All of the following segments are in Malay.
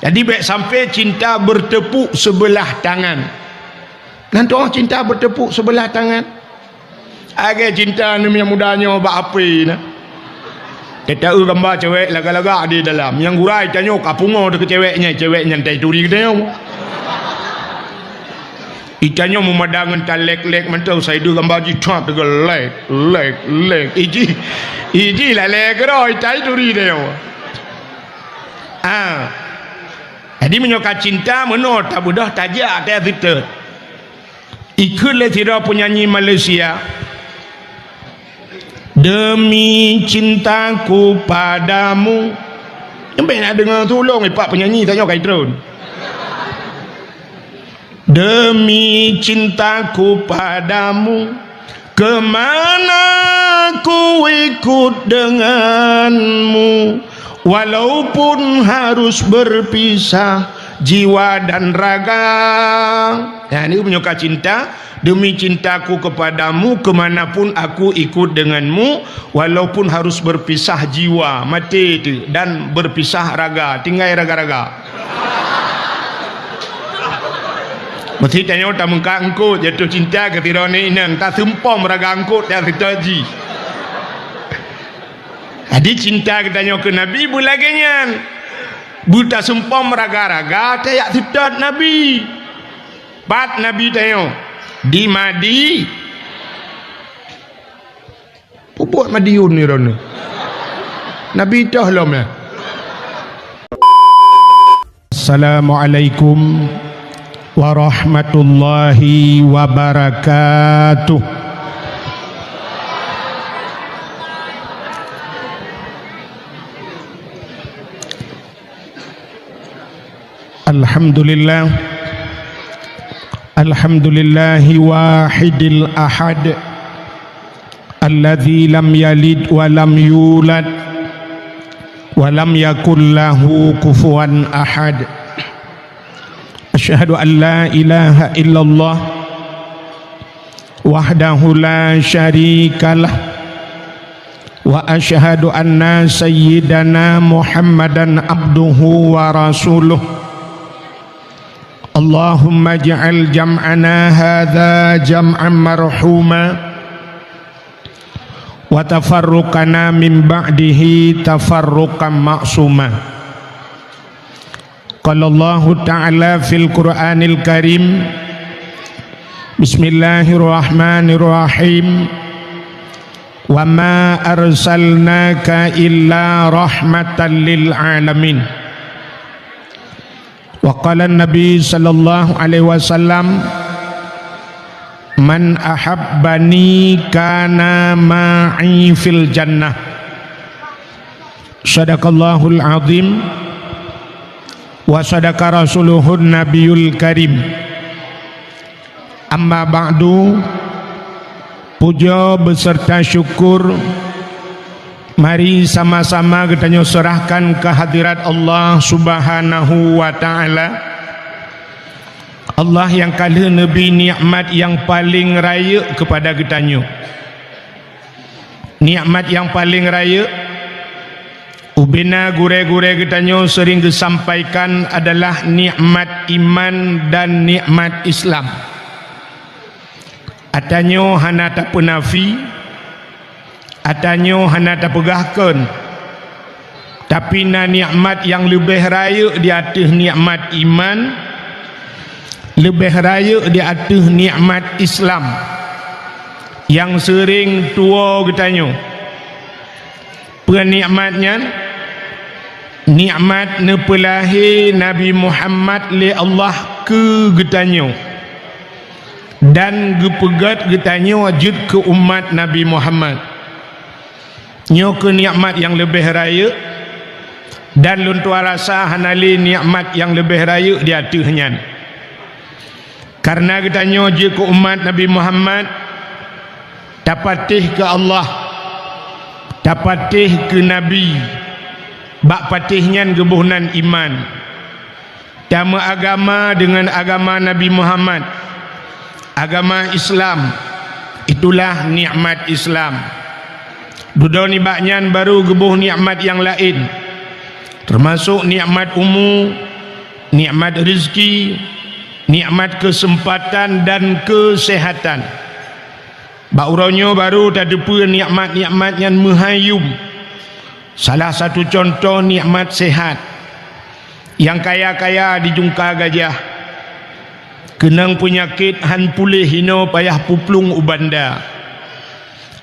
Jadi baik sampai cinta bertepuk sebelah tangan. Nanti orang cinta bertepuk sebelah tangan. Agak cinta ni yang mudanya buat apa ni? Kita tahu gambar cewek lagak-lagak di dalam. Yang gurai tanya kapungo dekat ceweknya entai turi kita. Itanya memadang entar lek-lek mentau saya du gambar jitap dekat lek. Iji lah lek ro entai turi dia. Jadi menyokat cinta menurut tak mudah tajak tak kita. Ikutlah tidak penyanyi Malaysia. Demi cintaku padamu. Sampai nak dengar tolong pak penyanyi tanya kaitron. Demi cintaku padamu, kemana ku ikut denganmu, walaupun harus berpisah jiwa dan raga. Nah, ini menyuka cinta. Demi cintaku kepadamu, kemanapun aku ikut denganmu, walaupun harus berpisah jiwa, mati itu, dan berpisah raga, tinggal raga-raga. Mesti tanya tak mengka engkau jatuh cinta ke tirani inang tak sempom raga engkau tak tertaji. Jadi cinta kita tanya ke Nabi bulagenyan. Buta sempom raga-raga tak tertat Nabi. Bat Nabi tanya di Madi buat Madiun ni rona. Nabi dah lama. Assalamualaikum warahmatullahi wabarakatuh. Alhamdulillah. Alhamdulillahi wahidil ahad alladzi lam yalid wa lam yulad wa lam yakul lahu kufuwan ahad. Asyhadu an la ilaha illallah wahdahu la syarikalah wa asyhadu anna sayyidana Muhammadan abduhu wa rasuluh. Allahumma ja'al jam'ana hadha jam'an marhuma wa tafarruqana min ba'dihi tafarruqan ma'suma. Qala Allah ta'ala fil Qur'anil Karim, Bismillahirrahmanirrahim, wa ma arsalnaka illa rahmatan lil alamin. Wa qala Nabi sallallahu alaihi wasallam, man ahabbani kana ma'i fil jannah. Sadaqallahul azim wa sadaqa rasuluhun nabiyul karim. Amma ba'du, puja beserta syukur mari sama-sama kita serahkan ke hadirat Allah Subhanahu wa taala. Allah yang kala Nabi nikmat yang paling raya kepada kita. Nikmat yang paling raya ubina gure-gure kita sering disampaikan adalah nikmat iman dan nikmat Islam. Atanyo hana tak penafi, atanyo hana tak pegahkan, tapi na nikmat yang lebih raya di atas nikmat iman, lebih raya di atas nikmat Islam yang sering tua getanyo. Penikmatnya nikmat nepelahi Nabi Muhammad li Allah ke getanyo dan gepegat getanyo wajud ke umat Nabi Muhammad. Nyo ke nikmat yang lebih raya dan luntua rasa hanali nikmat yang lebih raya di atasnya. Karena kita nyoji ke umat Nabi Muhammad dapatih ke Allah, dapatih ke Nabi, bak patihnya gebuhnan iman. Dama agama dengan agama Nabi Muhammad, agama Islam, itulah nikmat Islam. Duda ni baknyan baru gebuh nikmat yang lain, termasuk nikmat umum, nikmat rezeki, nikmat kesempatan dan kesehatan. Bauronyo baru terdepa nikmat-nikmat yang menghayum. Salah satu contoh nikmat sehat. Yang kaya-kaya dijungka gajah. Kenang penyakit han pulih hino payah puplung ubanda.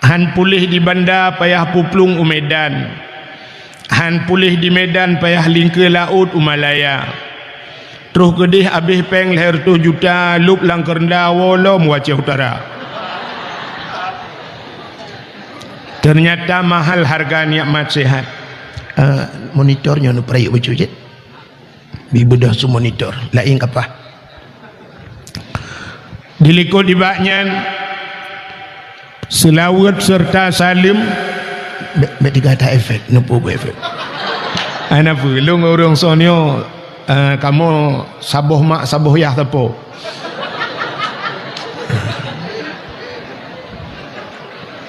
Han pulih di banda payah puplung umedan. Han pulih di Medan payah lingke laut Umalaya. Terus kedih habis peng leher 2 juta lup lang kerendah wolom Aceh Utara. Ternyata mahal harga nikmat sehat. Monitornya nu perayuk baju je. Bibedah su monitor. Lain apa? Dilikut di baknyan selawat serta salim. Bertiga tak efek, nupu efek. Ana pulung orang sonyo kamu saboh mak saboh yah tepo.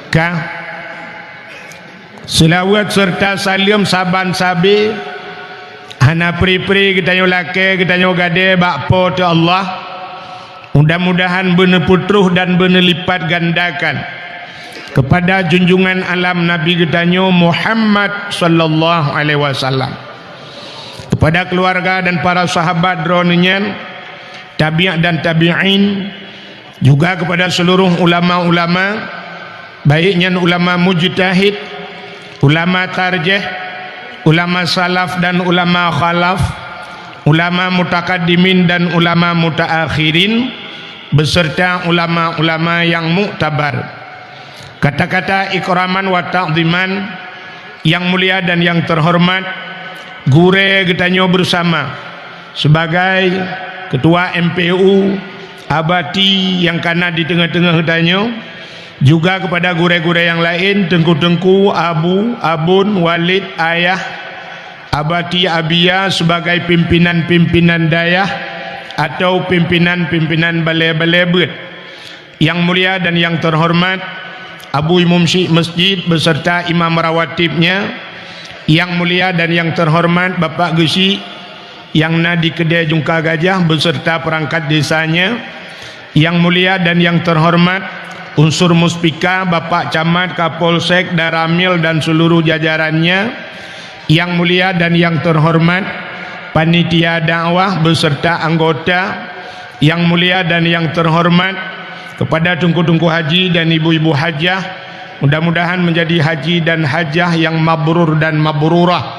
Kah selawat serta salim saban sabi hana pri-pri kita nyo lake kita nyo gade bakpo tu Allah. Mudah-mudahan bener putruh dan bener lipat gandakan kepada junjungan alam Nabi kita nyo Muhammad sallallahu alaihi wasallam, kepada keluarga dan para sahabat dronenyan, tabi'at dan tabi'in, juga kepada seluruh ulama-ulama, baiknya ulama mujtahid, ulama tarjih, ulama salaf dan ulama khalaf, ulama mutakaddimin dan ulama mutaakhirin, beserta ulama-ulama yang muktabar. Kata-kata ikraman wa ta'ziman yang mulia dan yang terhormat gure getanyo bersama sebagai ketua MPU Abati yang kana di tengah-tengah getanyo, juga kepada gure-gure yang lain, tengku-tengku, abu, abun, walid, ayah, abati, abia sebagai pimpinan-pimpinan dayah atau pimpinan-pimpinan balai-balai bet. Yang mulia dan yang terhormat Abu Imam Syekh Masjid beserta imam rawatibnya, yang mulia dan yang terhormat Bapak Gesi yang nadi kedai Jungka Gajah beserta perangkat desanya, yang mulia dan yang terhormat unsur muspika Bapak Camat, Kapolsek, Daramil dan seluruh jajarannya, yang mulia dan yang terhormat panitia dakwah beserta anggota, yang mulia dan yang terhormat kepada tungku-tungku haji dan ibu-ibu hajah, mudah-mudahan menjadi haji dan hajah yang mabrur dan mabrurah.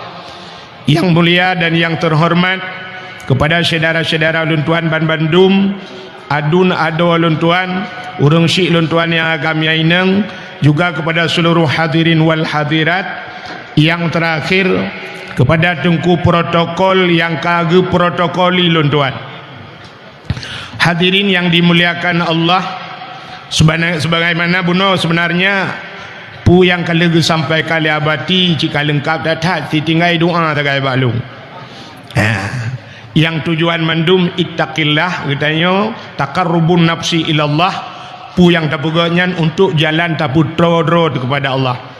Yang mulia dan yang terhormat kepada saudara-saudara luntuan Ban Bandung, adun ado luntuan, urang syik luntuan yang agama ineng, juga kepada seluruh hadirin wal hadirat. Yang terakhir kepada tungku protokol yang kagem protokoli luntuan. Hadirin yang dimuliakan Allah, sebagaimana buno sebenarnya pu yang kali sampai kali abati jika lengkap datat tinggal doa tagai balung. Yang tujuan mandum ittaqillah katanya taqarrubun nafsi ilallah, pu yang tapuganyan untuk jalan taputro kepada Allah.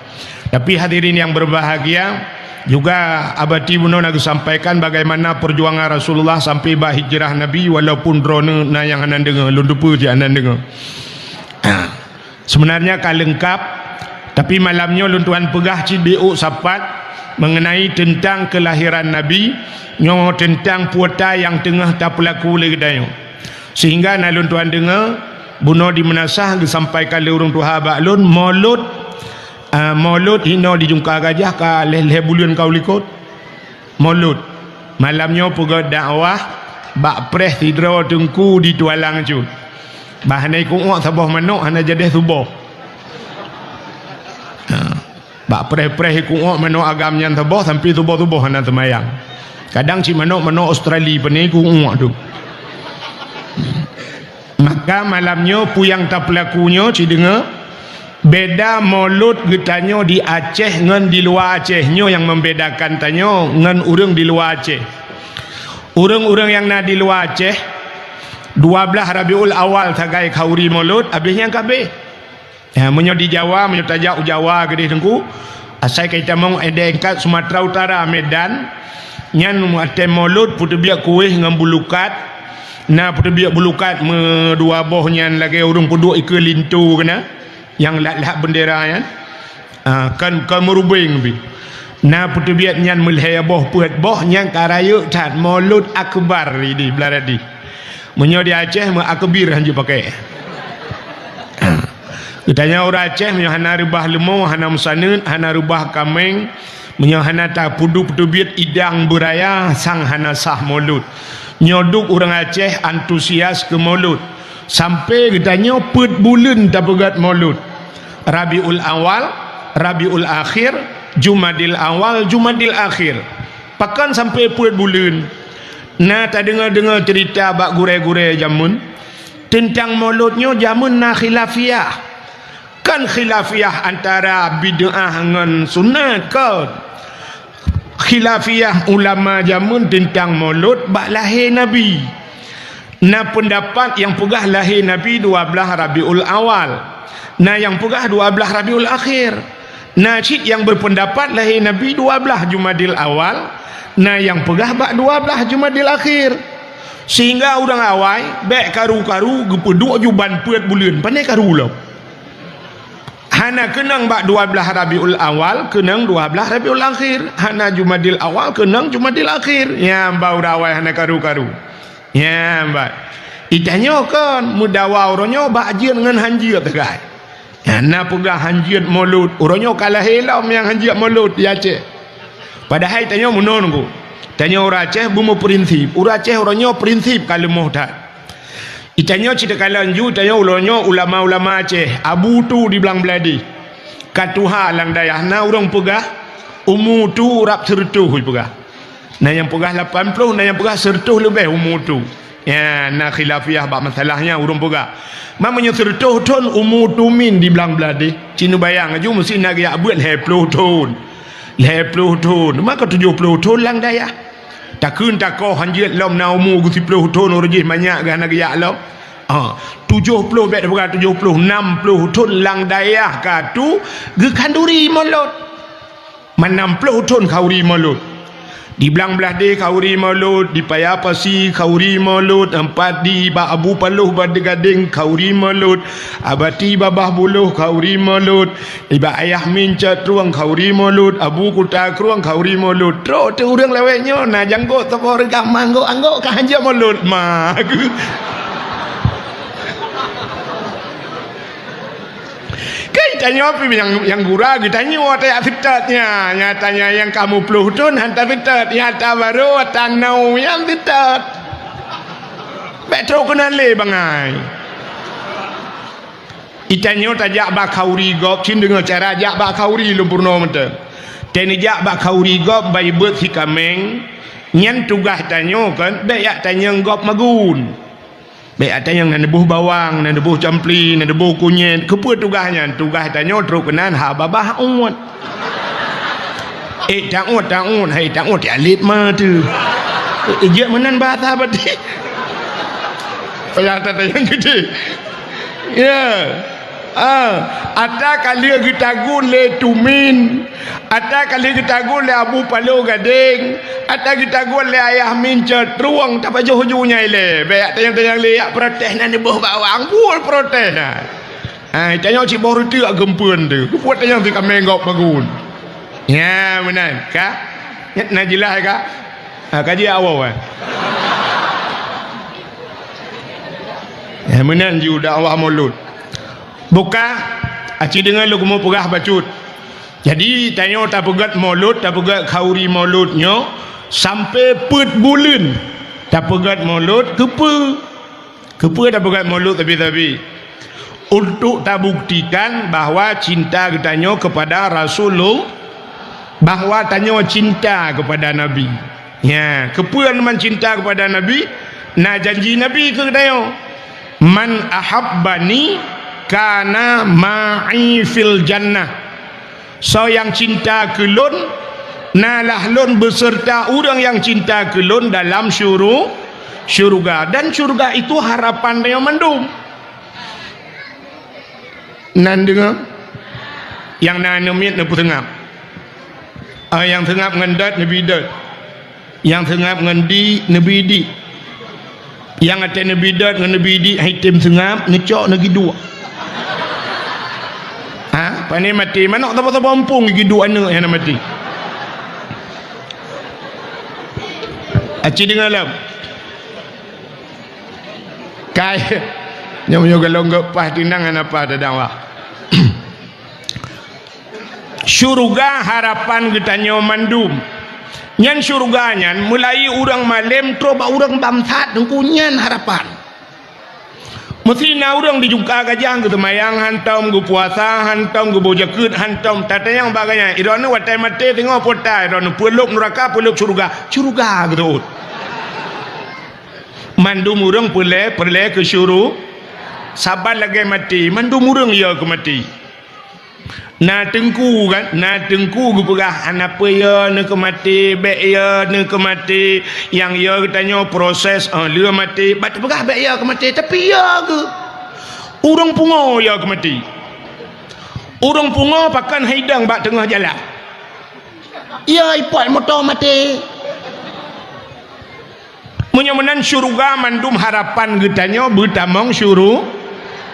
Tapi hadirin yang berbahagia, juga abati buno nak sampaikan bagaimana perjuangan Rasulullah sampai bah hijrah Nabi, walaupun drone na yang anan dengar lundupu je anan dengar. Sebenarnya kalengkap, tapi malamnya luntuan pegah cibiuk sapat mengenai tentang kelahiran Nabi, nyo tentang puota yang tengah tak pelaku oleh kedayo. Sehingga na luntuan dengar buno di menasah disampaikan oleh urang tuha baklun maulud hino di Jungka Gajah ka leh bulan kau likut maulud malamnya pegah dakwah bak pres tidro tengku di tualang cu bahanai ku'uk sabah manuk hana jadi subuh. Bak pres ku'uk manuk agamnya sabah sampai subuh hana semayang. Kadang si manuk Australia pani ku'uk tu. Maka malamnya puyang tak pelakunya si dengar beda maulud getanyo di Aceh ngan di luar Acehnya, yang membedakan tanyo ngan urang di luar Aceh. Urang-urang yang na di luar Aceh 12 Rabiul Awal tagai kauri maulud habisnya kabeh. Menyo di Jawa, menyo tajak Jawa gede tengku. Asai kita mong edengkat Sumatera Utara Medan nyan muatem maulud putu biak kuih dengan bulukat na putu biak bulukat dua boh nyan lagi urung puduk ikut lintu kena yang lat-lat bendera ya kan merubing bi na putu biak nyan mulai boh puat boh nyan karayuk tat maulud akbar ini belaradi menyo di Aceh akbir hanya pakai Katanya orang Aceh menyo hana rubah lemau, hana musanun, hana rubah kameng, menyo hana ta pudu pedubit idang buraya sang hana sah maulud. Nyoduk orang Aceh antusias ke maulud. Sampai katanya put bulan ta pegat maulud. Rabiul Awal, Rabiul Akhir, Jumadil Awal, Jumadil Akhir. Pakan sampai put bulan. Nah tak dengar-dengar cerita bak gure-gure jamun tentang mauludnya jamun na khilafiyah. Kan khilafiyah antara bid'ah dengan sunat kan. Khilafiyah ulama jamun tentang maulud bak lahir Nabi. Nah pendapat yang pegah lahir Nabi 12 Rabiul Awal. Nah yang pegah 12 Rabiul Akhir. Nah cik yang berpendapat lahir Nabi 12 Jumadil Awal. Nah yang pegah bak 12 Jumadil Akhir. Sehingga orang awai baik karu-karu gepeduk juban puat bulan pandai karu lah. Hana kenang bak 12 Rabiul Awal, kenang 12 Rabiul Akhir. Hana Jumadil Awal, kenang Jumadil Akhir. Ya mbak urawai hana karu-karu. Ya mbak. Itanya kan mudawa orangnya bak ajian dengan hanjir tegai. Ya na pegah hanjir maulud. Orangnya kalah helam yang hanjir maulud di Aceh. Padahal itanya menunggu. Tanya orang Aceh bumi prinsip. Orang Aceh orangnya prinsip kalau muhtad. Itanya cerita kalanju, tanya ulama-ulama Aceh. Abu tu di belang beladi. Katuha lang dayah. Na orang pegah. Umur tu rap sertuh pegah. Na yang pegah 80, na yang pegah sertuh lebih umur tu. Ya, na khilafiyah bak masalahnya orang pegah. Mamanya sertuh ton umur tu min di belang beladi. Cina bayang aja mesti nak ya buat 20 ton. 20 ton. Maka 70 ton lang dayah. Takun takoh hanjit lom na umur 10 ton orang banyak kan nak ya lom. 70 bet bukan 70 60 ton lang dayah katu ge kanduri maulud. 60 ton kauri maulud. Di belang belah de kauri maulud, di Payapasi kauri maulud, empat di ba Abu Paluh Bade Gading kauri maulud, abati babah buluh kauri maulud, iba ayah mincat ruang kauri maulud, Abu Kuta ruang kauri maulud. Tro tu urang leweknya na janggo toko regah manggo anggo ka hanja maulud mah. Tanya apa yang gura tanya ada fitatnya nyatanya yang kamu puluh ton hantar fitat nyata baru tanau yang fitat betul kena le bangai itanya tajak bakauri gop cin dengan cara jak bakauri lumpurno mete teni jak bakauri gop bayi bet si kameng nyan tugas tanya kan beyak tanya gop magun. Baik ada yang nak buh bawang, nak buh campli, nak buh kunyit. Kepa tugasnya? Tugas tanya teruk kenan ha babah ut. Tak ut. Hai tak ut alit mah tu. Ejak menan bahasa berarti. Payah tanya yang gede. Ya. Ada kali kita gule tumin, ada kali kita gule Abu Paluh Gading, ada kita gule ayah mincat ruang tak baju hujunya ile. Baik tanya-tanya liak protes nan buh bawang pun protes nah. Tanya si baru tu agak gempun tu. Buat tanya tu kami ngop bagun. Ya benar kah? Nak jelas kah? Kaji awal. Ya benar juga dakwah maulud. Buka aci dengan lu mau pegah bacut. Jadi tanya tak pegat maulud, tak pegat kauri mauludnya sampai put bulan. Tak pegat maulud kepa tak pegat maulud tapi untuk tak buktikan bahawa cinta katanya kepada Rasulullah, bahawa tanya cinta kepada Nabi. Ya, kepa man cinta kepada Nabi, na janji Nabi ke katanya man ahabbani kana ma'i fil jannah. So yang cinta ke lun nalah lun beserta orang yang cinta ke lun dalam syurga. Dan syurga itu harapan dia mendung. Nan dengar yang nan nemit ne tengap. Yang tengap ngendat ne bidat. yang sengap ngendi Nabi di yang ada Nabi dat dengan Nabi di hitam sengap ngecok lagi dua ha pani mati mana tak apa pompong lagi dua anak yang mati aci dengan lam kai nyonya kalau enggak pas tinangan apa ada dakwah syurga harapan kita nyomandum nyan syurga nyan mulai orang malam coba orang bamsat nungkunyan harapan mesti na orang dijuka gajang gitu mayang hantam gu puasa hantam gu bojakut hantam tata yang baganya ironu watai mate tengok pota ironu peluk neraka peluk syurga gitu mandum orang perle ke syuru sabar lagi mati mandum orang ya ke mati na tengku kan na tengku gu pegah anak apa ya ne ke mati bek ya ne ke mati yang ya katanya proses lua mati bat pegah bek ya ke mati tapi ya ke urang pungo ya ke mati urang pungo pakan haidang bak tengah jalan ya ipot motor mati menyamanan syurga mandum harapan getanya bertamong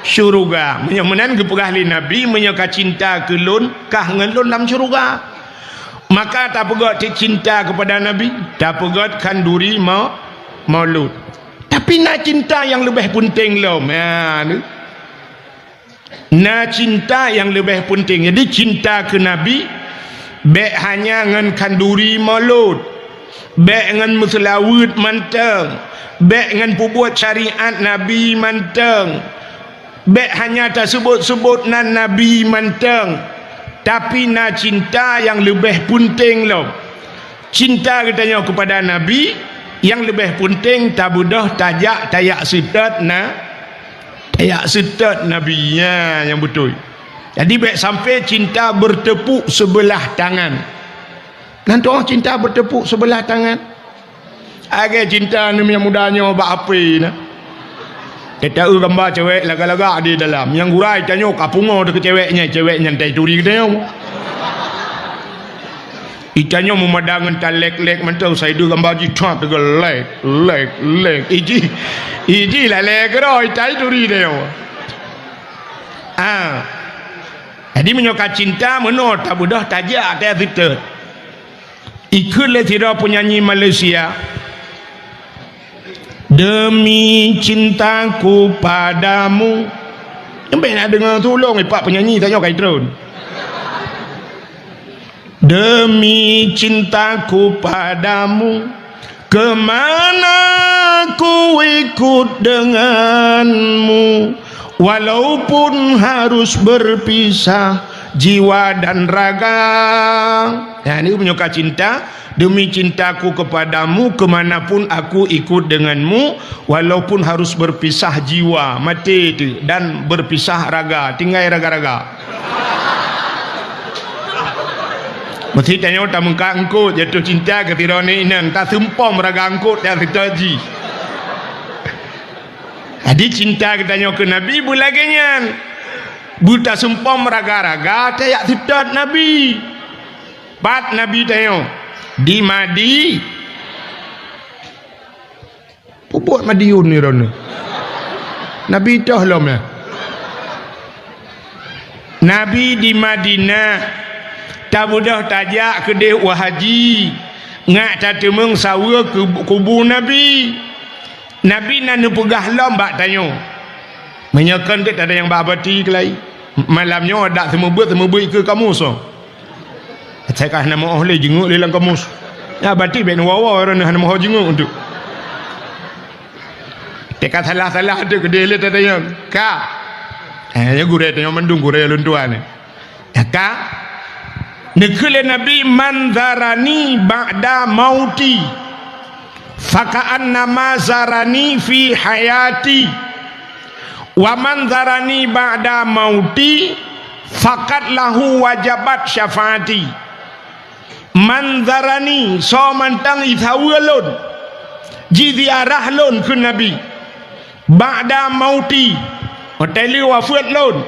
syurga menyamanan gepegahli Nabi menyaka cinta ke lun kah ngelun dalam syurga maka tak pegat cinta kepada Nabi tak pegat kanduri maulud tapi nak cinta yang lebih penting lom ya nak cinta yang lebih penting jadi cinta ke Nabi baik hanya ngan kanduri maulud baik dengan muslawud manteng baik dengan pubuat syariat Nabi manteng baik hanya tak sebut-sebut nan Nabi manteng tapi na cinta yang lebih penting loh cinta katanya kepada Nabi yang lebih penting tak budah tajak tayak setat Nabi ya, yang betul jadi baik sampai cinta bertepuk sebelah tangan nanti orang cinta bertepuk sebelah tangan agak cinta ni yang mudanya buat apa ni kita gambar cewek laga-laga di dalam yang gurai tanya kapungo dekat ceweknya tak curi katanya itanya memadangkan talek-lek mentau saya tu gambar jitap dengan lek iji lah lek kero itai curi dia jadi menyokat cinta menurut tak budah tajak tak fitur ikutlah tidak penyanyi Malaysia demi cintaku padamu sampai nak dengar tolong pak penyanyi tanya kaitron demi cintaku padamu kemana ku ikut denganmu walaupun harus berpisah jiwa dan raga ini menyuka cinta demi cintaku kepadamu kemanapun aku ikut denganmu walaupun harus berpisah jiwa mati itu dan berpisah raga tinggal raga-raga mesti tanya tak muka angkut jatuh cinta ke tirani ini tak sempom raga angkut dan tertaji jadi cinta katanya ke Nabi bulagannya buta sempom raga-raga tayak sidat Nabi bat Nabi tanya di Madi pupuk Madiun ni rona Nabi dah lom ya Nabi di Madinah tak mudah tajak ke deh wahaji ngak tatemeng sawa ke kubur Nabi nak pegah lom bak tanya menyakan tak ada yang babati kelai malamnya ada semua buat ke kamu so saya kah nama oleh jenguk dalam kamu ya berarti ben wawa orang nak mau jenguk untuk dekat salah-salah ada ke dia tak ada yang ka ya gure tanya mendung gure luntuan ya ka nekele Nabi manzarani ba'da mauti faka'an nama zarani fi hayati wa manzarani ba'da mauti fakat lahu wajabat syafaati manzarani so mantang ithawalun jiziarah lun ke Nabi ba'da mauti hoteli wafat lun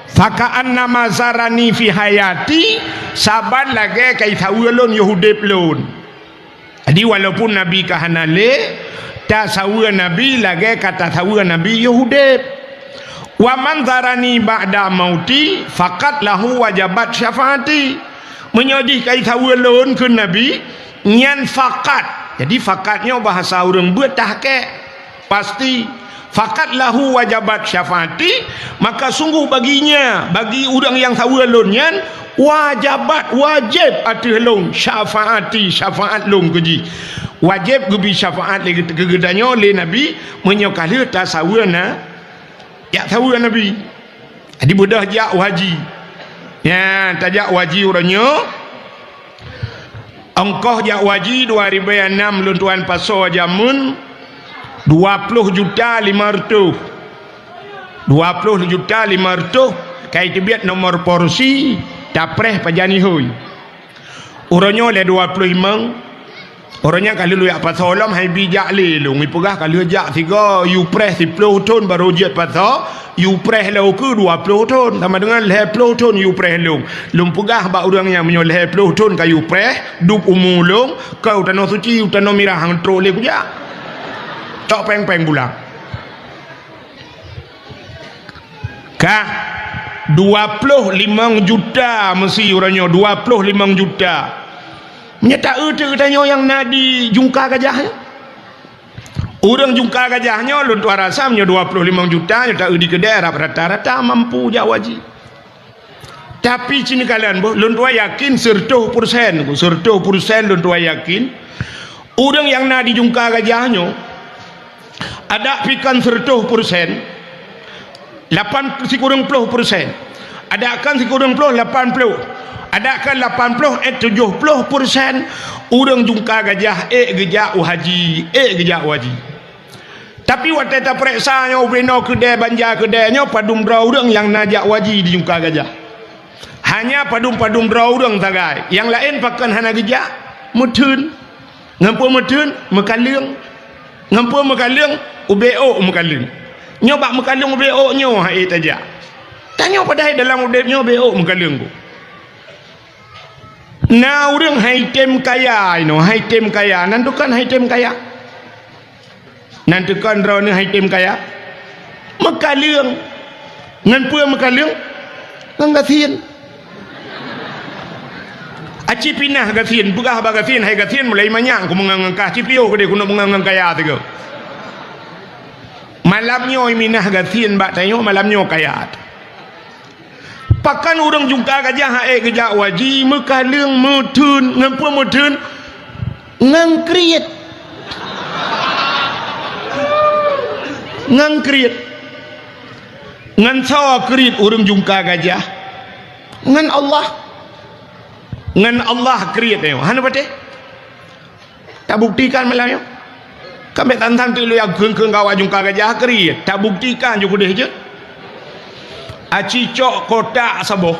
faka'an nama zarani fi hayati saban lagi kaithawalun yahudib lun Jadi walaupun Nabi kahanale tak sawa Nabi lagi kata sawa Nabi Yahudib. Wa man zarani ba'da mauti faqat lahu wajabat syafaati. Menyodih kai sawa lon ke Nabi nyan faqat. Jadi faqatnya bahasa orang betahke pasti faqat lahu wajabat syafaati, maka sungguh baginya, bagi orang yang sawa lon nyan wajib atih long syafaati, syafaat long keji wajib gubi syafaat lagi kegedanyo le Nabi menyokali tasawuna ya sawa Nabi. Jadi budah jak waji ya tajak waji uranyo angkoh jak waji 2006 luntuan paso jamun 20.500 kai tibiat nomor porsi dapreh pajani hoy uranyo le 25 orangnya kalau lu yak pasolam hai bijak le lu ngi pegah kalau jak 3 you press 10 ton baru jet paso you press le ke 20 ton sama dengan le 10 ton you press lu pegah ba orang yang menyo le 10 ton ka you press dup umulung kau tanah suci tanah mirah hang tro le ku jak tok peng-peng bulang ka 25 juta mesti orangnya 25 juta. Nyata katanya yang nadi jungka gajahnya. Orang jungka gajahnya lu tuan rasamnya 25 juta nyata di kedai rata-rata mampu jawaji. Tapi sini kalian lu tuan yakin 100% lu tuan yakin orang yang nadi jungka gajahnya ada pikan 100% 80% ada akan sekurang 80 ada akan 80 70% orang jungka gajah gejak waji tapi waktu tak periksa nya ubeno kedai banjar kedainya padum draw orang yang najak waji di jungka gajah hanya padum draw orang tagai yang lain pakan hana gejak mutun ngampu mutun mekaling ngampu mekaling ubeo mekaling nyobak mekaling ubeo nyo hai tajak tanya pada dalam ubeo ubeo mekaling ku. Nah orang haitem kaya haitem kaya nantukan haitem kaya nantukan raw ni haitem kaya mekaling ngan pua mekaling ngan gasin aci pinah gasin bugah bagasin hai gasin mulai manyang ku mengangkah cipio ke dia ku nak mengangang kaya tu malamnya minah gasin bak tayo malamnya kaya pakan orang jungka gajah gejak waji mekaling mutun ngampu mutun ngangkriet ngan sawa krit orang jungka gajah ngan Allah krit yo hana bate tak buktikan malamnya kami tantang tu lu yang keung kawa jungka gajah krit tak buktikan juga deh je aci cok kotak saboh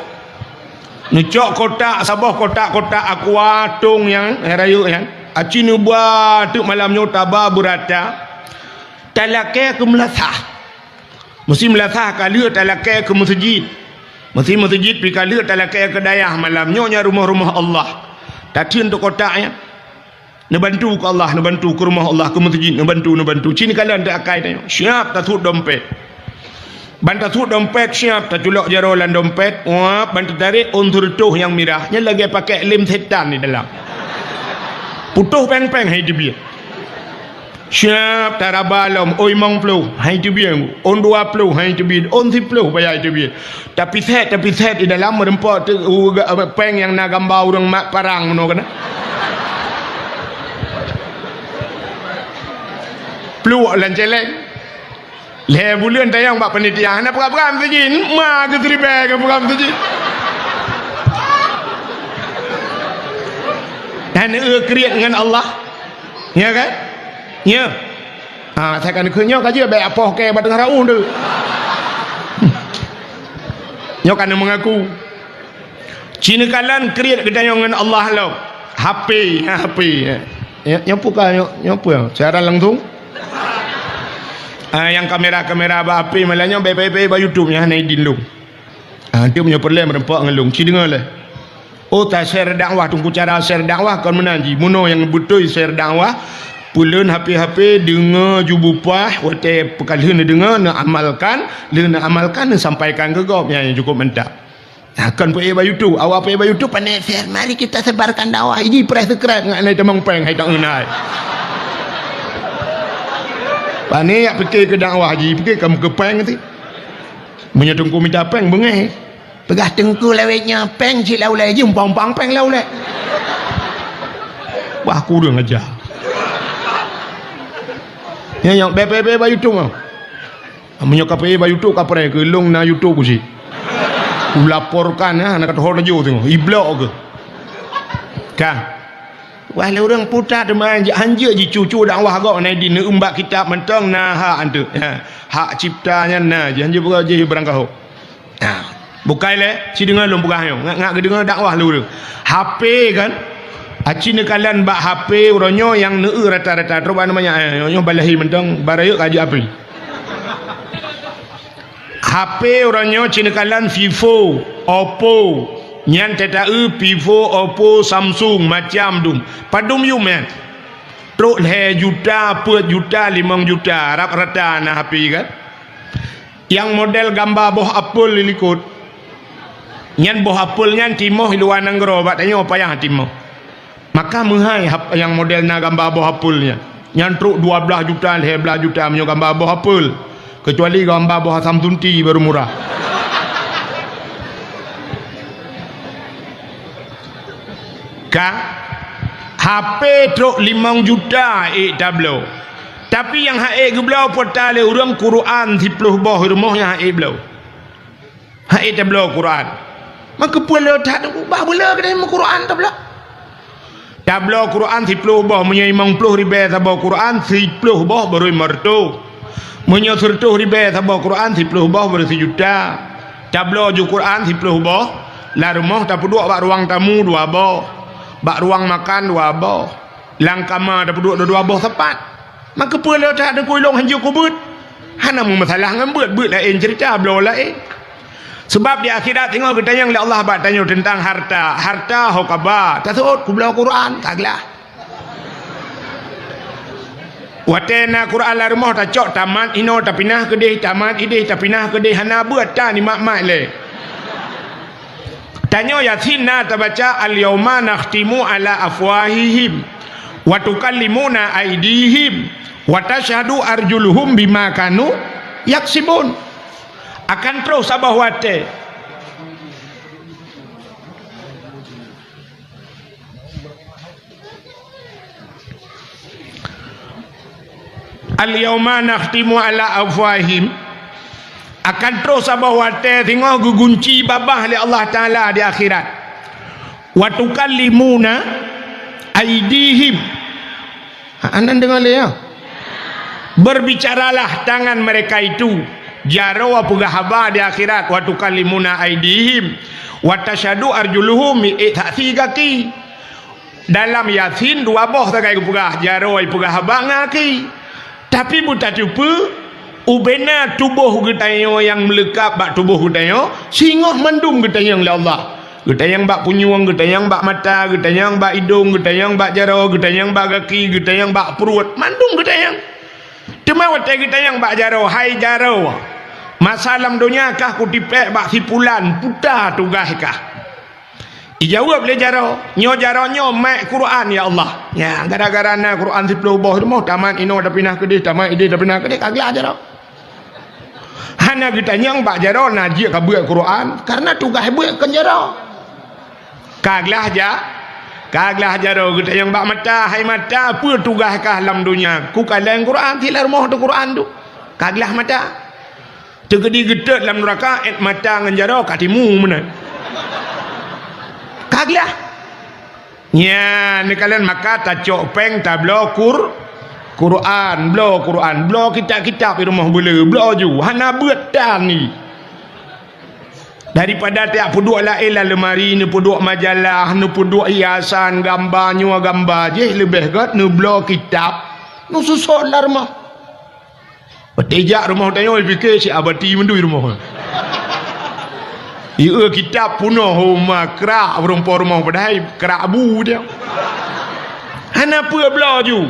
ni cok kotak saboh kotak aku atung yang rayu kan aci ni buat tu malamnya tabah berata talake ke melasah mesti melasah kali talake ke masjid mesti masjid pi kali talake ke dayah malamnya nya rumah-rumah Allah tatin tu kotaknya nak bantu ke Allah nak bantu ke rumah Allah ke masjid nak bantu cini kalian tak akai tanya siap tak tut dompet bantu tu dompet siap tak culok jarolan dompet wah bantu tarik untur tuh yang mirahnya lagi pakai lem setan di dalam putuh peng-peng hai dia siap tarabalom oi mong plu hai dia on 20 hai dia on 10 bayar dia tapi set di dalam merempot tu peng yang nak gambar orang mak parang ngono kan plu lan celeng le bulan tayang bak panitia nak peram sejin ma ke tribe ke peram sejin dan kriat dengan Allah ya kan ya saya kan kenyo kaji baik apa ke bat ngarau tu nyo kan mengaku cina kalan kriat dengan Allah lo HP nyopu ka nyopu cara langsung yang kamera api malahnya baik ba YouTube nya naik dilung dia punya perle merempak ngelung ci dengar lah Oh tak share dakwah tunggu cara share dakwah kan menanji muno yang betul share dakwah pulen HP dengar jubupah wate pekalih dengar nak amalkan sampaikan ke gop yang cukup mentah. Akan pe bayu tu awak pe bayu tu pandai share mari kita sebarkan dakwah ini press subscribe ngak nai temang peng hai tak nai. Pani yak fikir ke dakwah haji fikir kamu ke peng tu. Menyetungku minta peng bengeh. Pegah tengku lewetnya peng cik laulai je umpang peng laulai. Wah aku dah ngajar. Yang bebe bayu tu mah. Menyokap bayu tu kapre ke long na YouTube sih. Laporkan nak kata hor jo tengok. Iblok ke. Kan. Wah le orang putar teman hanja je cucu dakwah gak nai di umbak kitab mentang nah hak antu. Hak ciptanya nah je hanja berang je berangkau. Nah. Bukai le, si dengar lom bukan yo. Ngak dengar dakwah lu. HP kan. Aci nekalan bak HP uronyo yang neu rata-rata terus namanya nyo balahi mentang barayuk kaji api. HP uronyo cinekalan Vivo, Oppo, nyan TTE, Vivo, Oppo, Samsung macam dum. Padum yu men. Terus le juta, 4 juta, 5 juta rata-rata nah HP kan. Yang model gambar boh Apple lilikut. Nyan boh Apple nyan timoh luar nanggro bak tanya apa yang timoh. Maka menghai yang model na gambar boh Apple nya. Nyan truk 12 juta, 11 juta menyo gambar boh Apple. Kecuali gambar boh Samsung T baru murah. Ka HP truk 5 juta tablo. Tapi yang hae geblau portal orang Quran 10 boh rumah yang hae blau. Hae tablo Quran. Maka pula tak ubah bela ke dalam Quran tabla. Tabla Quran 10 boh menyo 50 ribu tabla Quran 10 boh baru marto. Menyo 100 ribu tabla Quran 10 boh baru 1 juta. Tabla ju Quran 10 boh la rumah tak duduk bak ruang tamu 2 boh. Bak ruang makan 2 boh. Lang kamar tak duduk 2 boh tepat. Maka pula tak ada kuilong hanju kubut. Hana mu masalah ngan beut lain cerita blau lain. Sebab di akhirat tengok kita yang Allah bak tanya tentang harta hokaba tasawuf kubla Quran kaglah watena Quran la rumah ta cok tamat ino ta pinah ke deh tamat ideh ta pinah ke deh hana buat ta ni mak le tanya yasin na ta baca al yauma nakhtimu ala afwahihim wa tukallimuna aydihim wa tashhadu arjuluhum bima kanu yaksibun. Akan terus sabah wate al-yawma nakhtimu ala afwahim akan terus sabah wate tengok gugunci babah oleh Allah Ta'ala di akhirat wa tukallimuna aydihim anan dengar ya berbicaralah tangan mereka itu jaro wa pugahaba di akhirat wa tukallimuna aidihim wa tashhadu arjuluhum ta'thi kaki dalam yasin 2 boh tak kai pugah jaro wa pugahaba ngaki tapi buta cupu ubena tubuh getayo yang melekap bak tubuh getayo singoh mendung getayang oleh Allah getayang bak punyuang getayang bak mata getayang bak hidung getayang bak jaro getayang bak kaki getayang bak perut mandung getayang cuma wate getayang bak jaro hai jaro masalam dunia kah kutipek bak sipulan putar tugas kah ijawab le jaro nyo mak Quran ya Allah ya gara-gara na Quran 10 boh mau tamat ino dah pindah ke dia tamat ide dah pindah ke dia kagak jaro hana kita nyang bak jaro najik ka buat Quran karena tugas buat kan jaro kaglah jaro kita yang bak mata hai mata apa tugas kah dalam dunia ku kalang Quran tilar moh tu Quran tu kaglah mata tegedi gedek dalam neraka et mata nganjaro katimu mana kaglah nya ni kalian maka tacok peng tablo Quran blo kitab-kitab di rumah bela blo ju hana beut dan ni daripada tiap puduk lain lemari ni puduk majalah ni puduk hiasan gambar je lebih kat ni blo kitab nu susah lah rumah petijak rumah tanya fikir si abati mendui rumah Ia kitab punuh rumah kerak rumah padahal kerak abu dia. Hanapa bela ju?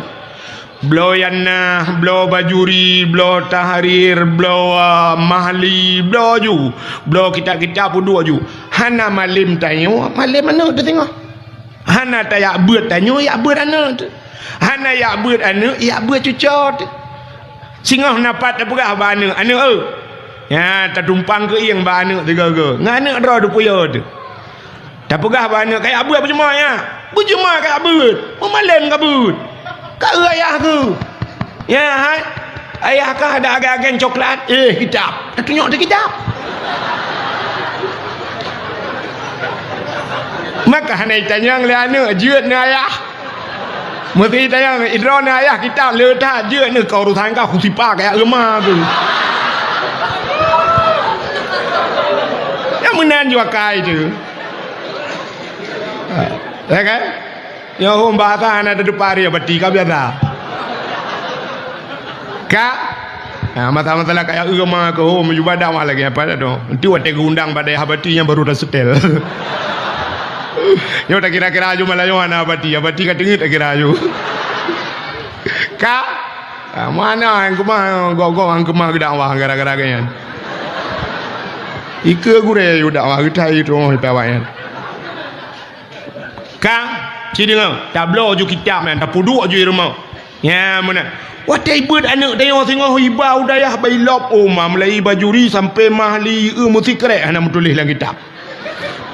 Bela Yana, bela Bajuri, bela Tahrir, bela Mahli, bela ju. Bela kitab-kitab pun dua ju. Hana malim tanya, malim mana tu tengok. Hana tak yak beut tanya, yak beut ana tu. Hana yak beut ana, yak beut cucot. Singah napat tak perah ba ana, ya, tak tumpang ke yang ba ana tiga-tiga. Ngana dra du puya tu. Tak perah ba ana kayak beut berjemaah ya. Berjemaah kayak beut. Malam ka beut. Kak ayah tu. Ya, hai. Ayah kah ada agen coklat? Kitab. Tak tunjuk tu kitab. Maka hanai tanya le anak jeut ni ayah. Mesti tanya idron ni ayah kitab le tak jeut ni kau urusan kau kusipa kayak lemah tu. Yang menan juga kai tu. Ya kan? Ya hom bahasa ana de pari bati ka biasa. Ka masalah kayak agama ke hom ibadah mah lagi apa dah tu. Nanti wate undang pada habati yang baru dah setel. Yo tak kira-kira aju Melayu ana habati ka tengit tak kira aju. Ka mana yang kemah gog-gog ang kemah ke dakwah gara-gara kan. Ike gure yo dakwah kita itu pawayan. Ka ciri ngau tablo ju kitab man tapuduk ju rumah ya mana watai beut anak tengok tengok hibau dayah bailop mulai Bajuri sampai Mahli mesti kerek anak menulis dalam kitab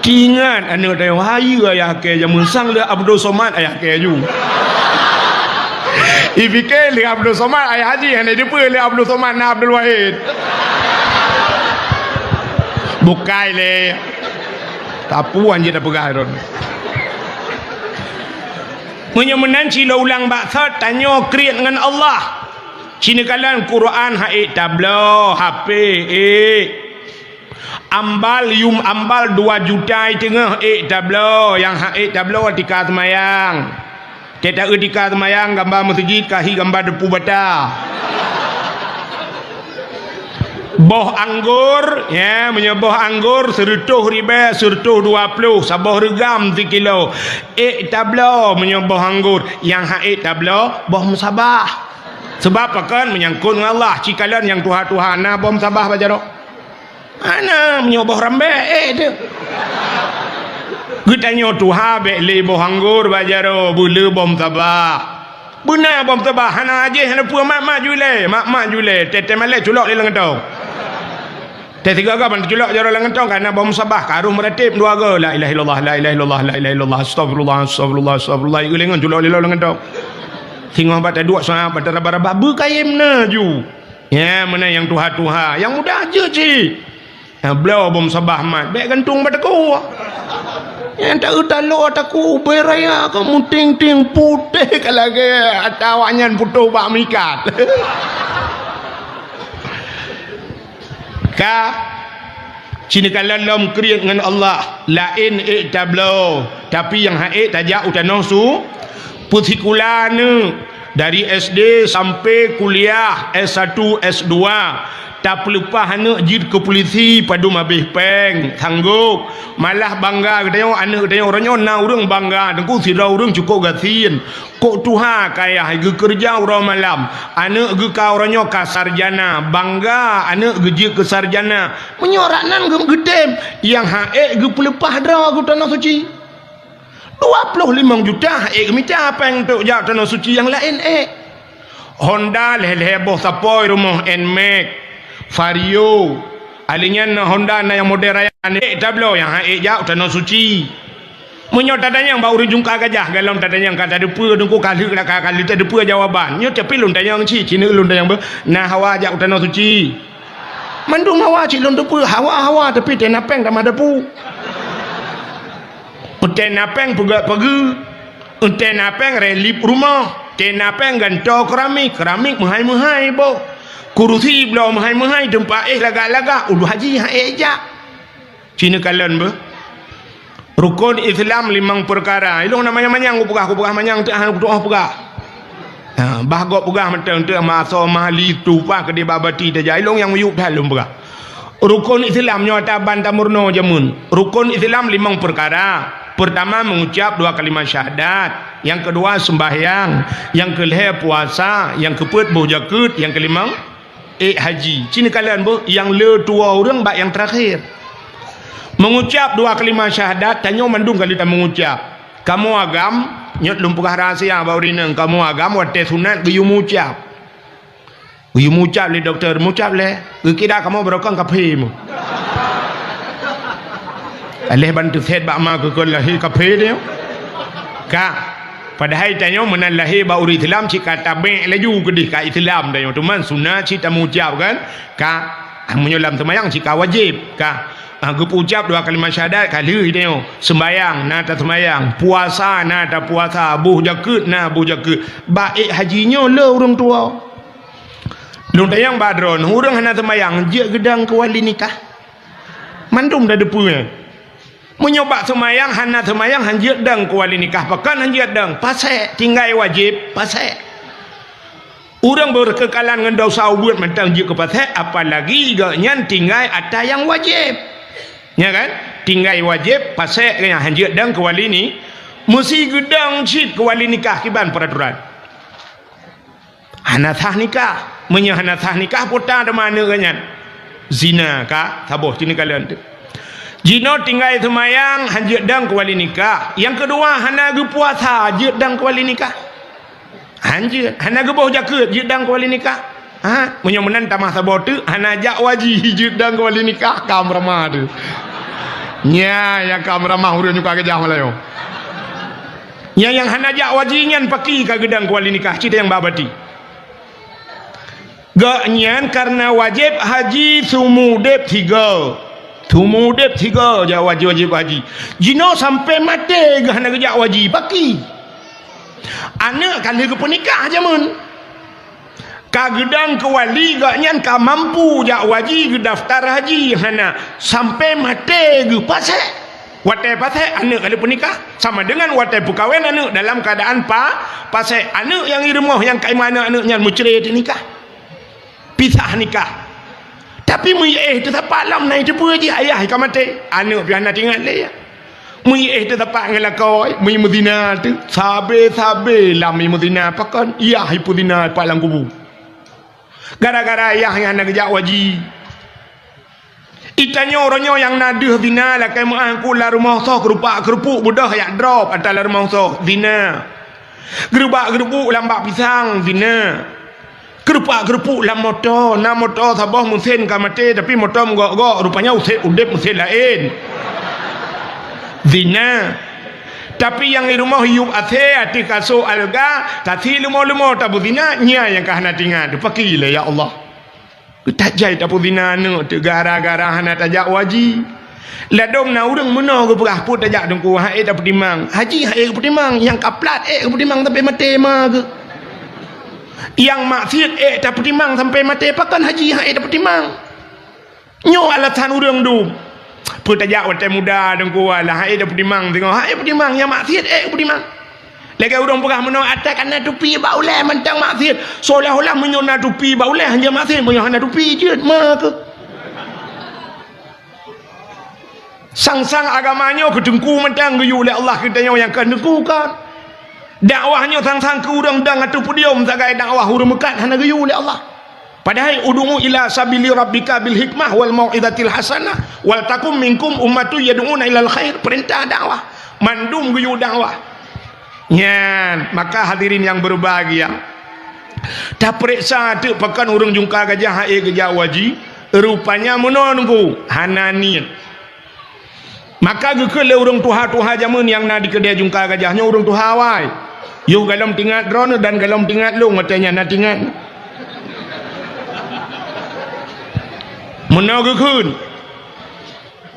tingat anak tengok hai ayah ke jamun sang le Abdul Somad ayah ke ju ifike le Abdul Somad ayah haji hanya depa le Abdul Somad na Abdul Wahid bukai le tapuan je dah pegah ron. Menyemenan cila ulang baksat tanya kriat dengan Allah. Cina kalan Quran haik tablo HP ambal 2 juta tengah tablo yang haik tablo tika semayang. Kita tika semayang gambar masjid kahi gambar depu bata. Boh anggur ya menyebuh anggur sertuh riba sertuh 20 sabah regam 1 kilo tablo menyebuh anggur yang haid tablo boh musabah sebab akan menyangkut dengan Allah cikalan yang Tuhan na boh musabah baca dok ana menyebuh rambe tu gutanya Tuhan be le boh anggur baca dok bulu boh musabah benar boh musabah hana aje hana puan mak jule tete malai culok di lengan Tiga ban culak jara lengan tong karena bom sabah karuh meratib dua ga la ilaha illallah la ilaha illallah la ilaha illallah astagfirullah lengan culak lengan tong tengok bata dua soal bata raba-raba berkayemna ju ya mana yang tuha yang mudah aja ci blau bom sabah mat baik gantung bata ku yang tak utalo taku beraya kamu ting putih kalage atawanyan putuh bak mikat ka cina kalam kriat dengan Allah lain tablo tapi yang haid tajak utano su puthikulana dari SD sampai kuliah S1 S2 tak pelupah anak jid ke polisi padu mabih peng sanggup malah bangga tengok anak tengok orangnya na urang bangga tengku sira urang cukup gasin kok tuha kaya ge kerja orang malam anak ge ka orangnya ka sarjana bangga anak ge ke sarjana menyoraknan ge gedem yang haek ge pelupah dra ke tanah suci 25 juta haek minta apa yang untuk jak tanah suci yang lain Honda leh-leh-boh sapoi rumah Nmax Vario alinya na Honda na yang model raya tablo yang haik jauh tanah suci menyo tadanya yang baru jungka gajah galam tadanya yang kata depa dengku kali tak depa jawaban nyo tapi lun tanya ci cina lun tanya nah hawa jauh tanah suci mandung hawa ci lun depa hawa tapi tenapeng tak madapu tenapeng pegi tenapeng relip rumah tenapeng ganto keramik mahai bo kurusi belum mahai tempat laga-laga ulu haji haeja cina kalan be rukun Islam 5 perkara ilung namanya manyang ku pegah manyang teh doa pegah bahagok pegah mentang teh maso mahli tupa ke di babati dah ilung yang yuk dalum pegah Rukun Islam nyata bantamurno jamun. Rukun Islam 5 perkara. Pertama mengucap 2 kalimat syahadat. Yang kedua sembahyang. Yang kelima puasa. Yang keempat berzakat. Yang kelima haji. Cini kalian bu, yang le tua orang bak yang terakhir. Mengucap 2 kalimat syahadat. Tanya mandung kali tak mengucap. Kamu agam nyot lumpukah rahsia baurineng. Kamu agam wate sunat geyu mengucap. Geyu mengucap le doktor mengucap le. Kira kamu berokang kapemu. Alih bantu set bak ma ke lahir kafe dia. Ka padahal tanya menan lahir ba uri Islam cika tabek laju gedih ka Islam dah tu man sunat cita mengucap kan. Ka menyolam semayang cika wajib ka. Aku ucap 2 kalimat syahadat kali dia. Sembayang nata sembayang, puasa nata puasa, buh zakat na buh zakat. Baik hajinya le orang tua. Long tayang badron, orang hana semayang, dia gedang ke wali nikah. Mandum dah depunya. Menyoba semayang, hana semayang, hanjir dang ke wali nikah. Pakan hanjir dang, pasai, tinggal wajib, pasai. Orang berkekalan dengan dosa buat mentang je ke pasai, apalagi gaknya tinggal atas yang wajib. Ya kan? Tinggal wajib, pasai yang hanjir dang ke wali ni, mesti gedang cip ke wali nikah kiban peraturan. Hana sah nikah. Menyahana sah nikah putar ada mana kan? Zina kah? Saboh sini kalian tu. Zina tinggal semayang hanjir dang ke wali nikah. Yang kedua hana ge puasa hanjir dang ke wali nikah. Hanjir hana ge boh zakat hanjir dang ke wali nikah. Ha, menyomenan tamah saboh tu hana jak wajib hanjir dang ke wali nikah kam ramah tu. Nya yang kam ramah urang juga ke jauh layo. Nya yang hana jak wajib nyan paki ka gedang ke wali nikah cerita yang babati. Gaknyan karena wajib haji sumudep 3 sumudep 3 je wajib haji jino sampai mati gak nak kerja wajib baki anak kali ke penikah je mun kagedang ke wali gaknyan ka mampu jak wajib ke daftar haji hana sampai mati ke pasai watai pasai anak kali penikah sama dengan watai pukawin anak dalam keadaan pasai anak yang irmoh yang kai mana anaknya mucerai nikah pisah nikah. Tapi mui tetap alam naik cepu je ayah kau mati. Anak piana tinggal le ya. Mui tetap ngelakoi, mui mudina tu sabe lam mui mudina pakan iya hipudina palang kubu. Gara-gara ayah yang nak kerja wajib. Itanya orangnya yang naduh zina lah kai mangku la rumah so kerupuk budah yang drop antara rumah so zina. Gerubak lambak pisang zina. Gerupuk lah motor, na motor sabah mesin ka mati tapi motor menggok-gok rupanya udip mesin lain. Zina. Tapi yang di rumah hiup ase ati kasut alga, tati lumo-lumo tabu zina nya yang kahana tinggal. Dipakile ya Allah. Tak jai tabu zina nu tu gara-gara hana tajak wajib. Ladong na urang meno ke perah put tajak dengku hae tak petimang. Haji hae ke petimang yang kaplat ke petimang sampai mati mah ke. Yang maksiat tak petimang sampai mati pakan haji tak petimang nyo alasan urang du petajak watai muda dengku lah tak petimang tengok petimang yang maksiat petimang lagi urang perah menang atas kena tupi baulai mentang maksiat seolah-olah menyona tupi baulai hanya maksiat menyona tupi je mak sang-sang agamanya kedengku mentang geyu oleh Allah kita yang kedengku kan dakwahnya sang-sang ke urang dang atau podium sagai dakwah huruf mekat hana geyu oleh Allah. Padahal ud'u ila sabili rabbika bil hikmah wal mau'izatil hasanah wal takum minkum ummatu yad'una ilal khair, perintah dakwah mandum geyu dakwah. Nyan, maka hadirin yang berbahagia. Tak periksa tu pakan urang jungka gajah hae gajah waji, rupanya menunggu hana niat. Maka gekele urang tuha-tuha jamun yang na di kedai jungka gajahnya urang tuha wai. Yo galam tingat drone dan galam tingat long katanya na tingat. Menogekun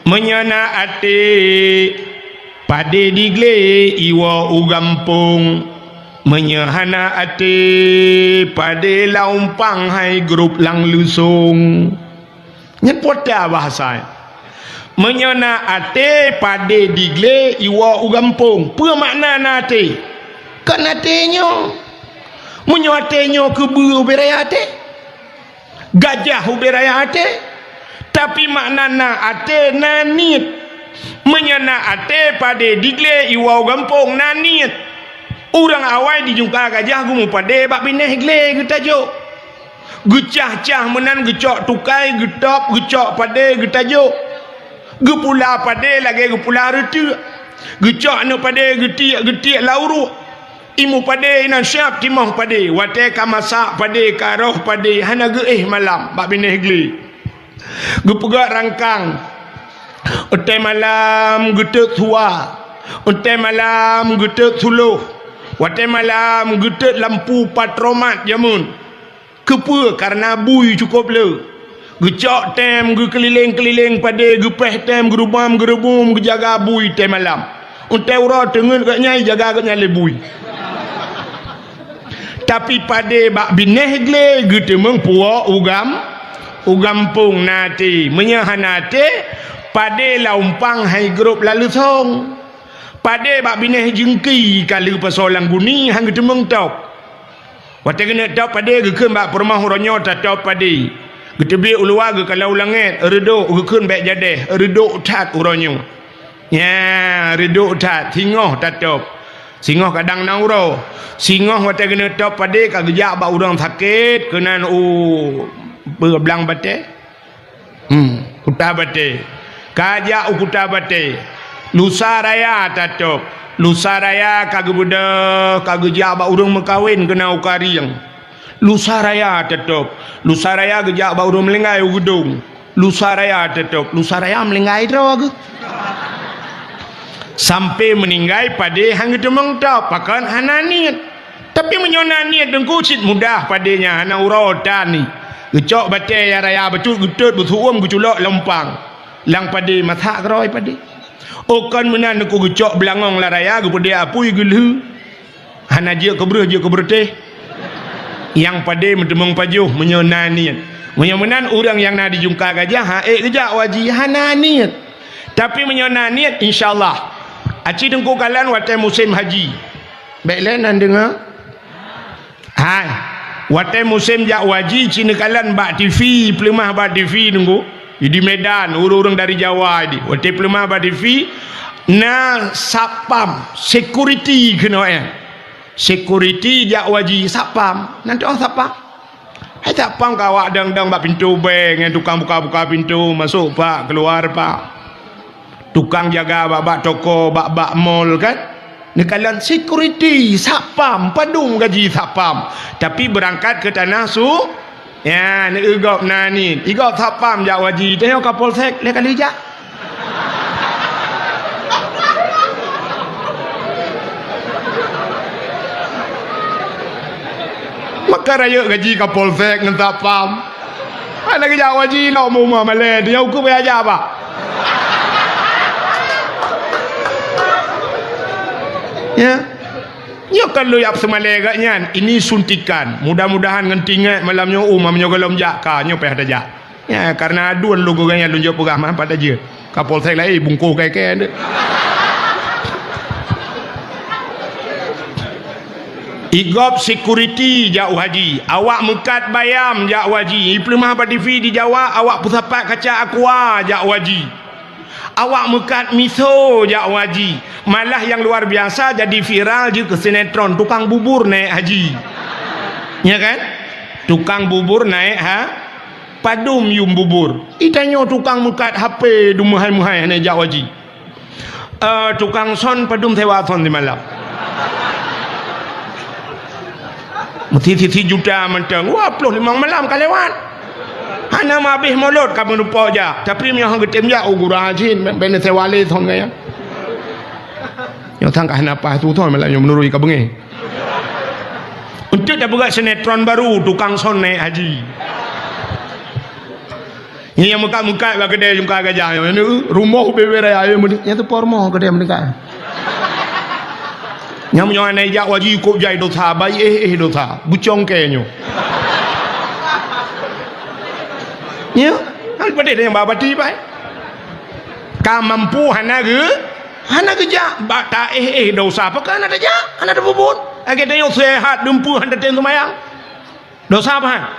menyana ate pade digle iwa ugampung menyahana ate pade laumpang hai grup lang lusung. Nyepota bahasa menyana ate pade digle iwa ugampung apa makna nate kan natenya menyo atenya ke beraya ate gajah beraya ate Tapi maknana ate nanit menyana ate pada digle iwau gampong nanit orang awal dijungka gajah gumu pada bak bineh gle kita jo gecah-cah menan gecok tukai getop gecok pada getajo gepula pada lagi gepula retu gecok no pada getik lauru imu pada ina siap timah pada wate kamasa pada karoh pada hana ge malam bak bineh gle gepegak rangkang utai malam getek tua utai malam getek suluh watai malam getek lampu patromat jamun kepa karena bui cukup le gecok tem ge keliling-keliling pada gepeh tem gerubam gerebum gejaga bui tem malam utai ura tengen kat nyai jaga kat nyai bui tapi pada bak bineh gle getemeng puak ugampung nati menyahanate pada laumpang hai grup lalu song pada bak bineh jengki kali pasolang guni hang getemeng tok wate kena tok pada gekeun bak permah ronyo ta tok pada getebi ulua ge kalau langit reduk gekeun bek jadeh reduk tat uronyo ya reduk tat singoh ta tok singoh kadang nauro singoh wate kena tok pada ka gejak bak urang sakit kenan belang bate kuta bate kajak ukuta bate lusa raya tatok lusa raya kage budak kage jabak urang mekawin kena ukariang lusa raya tatok lusa raya gejak bak urang melengai gedung lusa raya tatok lusa raya melengai ro sampai meninggal pada hang demeng tok pakan hananiat tapi menyonaniat dengku cit mudah padanya hana urotan ni gecok batai ya raya betul getut betuum geculok lempang lang pada mathak roi pada okan menan ku gecok belangong la raya gepada apui gelhu hana je kebreh yang pada mentemong pajuh menyonaniat menan orang yang nak dijungka gajah gejak waji hana niat tapi menyonaniat insyaallah aci dengku kalan watai musim haji baiklah nan dengar hai watai musim jak waji cina kalan bak TV pelemah bak TV nunggu di Medan orang dari Jawa di watai pelemah bak TV na sapam security kena security jak waji sapam nanti orang sapam hai sapam kawak dang bak pintu bank tukang buka pintu masuk pak keluar pak tukang jaga bak toko bak mall kan nekalan security sapam padung gaji sapam tapi berangkat ke tanah su ya ni igop nani igop sapam jak waji tengok kapolsek le kali jak maka raya gaji kapolsek ngan sapam ana ke jak waji nak mumah male dia ukur aja apa ya ya kalau yap semalega nyan ini suntikan mudah-mudahan ngentingat malamnya mamnya golom jaka nyo peh daja ya karena aduan logo ganya lunjuk pegah mah pada je kapolsek lai bungkuh kai-kai ande igop security jak haji awak mekat bayam jak waji pelemah pada TV di Jawa awak pusapat kaca aqua jak waji awak mekat miso jak waji malah yang luar biasa jadi viral je ke sinetron tukang bubur naik haji ya kan tukang bubur naik padum yum bubur itanyo tukang mekat HP dumahai-muhai naik jak waji tukang son padum sewa son di malam mesti juta mentang wah 25 malam kalewat hana mabih molot kamu lupa aja tapi yang getem ya ugura hajin ben sewale son gaya yang tangkah napa tu ton malam yang menurui ka bengi untuk dah buat sinetron baru tukang son naik haji yang muka-muka bak kedai jumpa gajah rumah beberapa ayo yang tu pormo kedai mereka yang menyoan naik jak waji kop jai dosa bayi dosa bucong kenyo ya hal pada yang babati baik ka mampu hana geja bata dosa apa kan ada ja ada bubur agak dia sehat dempu handa ten semayang dosa apa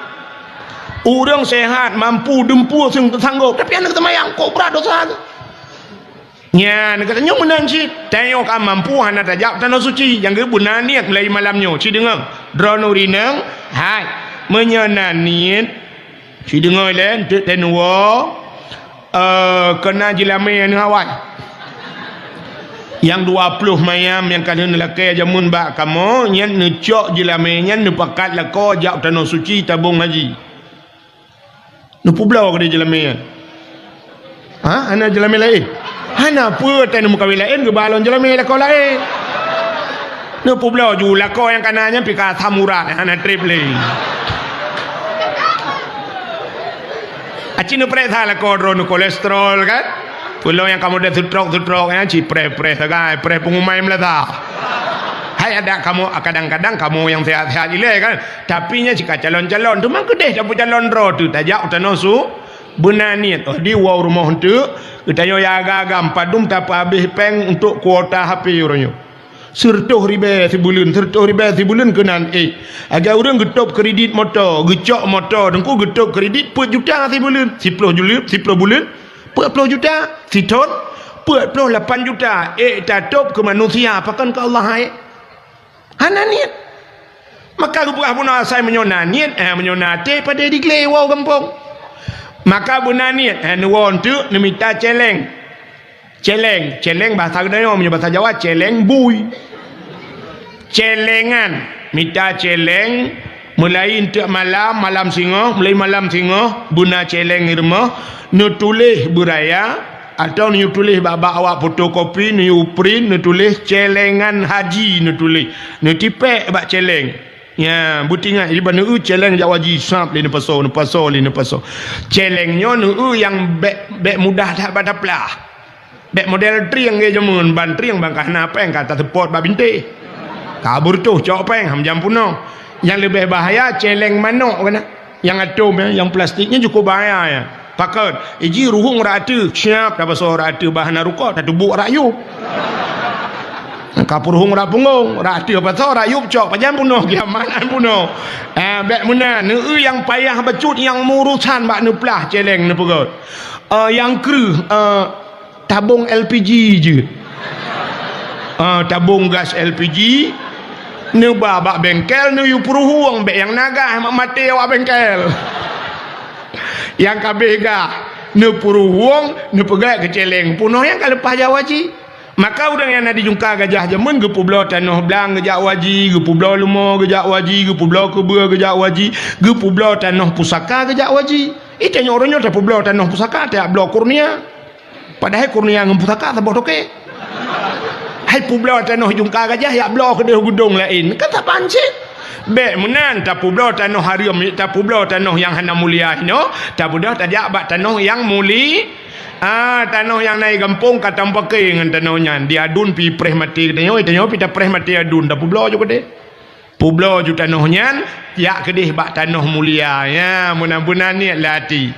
Orang sehat mampu dempu sanggup tapi anak temayang kok berat dosa tu. Nya nak katanya menang si tengok kan mampu hana tajak tanah suci yang ke bunan niat mulai malamnya si dengar drono rinang hai menyana niat si dengar len tenua kena jilame yang awal yang 20 mayam yang kan lelaki jamun bak kamu yang necok jilame yang nepakat lako jak tanah suci tabung haji nu publau ke jilame ha ana jilame lain hana apa tan muka lain ke balon jilame lako lain nu publau ju lako yang kananya pika samurai hana triple aci nu pre tha lako drone kolesterol kan pulau yang kamu dah tutrok ya ci pre sagai pre pengumai melata hai ada kamu kadang-kadang kamu yang sehat-sehat ile kan tapi nya jika calon-calon tu mang kedeh dapat calon ro tu tajak utanosu benani tu di wow rumah tu kita yo ya agak padum tak habis peng untuk kuota HP orangnya sertuh ribe sebulan kenan agak orang getop kredit motor gecok motor dengku getop kredit per juta sebulan 10 bulan 40 juta siton 48 juta tatop ke manusia apakan ke Allah hana niat maka buah punah saya menyona niat menyonate pada diklei wow kampung maka bunah niat nuwon tu nemita celeng bahasa Kedayo bahasa Jawa celeng bui celengan mita celeng mulai untuk malam singoh mulai malam singoh bunah celeng irma nu tulis beraya atau nu tulis babak awak fotokopi nu print nu tulis celengan haji nu tulis nu tipek bak celeng ya butinga di banu celeng jak waji sap ni paso celengnya nu yang bek mudah tak badaplah bek model triang ge jamun ban triang bangkah apa yang kata support ba binte kabur tu cok peng ham jam puno yang lebih bahaya celeng manok kena yang atom yang plastiknya cukup bahaya ya pakat iji ruhung ratu siap dah pasal ratu bahan ruko tak tubuk rayup kapur hung rapungong ratu pasal rayup cok pajam puno kiaman puno bek muna nu yang payah becut yang murusan bak nu plah celeng nu pegot yang kru tabung LPG je tabung gas LPG nu babak bengkel nu yu peruhuang bek yang naga mak mati awak bengkel yang kabega nu puruhuang nu pegai ke celeng punoh yang kalepah jawaji maka udang yang ada jungka gajah jamun ge pulau tanah blang gejak waji ge pulau lumo gejak waji ge pulau kebua gejak waji ge pulau tanah pusaka gejak waji itu yang orangnya tak pulau tanah pusaka tak blok kurnia padahal kurnia ngem pusaka tak bodoke hai pulau tanah jungka gajah ya blok ke gudung lain kata pancit bek menan tak pulau tanah harium tak pulau tanah yang hana mulia no tak pulau tak bak tanah yang muli tanah yang naik kampung kata pakai dengan tanahnya diadun pi preh mati tanah pita preh mati adun tak pulau juga deh pulau ju tanahnya ya kedih bak tanah mulia ya mudah-mudahan ni lati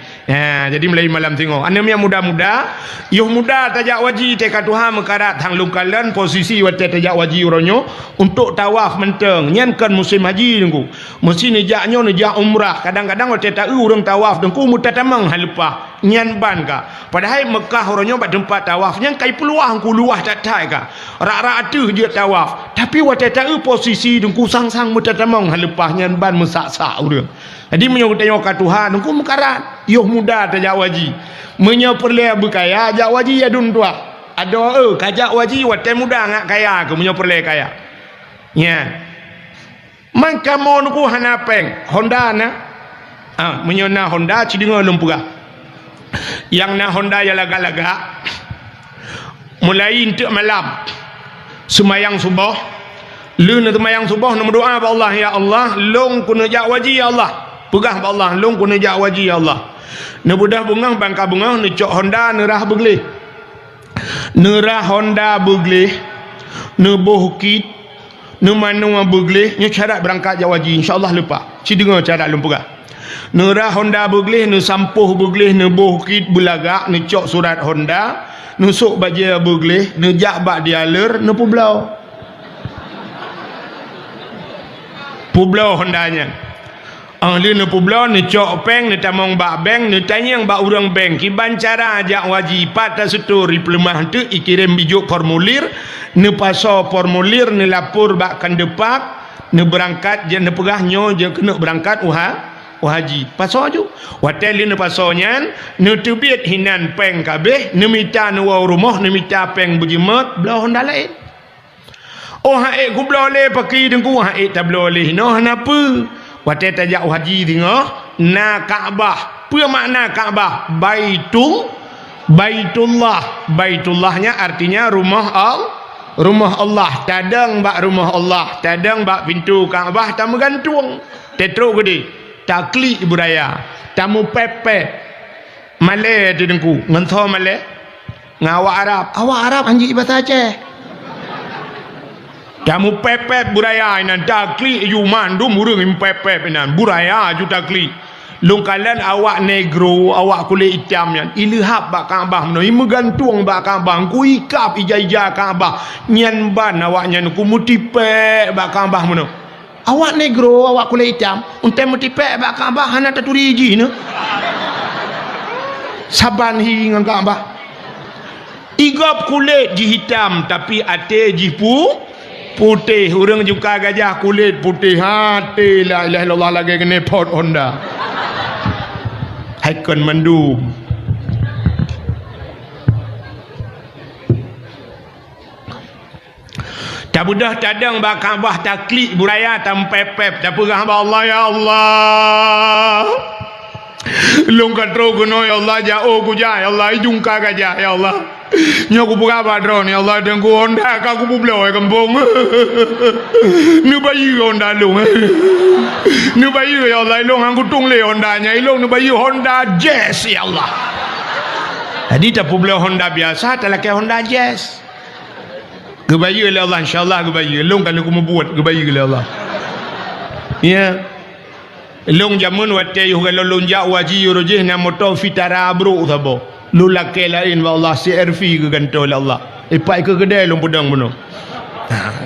jadi mulai malam tengok anda yang muda-muda yuh muda tajak waji teka Tuhan mekarat hang lungkalan posisi wate tajak waji uronyo untuk tawaf menteng nyankan musim haji nunggu mesti nejaknya nejak umrah kadang-kadang wate tak urang tawaf dengku mutatamang halepah nyan ban ka padahal Mekah uronyo bak tempat tawaf yang kai peluang ku luah tak tai ka rak-rak atuh dia tawaf tapi wate tak posisi dengku sang-sang mutatamang halepah nyan ban mesak-sak urang jadi menyokong ke Tuhan nungku mekarat yuh muda tajak waji menyoperle berkaya ajak waji ya dun tua ada kajak waji wate muda ngak kaya ke menyoperle kaya ya maka mau nungku hanapeng Honda na menyona Honda cidingo lumpura yang na Honda ya laga-laga mulai untuk malam semayang subuh lu na semayang subuh nak berdoa ba Allah ya Allah long ku najak waji ya Allah pegah ba Allah long ku najak waji ya Allah ne budah bungah bangka bungah ne cok Honda nerah begleh nerah Honda begleh ne bohkit ne manua begleh nya syarat berangkat jawaji insyaallah lupa ci dengar syarat lumpura nerah Honda begleh ne sampuh begleh ne bohkit belagak ne cok surat Honda ne sok baja begleh ne jak bak dialer ne pulau Hondanya Dia ni publa ni cok peng ni tamong bak beng ni tanya bak urang beng kiban cara ajak wajibat tak setur pelemah tu ikirim bijuk formulir ni paso formulir ni lapor bak kan depak ni berangkat je ni pegahnya je kena berangkat haji paso ju hotel ni paso nyan ni tebit hinan peng kabeh ni minta ni wa rumah ni minta peng berjimat belah honda lain haik ku boleh pakai dengku haik tak boleh no kenapa hotel tajak haji tengok na Kaabah apa makna Kaabah baitullahnya artinya rumah Allah tadang bak rumah Allah tadang bak pintu Kaabah tamu gantung tetruk gede taklik budaya tamu pepe Malay tu dengku ngentho Malay ngawak Arab anjing bahasa Aceh tamu pepe budaya inan taklik ju mandum urang pepe inan budaya ju taklik lungkalan awak negro awak kulit hitam yan ilhab bak Kaabah meno megantung bak Kaabah ku ikap ija-ija Kaabah nyan ban awaknya ku mutipe bak Kaabah meno awak negro awak kulit hitam unte mutipe bak Kaabah hana taturiji ne saban hi ngan Kaabah igap kulit ji hitam tapi ate ji putih urang juga gajah kulit putih hati la ilaha illallah lagi kena pot Honda haikon mandum tak budah tadang bak Kaabah taklik buraya tam pepep tak pegah Allah ya Allah long katro gono ya Allah jauh ku ja ya Allah jungka gajah ya Allah nyoku buka badron ya Allah dengku Honda ka ku bublo kampung nu bayi Honda long nu bayi ya Allah long angku tung le Honda nya long nu bayi Honda Jazz ya Allah tadi tak bublo Honda biasa tak laki Honda Jazz gebayi oleh Allah insyaallah gebayi long kalau ku membuat gebayi oleh Allah ya long jamun wate yo kalau lonjak waji rojih na motor fitara bro sabo lu laki lain wallah CRV ke gantol Allah ipai ke kedai long pedang beno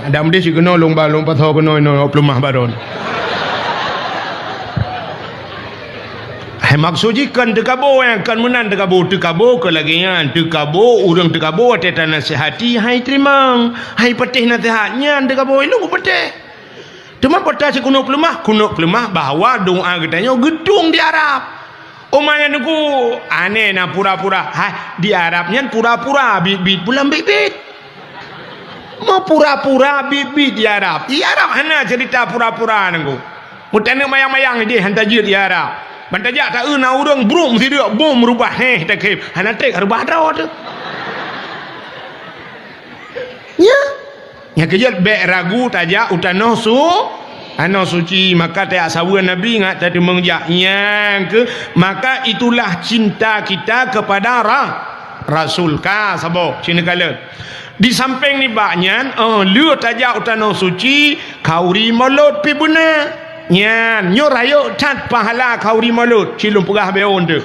ada mesti si kena long balong patho kena no plumah baron hai maksud kan dekabo yang kan menan dekabo ke lagi yan dekabo urang dekabo teta nasihati hai terima hai petih nasihatnya dekabo long petih cuma pada si kuno pelemah bahawa doa katanya gedung di Arab omanya nuku aneh na pura-pura hai di Arabnya pura-pura bibit bulan bibit mau pura-pura bibit di Arab hana cerita pura-pura nuku mutane mayang-mayang dia hantajir di Arab bantajak tak na urang brum si dia bom merubah tak kep hana tek rubah dawat ya kejat bek ragu tajak utano ano suci maka tak sawan Nabi ngat tadi mengjak ke maka itulah cinta kita kepada Rasul ka sabo cina kala di samping ni baknya lu tajak utano suci kauri mulut pi buna nyan nyorayo tat pahala kauri mulut cilum pegah beon tu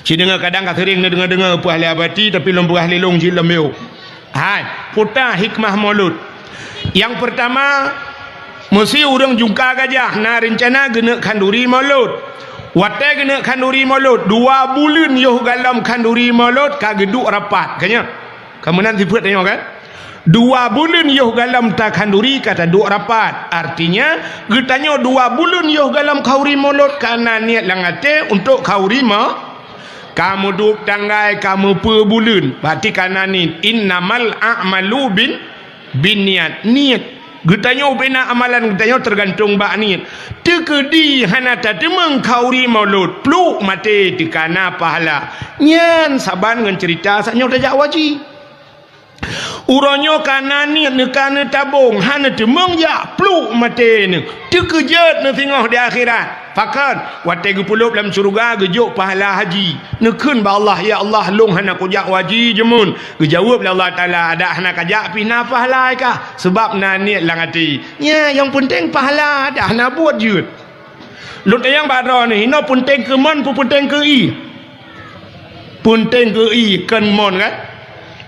cina kadang katering dengar pahala abati tapi lom pegah lelong cilum beo hai putar hikmah mulut yang pertama mesti orang jungka gajah na rencana gena kanduri mulut wate gena kanduri mulut 2 bulan yo galam kanduri mulut kageduk rapat kanya kamu nanti buat tengok kan 2 bulan yo galam ta kanduri kata duk rapat artinya getanya 2 bulan yo galam kauri mulut karena niat langate untuk kauri kamu duk tanggai kamu perbulan berarti karena ni innamal a'malu bin niat getanya bina amalan getanya tergantung bak niat tekedi hana tatemeng kauri maulud pluk mati dikana pahala nyan saban ngan cerita saknyo tajak waji uronyo kana niat nekana tabung hana temeng ya pluk mati ne tekejat ne tengah di akhirat fakat wate gepulup dalam surga gejuk pahala haji nekun ba Allah ya Allah long hana kujak waji jemun gejawab Allah taala ada hana kajak pina pahala ka sebab na niat lang hati nya yang penting pahala dah na buat je lut yang badra ni no penting ke mon penting ke penting ke kan mon kan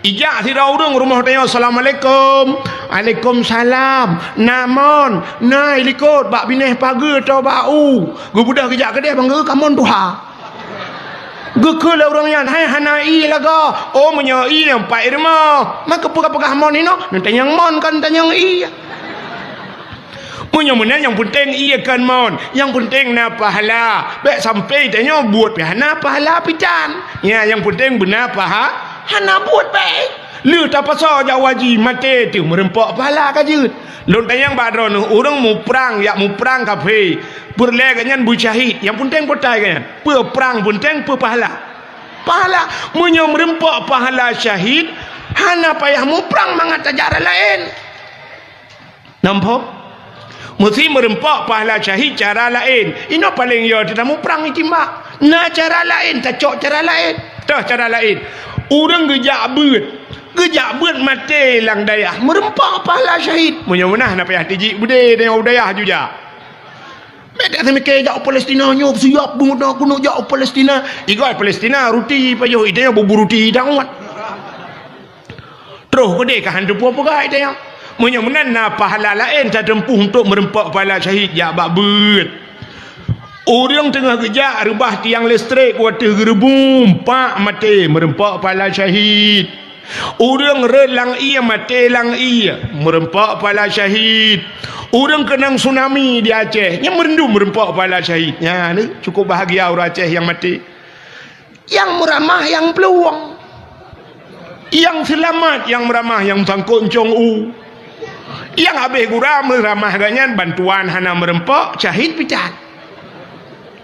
ijak si urang rumah tanya assalamualaikum Waalaikumsalam. Namon. Nai likut bak bineh pagi atau bau. Gue budak kejak ke dia bang kamon tuha. Gue ke lah orang yang hai hanai laga. Oh menyai yang pai rumah. Maka pegah-pegah mon ini no. Nanti yang mon kan tanya iya. Munya-munya yang penting iya kan mon. Yang penting na pahala. Baik sampai tanya buat hana pahala pitan. Ya yang penting benar pahala. Hana buat baik. Lu tak pasal jawaji mati tu merempak pahala kajut. Lu tayang badron orang mu perang ya mu perang kafe. Berle ganyan bu syahid. Yang penting potai ganyan. Per perang penting per pahala. Pahala munya merempak pahala syahid. Hana payah mu perang mangat ajaran lain. Nampak? Mesti merempak pahala syahid cara lain. Ini paling ya tetamu perang itimbak. Nah cara lain, tak cok cara lain. Dah cara lain. Orang gejak beut mati lang dayah. Merempak pahala syahid. Munya-munah nak payah tijik bude dengan dayah juga. Mereka tak mikir jak Palestina nyop siap bunuh kuno jak Palestina. Igoi Palestina ruti payo idenya bubur ruti dangwat. Terus kode kahan tu apa gai dia. Munya-munan na pahala lain tak tempuh untuk merempak pahala syahid ya bak beut. Orang tengah kerja rebah tiang listrik water gerebum pak mati merempak pahala syahid. Orang relang ia mati lang ia merempak pahala syahid. Orang kenang tsunami di Aceh yang merendu merempak pahala syahid. Ya ni cukup bahagia orang Aceh yang mati. Yang meramah yang peluang. Yang selamat yang meramah yang sangkut cong u. Yang habis gura meramah ganyan bantuan hana merempak syahid picat.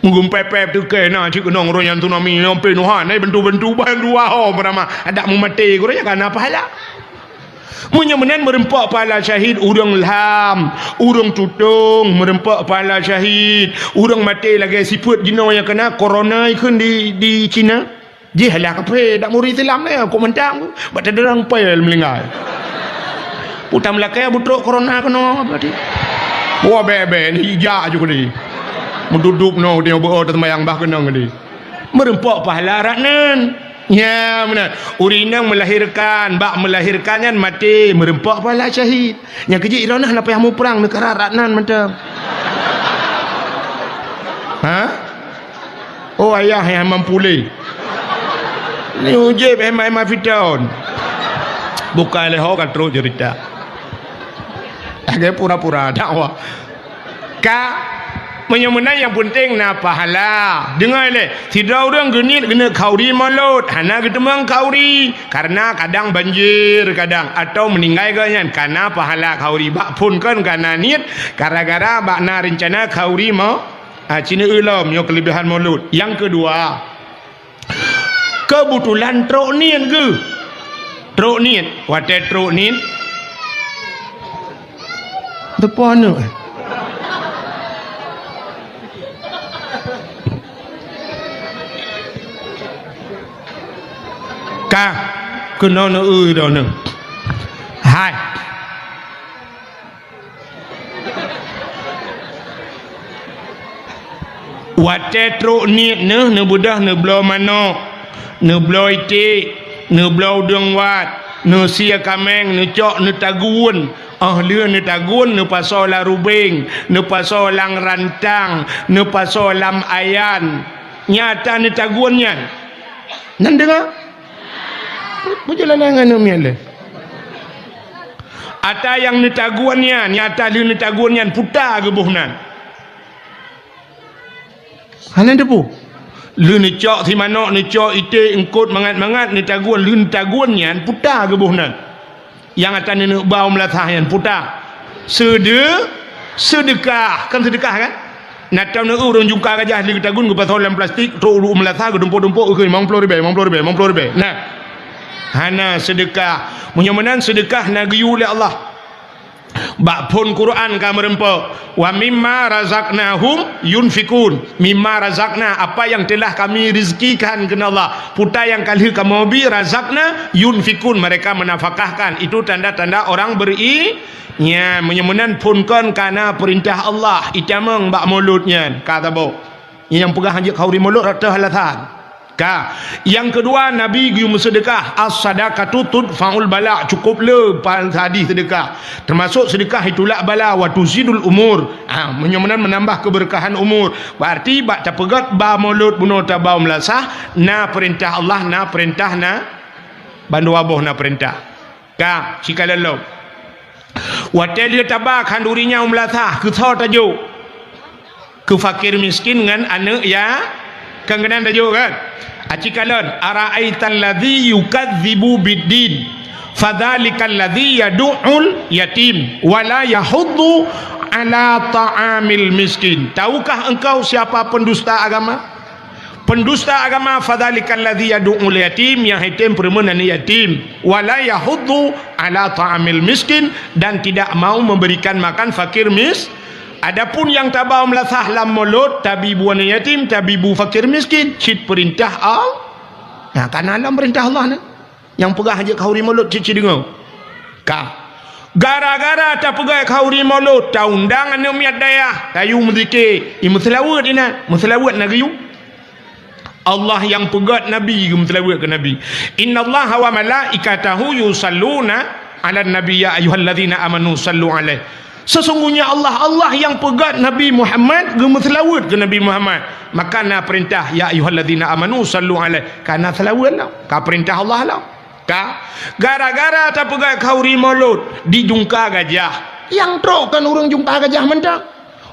Mungkin pepep tu kena cik nong royan tsunami sampai nuhan ai bentu-bentu bahan dua ho meramah ada mu mati guranya kana pahala. Munya-munan merempak pahala syahid urang lam, urang tutung merempak pahala syahid, urang mati lagi siput jino yang kena corona ikun di Cina. Ji halah kape dak murid Islam ni aku mentang bat derang pel melinggai. Utam lakai butruk corona kena apa dia? Wah bebe ni hijak juga ni. Mendudup no dia beror temayang bah kena ni. Merempak pahala raknan. Ya benar. Urinang melahirkan, bak melahirkan kan mati merempak pahala syahid. Yang kecil iranah nak payah mu perang negara raknan macam. Ha? Oh ayah yang mampuli. Ni ujib hemai fitaun. Bukan leho kan terus cerita. Agak pura-pura dakwah. Menyemuna yang penting na pahala. Dengar le, tidak orang genit kena kauri malut, hana ketemang kauri karena kadang banjir kadang atau meninggal ganyan karena pahala kauri bak pun kan karena niat gara-gara bak na rencana kauri mau Cina ulam yo kelebihan malut. Yang kedua, kebetulan trok niat ke? Trok niat, wate trok niat depan tu ka kena no dah no hai wate truk ni ne budah ne blo mano ne blo iti ne blo dong wat ne sia kameng ne cok ne tagun lưa ne tagun ne pasal la rubing ne pasal lang rantang ne pasal lam ayan nyata ne tagunnya nan dengar perjalanan ne miale ata yang ne tagunnya nyata lưa ne tagunnya puta gebuhnan hanan depu lưa ne cok thi manok ne cok ite engkut mangat-mangat ne tagun lưa ne tagunnya puta gebuhnan yang akan ini bau melatah yang putar sedekah kan sedekah kan nak tahu nak orang jungka gajah di tagun ke pasal dalam plastik tu ulu melatah ke dumpuk-dumpuk ke 50 ribu nah hana sedekah munyamanan sedekah nagyu oleh Allah bak pun Quran ka merempa wa mimma razaqnahum yunfikun mimma razaqna apa yang telah kami rezekikan kepada Allah puta yang kali kamu bi razaqna yunfikun mereka menafkahkan itu tanda-tanda orang nya menyemenan punkan karena perintah Allah itamang bak mulutnya kata bo yang pegah hanjik kauri mulut rata halatan Yang kedua, Nabi gium sedekah. As-sadaqatu tudfa'ul bala. Cukup le hadis sedekah. Termasuk sedekah itulah bala wa tuzidul umur. Menyemenan menambah keberkahan umur. Berarti bak tapegat ba mulut bunuh tabau melasah na perintah Allah na perintah na bandu abuh na perintah. Sikalalau. Watel dia tabak handurinya melasah ke thau tajuk. Ke fakir miskin dengan anak ya kangenan tajuk kan. Acikalan ara'aital ladzi yukadzibu biddin fadzalikal ladzi yad'ul yatim wala yahuddu ala ta'amil miskin. Tahukah engkau siapa pendusta agama? Pendusta agama fadzalikal ladzi yad'ul yatim, yang yatim perempuan yatim, wala yahuddu ala ta'amil miskin, dan tidak mau memberikan makan fakir Adapun yang tabau melasah lam mulut tabibu anak yatim, tabibu fakir miskin, cit perintah Allah. Karena alam perintah Allah ni. Yang pegah aja kauri mulut cit dengar. Gara-gara tak pegah kauri mulut, tak undang anak miat daya, tayu menzikir, muslawat ina, muslawat nagiyu. Allah yang pegat Nabi ke muslawat ke Nabi. Innallaha wa malaikatahu yusalluna 'alan nabi ya ayyuhalladzina amanu sallu 'alaihi. Sesungguhnya Allah yang pegat Nabi Muhammad gemes selawat ke Nabi Muhammad. Maka na perintah ya ayyuhalladzina amanu sallu alaihi, kana selawat lah ka perintah Allah lah. Gara-gara tak pegat kauri mulut dijungka gajah. Yang trok kan urang jungka gajah mendak.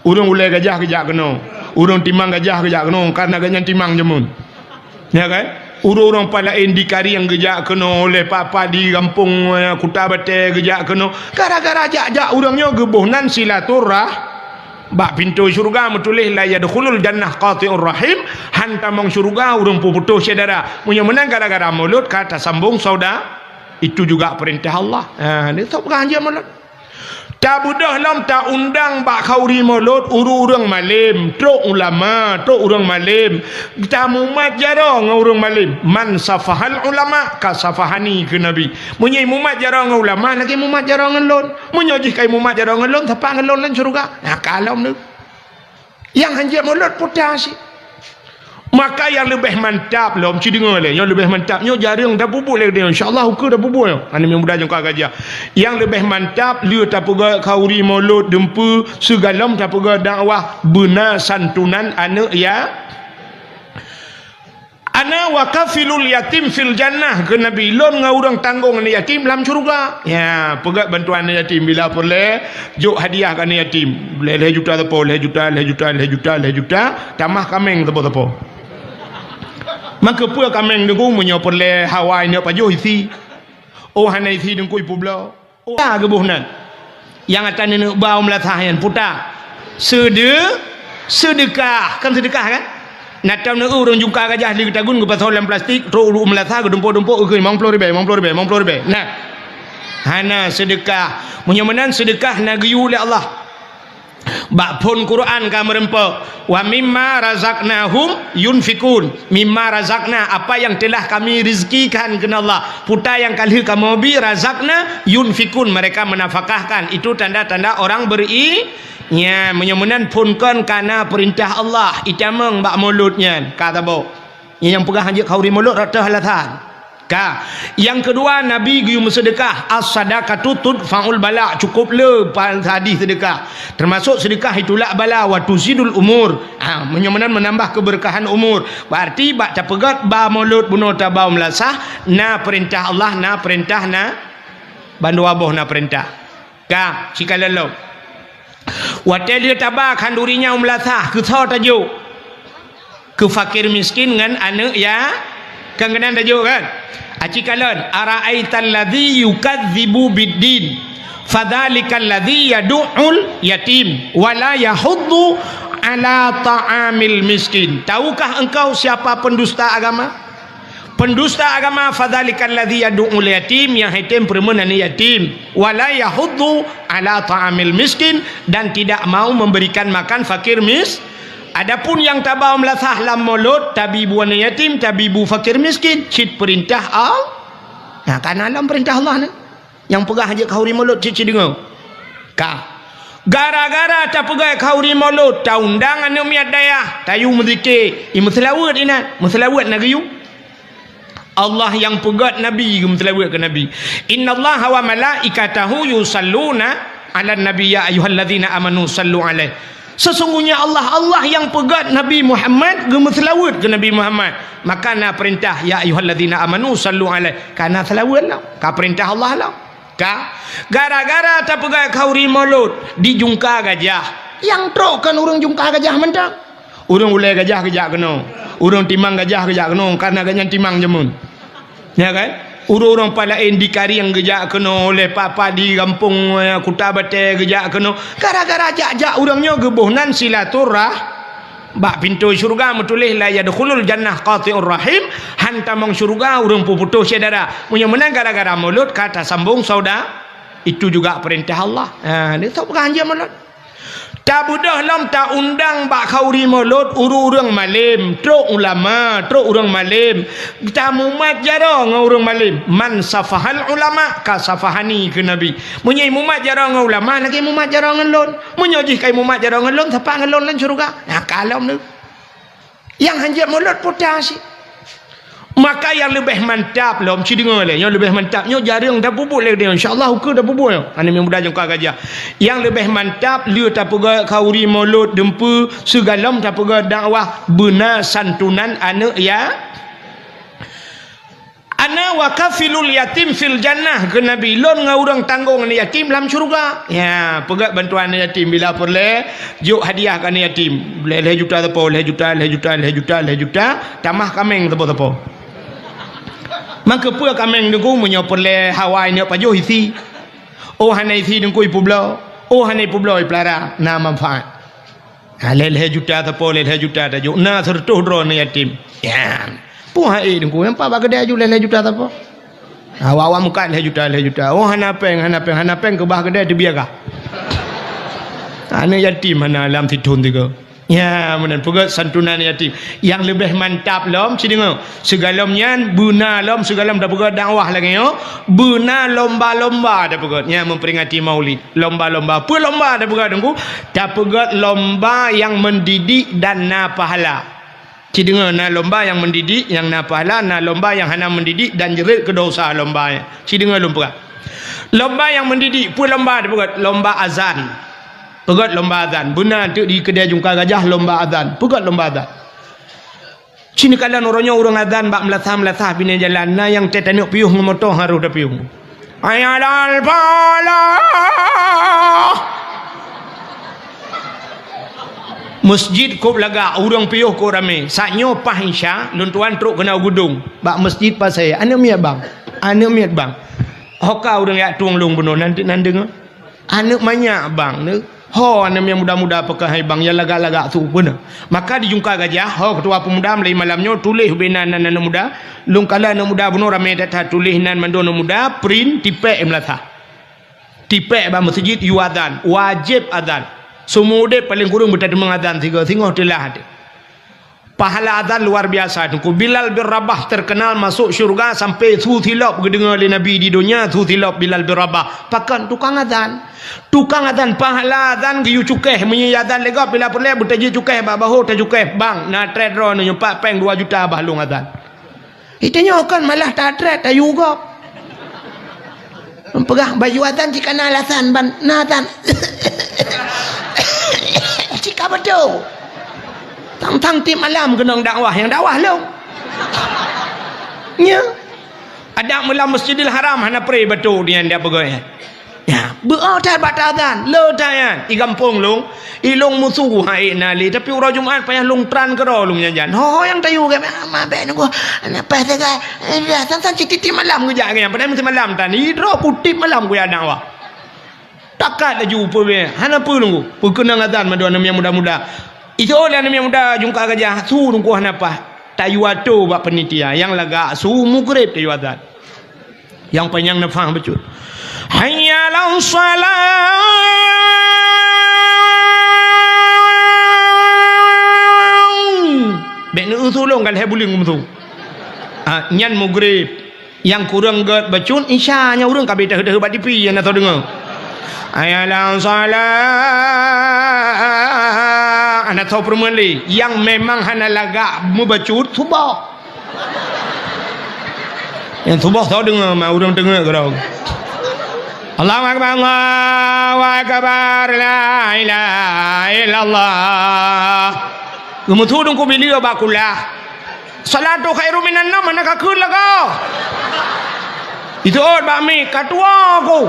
Urang ulai gajah kejak kena. Urang timang gajah kejak kena karena gajah timang jemun. Ya kan? Urang-urang palain di kari yang gejak kena oleh papa di kampung Kuta Bate gejak kena gara-gara jak-jak urangnya gebuhnan silaturah bak pintu syurga metulis la yadkhulul jannah qati'ur rahim, hantamong syurga urang puputus saudara. Punya menang gara-gara mulut kata sambung saudara. Itu juga perintah Allah. Ni tak beranja mulut. Tak budah lam tak undang bak kauri mulut urang malim, truk ulama, truk urang malim. Kita mumat jarang urang malim. Man safahal ulama ka safahani ke Nabi. Munyi mumat jarang ulama lagi mumat jarang ngelon. Munyi jih kai mumat jarang ngelon tapa ngelon lan syurga. Kalau ni. Yang hanjat mulut putas. Maka yang lebih mantap lah mesti dengar leh. Yang lebih mantapnya jarang dah bubuk leh dia. Insya-Allah hukum dah bubuk ya. Ani mudah jangka gajah. Yang lebih mantap liu tak pegak kauri mulut dempu segalam tak pegak dakwah benar santunan anak ya. Ana wa kafilul yatim fil jannah ke Nabi lon ngaurang tanggung anak yatim dalam syurga. Ya, pegak bantuan anak yatim bila boleh juk hadiah ke anak yatim. Boleh juta tepo, leh juta, tamah kameng tepo. Maka pua kameng dengu menyo perle Hawaii ne pajo isi. Oh hanai isi dengu ipu blau. Oh gebuhnan. Yang atan ne bau melathayan puta. Sedekah, kan sedekah kan? Natam ne urang jungka gajah di tagun ke pasal plastik, ro uru melatha ke dempo-dempo ke 50 ribu. Nah. Hana sedekah. Menyemenan sedekah nagiyu oleh Allah. Bak pun Quran ka merempa wa mimma razaqnahum yunfikun, mimma razaqna apa yang telah kami rizkikan kena Allah puta yang kali kamu bi razaqna yunfikun, mereka menafkahkan. Itu tanda-tanda orang nya menyemenan punkan kana perintah Allah itamang bak mulutnya kata bo yang pegah hanya kauri mulut rata halatan. Yang kedua, Nabi gium sedekah. As-sadaqatu tudfa'ul bala. Cukup le hadis sedekah. Termasuk sedekah itulah bala wa tuzidul umur. Menyemenan menambah keberkahan umur. Berarti bak tapegat ba mulut bunuh tabau melasah na perintah Allah na perintah na bandu abuh na perintah. Sikalalau. Watel dia tabak handurinya melasah ke thau tajuk. Ke fakir miskin dengan anak ya kangenan tajuk kan. Acikalan ara'aital ladzi yukadzibu biddin fadzalikal ladzi yad'ul yatim wala yahuddu ala ta'amil miskin. Tahukah engkau siapa pendusta agama? Pendusta agama fadzalikal ladzi yad'ul yatim, yang yatim perempuan yatim, wala yahuddu ala ta'amil miskin, dan tidak mau memberikan makan fakir Adapun yang tabau melasah lam mulut tabibu anak yatim, tabibu fakir miskin, cit perintah Allah. Karena alam perintah Allah ni. Yang pegah aja kauri mulut cit dengar. Gara-gara tak pegai kauri mulut, tak undang anu miat daya, tayu muzikir, selawat ina, selawat nagayu. Allah yang pegat Nabi, selawat ke Nabi. Innallaha wa malaikatahu yusalluna 'alan nabi ya ayyuhalladzina amanu sallu alaihi. Sesungguhnya Allah yang pegat Nabi Muhammad, selawat ke Nabi Muhammad. Maka na perintah ya ayyuhalladzina amanu sallu alaihi. Kana selawat lah, ka perintah Allah lah. Gara-gara tak pegai kauri mulut dijungka gajah yang trok kan orang jungka gajah mentang orang ulai gajah kejak kena orang timang gajah kejak kena karena gajah timang jemun ya kan orang-orang palain di kari yang kejak kena oleh papa di kampung Kuta Bate kejak kena gara-gara jak-jak orangnya gebuhnan silaturah bak pintu syurga metulih la yadkhulul jannah qati'ur rahim hantamong syurga urang puputus saudara punya menang gara-gara mulut kata sambung saudara itu juga perintah Allah. Ni tak beranja mulut tak budah lam tak undang bak kauri mulut urang malim truk ulama truk urang malim kita mumat jarang urang malim man safahal ulama ka safahani ke nabi munyai mumat jarang ulama lagi mumat jarang ngelon munyajih kai mumat jarang ngelon siapa ngelon lan syurga kalau ni yang hanjat mulut potasi maka yang lebih mantap lom ci dengar le yang lebih mantapnya jarang dah bubuk le dia insyaallah ke dah bubuk ani mudah jangka gajah yang lebih mantap liu tak pega kauri mulut dempu segalam tak pega dakwah benar santunan anak ya ana wa kafilul yatim fil jannah ke nabi lon ngaurang tanggung ni yatim dalam syurga ya pegak bantuan yatim bila perle juk hadiah kan yatim le juta tepo le juta tamah kameng tepo maka pua kameng dengku menyo perle Hawaii ni pajo isi oh hanai isi dengku publo oh hanai publo pelara na manfaat le juta tepo le juta tajuk na sertuh dro ni yatim ya puha dengku nampak bak gede aju le juta tepo awak muka le juta oh hanapeng ke bah gede dibiarkah ana yatim mana lam tidun tiga ya menan pegat santunan yatim yang lebih mantap lom ci dengar segalamnya buna lom segalam dah pegat dakwah lagi yo buna lomba-lomba dah pegat nya memperingati maulid lomba-lomba apa lomba dah pegat dengku dah pegat lomba yang mendidik dan na pahala ci dengar na lomba yang mendidik yang na pahala na lomba yang hana mendidik dan jerit ke dosa lomba ci dengar lomba yang mendidik apa lomba dah pegat lomba azan pegat lomba azan benar tu di kedai jungka gajah lomba azan pegat lomba azan sini kalian orangnya orang azan bak melasah bina jalan na yang tetanuk piuh ngomotoh haru dah piuh ayalal falah masjid kop laga orang piuh ko rame saknyo pah isya luntuan truk kena gudung bak masjid pas saya anu miat bang hoka orang ya tuang lung benar nanti nandeng anu banyak bang ne ho anam yang muda-muda apakah hai bang yang lagak-lagak tu benar maka dijungka gajah ho ketua pemuda mulai malamnya tulis benan anak muda lung kala anak muda benar ramai datang tulis nan mandono muda print tipek melatah tipek ba masjid yu adzan wajib adzan semua de paling kurang bertadi mengadzan tiga tengok telah ada pahala adzan luar biasa tu Bilal bin Rabah terkenal masuk syurga sampai su tilap dengar oleh Nabi di dunia su tilap Bilal bin Rabah pakan tukang adzan pahala adzan giyu cukeh menyi adzan lega bila perle bertaji cukeh ba bahu ta cukeh bang na trade ro nu nyumpak peng 2 juta bahlung adzan itanya kan malah ta trade ta juga pegah baju adzan jika na alasan ban na adzan jika betul tang tim malam kena dakwah yang dakwah lo nya ada malam Masjidil Haram hana pray betul dia pegai ya beotan batazan lo tayan di kampung long ilung musuh hai nali tapi urang Jumaat payah lung tran ke ro lung janjan ho yang tayu ke ma be nunggu ana pas ke san citi malam ke jak yang pada malam tani ro putih malam ku ya dakwah takat laju pe hana pe nunggu perkenang azan madu anak yang muda-muda itu oleh anak yang muda jungka gajah su nunggu hanapa tayu atu bak penitia yang laga su mugrib tayu azan yang panjang nafah betul hayya lau salat bek nu tolong kan hebuling mutu nyan mugrib yang kurang gat bacun isya nya urang kabeh dah bak dipi yang atau dengar Ayalah salat. Anda tahu permali yang memang hana lagak membacut subah. Yang subah tahu dengar, mau orang dengar ke dong. Allahu akbar, Allahu akbar, la ilaha illallah. Kemudian dong ko bili bakulah. Salatu khairu minan nam, mana kakun lah kau. Itu ot bami katua aku.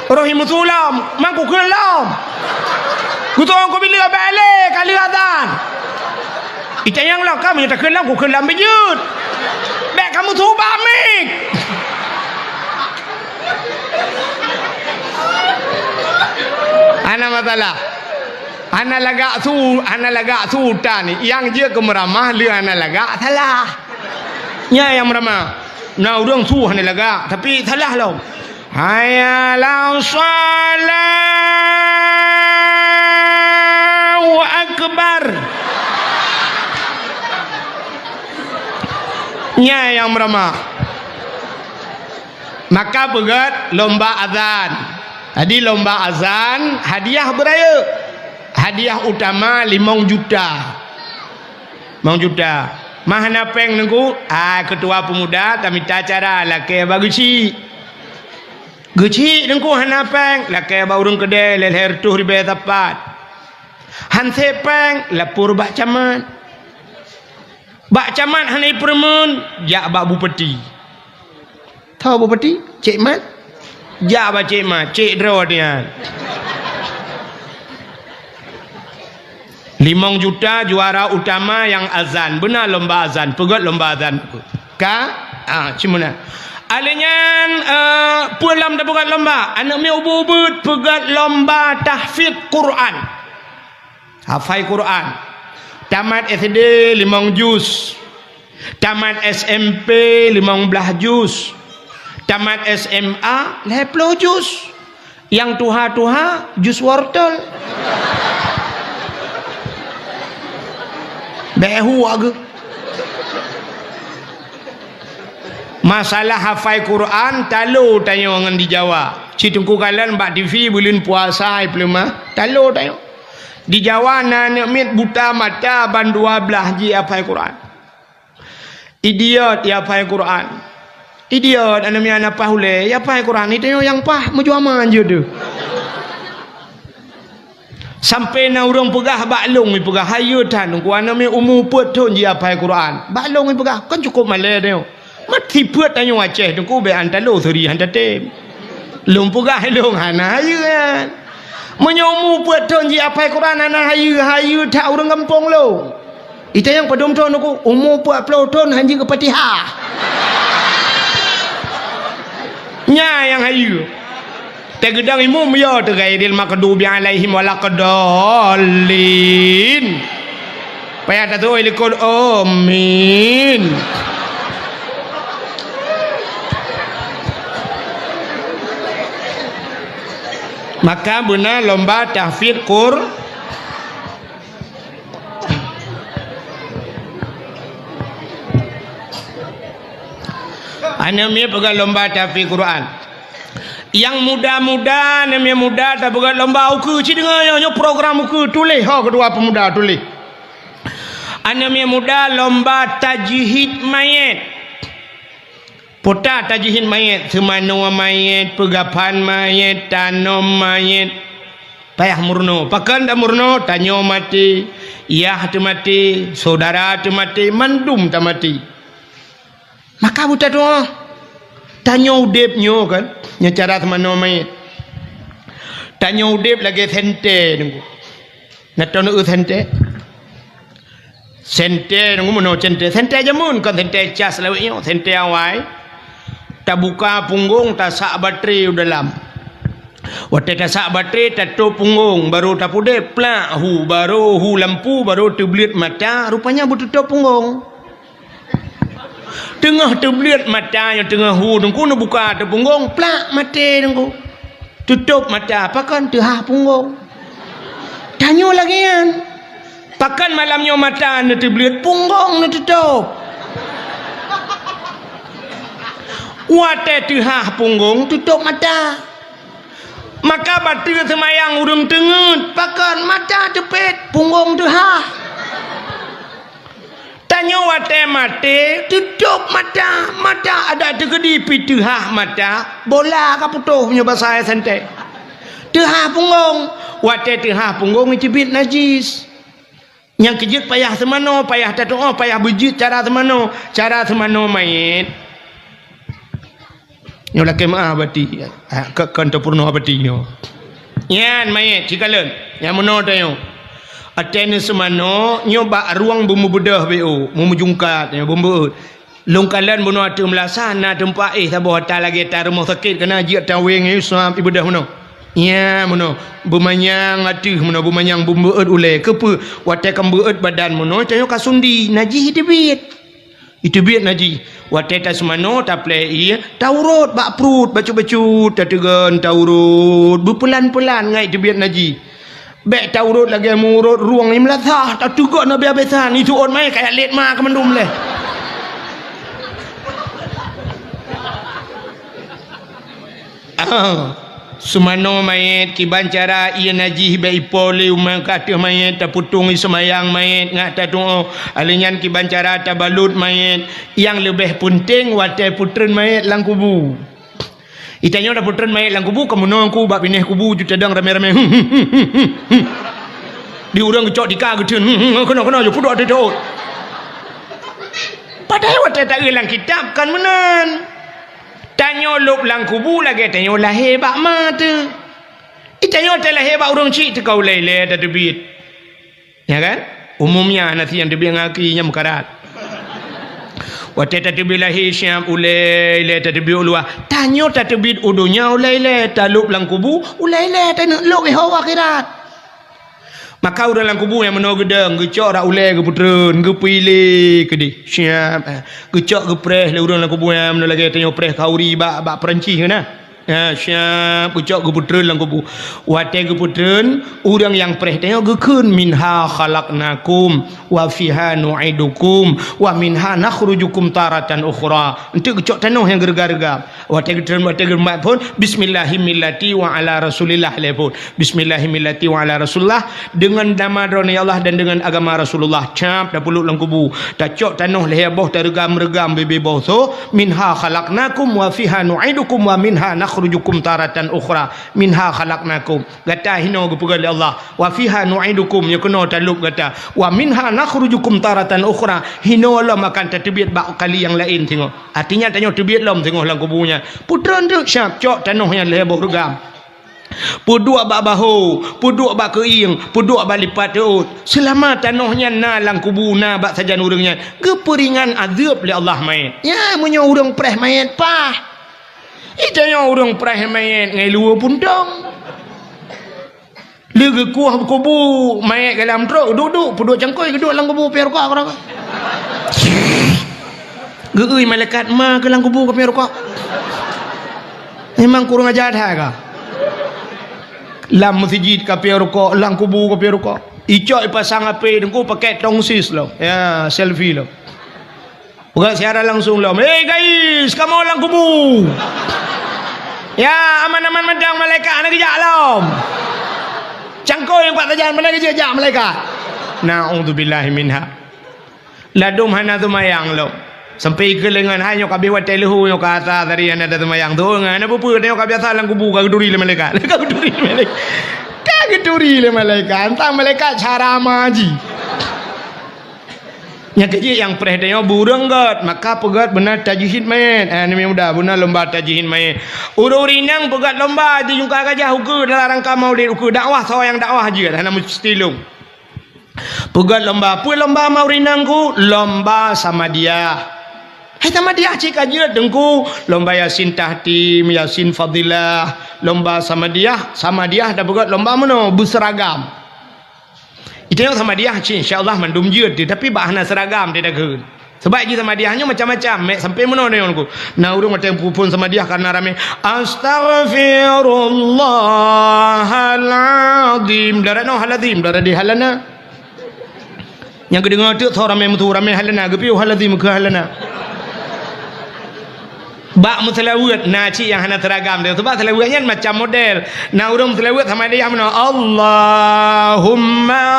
Rahimusulam, mangku kelam. Kutu ko bili balik kali adan. Ita yang lah kami tak kelam, ku kelam bejut. Bek kamu tu bami. Ana masalah. Ana lagak su ni yang dia kemeramah le ana lagak salah. Nya yang meramah. Nah urang su ana lagak tapi salah lo. Hayalau Allahu akbar. Nya yang meramah. Maka pegat lomba azan. Jadi lomba azan hadiah beraya. Hadiah utama 5 juta. 5 juta. Mahana peng nengku ketua pemuda kami cara laki bagusi. Guci nengku hana peng laki baurung kedai leher tuh ribe tapat. Hanse peng lapur bak camat. Bak camat hanai permun jak bak bupati. Tahu bupati? Cik Mat? Jak bak Cik Mat, Cik Dro dia. 5 juta juara utama yang azan. Benar lomba azan. Pegat lomba azan. Cimana? Alinyan pulam dah pegat lomba. Anak mi ubud pegat lomba tahfidz Quran. Hafai Quran. Tamat SD 5 juz. Tamat SMP 15 juz. Tamat SMA 10 juz. Yang tuha-tuha juz wortel. Behu aga. Masalah hafai Quran talo tanya orang di Jawa. Citungku kalian bak TV bulan puasa pelema. Talo tanya. Di Jawa anak mit buta mata ban 12 ji hafai Quran. Idiot ya hafai Quran. Idiot anak mi anak pahule ya hafai Quran itu yang pah mujuama je tu. Sampai na urang pegah baklong mi pegah hayu tan ku ana mi umur put thon ji apai Quran baklong mi pegah kan cukup male dia mati put tanyo Aceh tu ku be antalo seri hantate lum pegah long hana hayu kan menyo umur put thon ji apai Quran ana hayu tak urang kampung lo ita yang padom thon ku umur put plo thon hanji ke Fatihah nya yang hayu tegedang imum ya tergairil makdubi alaihim walaqdallin. Paya tu ilikul amin. Maka benar lomba tahfidz Quran. Ana mi pegang lomba tahfidz Quran. Yang muda-muda namanya muda tak buat lomba uku ci dengar yo program uku tulis kedua pemuda tulis namanya muda lomba tajhid mayat pota tajhid mayat semana mayat pegapan mayat tanam mayat payah murno pakan dah murno tanyo mati iyah tu mati saudara tu mati mandum tak mati maka buta tu tanyo udip nyo kan nya cara semana mayat tanyo udip lagi sente nunggu natono sente nunggu mono sente jamun kan sente cas lawinyo sente awai tak buka punggung tak sak bateri dalam waktu tak sak bateri tak tu punggung baru tak pude plak hu baru hu lampu baru terbelit mata rupanya betutup punggung tengah terbelit mata yang tengah hu tengku nak buka tu punggung plak mati tengku tutup mata pakan tehah punggung tanya lagi kan pakan malamnya mata nak terbelit punggung nak tutup wate tehah punggung tutup mata Maka batu semayang urung tengut. Pakan mata cepet punggung tu ha. Tanya wate mate tutup mata. Mata ada tegedi pitu ha mata. Bola ka putuh punya bahasa santai. Tehah punggung. Wate tehah punggung cebit najis. Yang kejut payah semano, payah tato'o, payah bejut cara semano. Cara semano mayit. Nyo laki maaf bati. Kanto purno bati nyo. Yan mayit, cikalan. Yang mana tayo. Atene semano, nyo bak ruang bumbu bedah BO. Bumbu jungkat, bumbu. Longkalan bunuh atu melasana tempat sabar hotel lagi tak rumah sakit kena jiat tawing Islam ibadah mana. Ya mana bumanyang atuh mana bumanyang bumbeut ulai kepe watai kambeut badan mana cayo kasundi najis itu biat najis watai tas mana taplei taurut bak perut bacu-bacu tategan taurut berpelan-pelan ngai itu biat najis bek taurut lagi murut ruang ni melasah tak tugak nabi abesan itu on mai kayak let ma kemendum leh. Sumano mayit kiban cara ia najih bai pole umang kata mayit tak putung semayang mayit ngak tak tuo alinyan kiban cara tabalut mayit yang lebih penting watai putren mayit lang kubu itanya dah putren mayit lang kubu kamu nongku bak pineh kubu jutadang rame-rame di urang kecok dika gedun kena yo pudok dedot padahal watai tak hilang kitab kan menan. Tanya lop lang kubu lagi tanya lahir bak ma tu. Tanya tak lahir bak urang cik tu kau lele dah debit. Ya kan? Umumnya nanti yang debit ngakinya mukarat. Waktu tak debit lahir syam ulai le tak debit ulua. Tanya tak debit udunya ulai le tak lop lang kubu ulai le tanya lop hawa akhirat. Maka orang lang kubu yang menau gedang gecok rak ulai ke puteren ke pilih ke di siap gecok ke preh le orang lang kubu yang menau lagi tanya preh kauri bak peranci kena siap gecok ke puteren lang kubu watai ke puteren orang yang preh tanya gekun minha khalaqnakum wa fiha nu'idukum wa minha nakhrujukum taratan ukhra untuk gecok tanah yang gergar-gergar watai germat pun bismillahimillati wa ala rasulillah le pun bismillahimillati wa ala rasulillah dengan nama drone Allah dan dengan agama Rasulullah cap dah puluk lang kubu dah cok tanah leheboh tergam-regam bebe boso minha khalaqnakum wa fiha nu'idukum wa minha nakhrujukum taratan ukhra minha khalaqnakum gata hino gupugal Allah wa fiha nu'idukum ya kena taluk gata wa minha nakhrujukum taratan ukhra hino Allah makan terbiat bak kali yang lain tengok artinya tanya terbiat lom tengok lang kubunya putran tu cap cok tanah yang leheboh regam puduk bak bahu puduk bak keing puduk bak lipat teut selama tanahnya na lang kubu na bak sajan urangnya keperingan azab oleh Allah mayit ya punya urang preh mayit pah itanya urang preh mayit ngai luar pundang lege kuah kubu mayit dalam truk duduk puduk cangkoi duduk lang kubu piar kok orang geui malaikat ma ke lang kubu ke piar kok memang kurang ajar ha lam masjid kapi rokok lang kubu kapi rokok icok pasang api dengku pakai tongsis lo ya selfie lo bukan siaran langsung lo hey guys kamu lang kubu ya aman-aman mendang malaikat anak kejak lo cangkoi yang pak tajan mana kejak malaikat na'udzubillahi minha ladum hana tumayang lo sampai ke lengan hanya kabeh watai lehu yo kata dari anda ada mayang tu ngana pupu tengok biasa lang kubu ka geduri le malaikat ka geduri le malaikat antang malaikat cara maji nya kecil yang preh tengok burung gat maka pegat benar tajihin mayit ni mudah benar lomba tajihin mayit ururinang pegat lomba di jungka gajah uku dalam rangka maulid uku dakwah yang dakwah je hana mesti long pegat lomba apa lomba maurinangku lomba sama dia hai sama dia cik aja dengku lomba yasin tahtim yasin fadilah lomba sama dia dah buat lomba mana berseragam itu yang sama dia cik insyaallah mandum je tapi bahana seragam dia dah ke sebab je sama dia hanya macam-macam sampai mana ni aku nah urang macam pupun sama dia karena rame astaghfirullahaladzim darat no haladzim darat di halana yang kedengar tu ramai mutu ramai halana gepiu haladzim ke halana bak mutlawat naci yang hana teragam dia sebab selawatnya macam model nah urang mutlawat sama dia mana Allahumma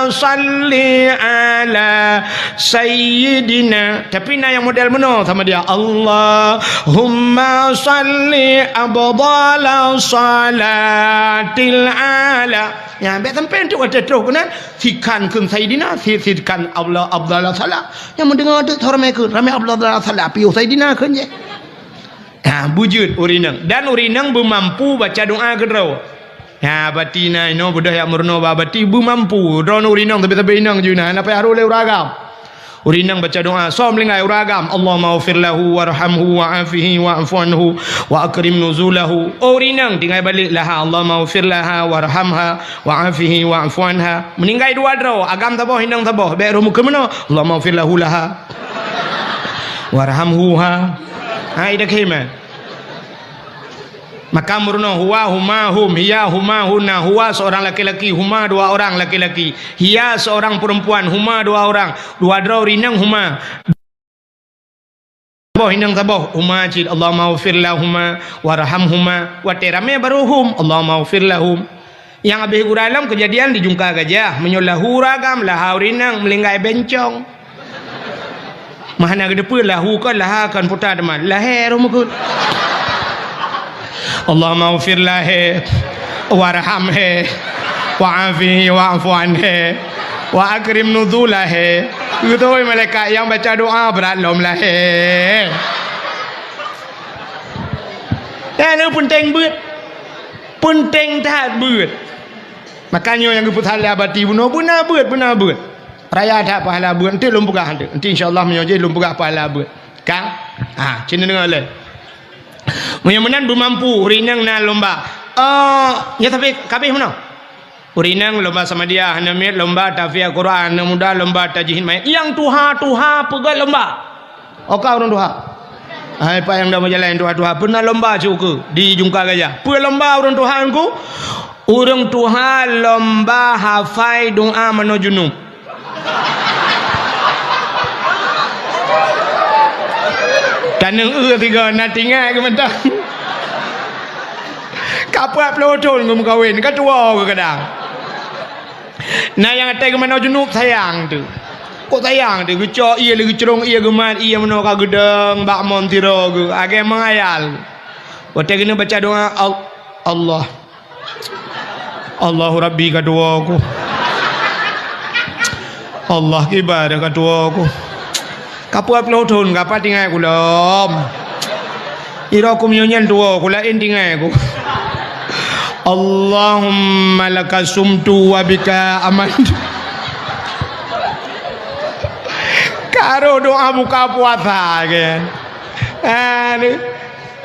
salli ala sayyidina tapi nah yang model mana sama dia Allahumma salli abdala salatil ala ya bet sampai tu ada terus kena sikan kun sayyidina sikan Allah abdala salat yang mendengar tu ramai ke ramai abdala salat piu sayyidina kan je bujud urinang dan urinang bermampu baca doa kedau batina ino budah yang murno babati bermampu ron urinang tapi inang juna apa haru le uragam urinang baca doa som lingai uragam Allahumma ighfir lahu warhamhu wa'afihi wa'fu anhu wa akrim nuzulahu urinang tinggal balik laha Allahumma ighfir laha warhamha wa'afihi wa'fu anha meninggai dua draw agam taboh hinang taboh be rumu ke mana Allahumma ighfir lahu laha warhamhu ida kema maka murno huwa huma hum hiya huma hunna huwa seorang laki-laki huma dua orang laki-laki hiya seorang perempuan huma dua orang dua draw rinang huma boh hinang taboh huma cid Allahumma ighfir lahumma warhamhuma wa terame baruhum Allahumma ighfir lahum yang habis uralam kejadian di jungka gajah menyolahu ragam lahau rinang melinggai bencong mahana gedepe lahu kan laha kan putar deman lahir rumukun Allahumma ighfir lahu warhamhu wa'afihi wa'fu anhu wa akrim nuzulahu itu malaikat yang baca doa berat lom lahir dan penting beut penting tak beut makanya yang keputusan abadi benar beut raya tak pahala beut nanti lom pegah nanti insyaallah menyoje lom pegah pahala beut kan cina dengar le mudah-mudahan bermampu rinang na lomba ya tapi kabeh mana urinang lomba sama dia hanamit lomba tafsir Quran muda lomba tajwid mai yang tuha pegat lomba okau orang tuha apa yang dah berjalan tuha pernah lomba cukup di jungka gajah pe lomba orang tuha ku orang tuha lomba hafai doa manojunub tanang tiga nak tinggal ke mentang kapal pelotong ke kawin ke tua ke kadang nah yang atai ke mana junub sayang tu kok sayang tu kecok ia lagi cerong ia gemat ia mana ka gedeng bak montiro ke age mengayal waktu kena baca doa Allahu Rabbi kedua aku Allah kibar kedua aku kapal pelotong kapal tinggal aku lom ira aku menyanyian tua aku lain tinggal aku Allahumma laka sumtu wa bika amantu karo doa buka puasa ke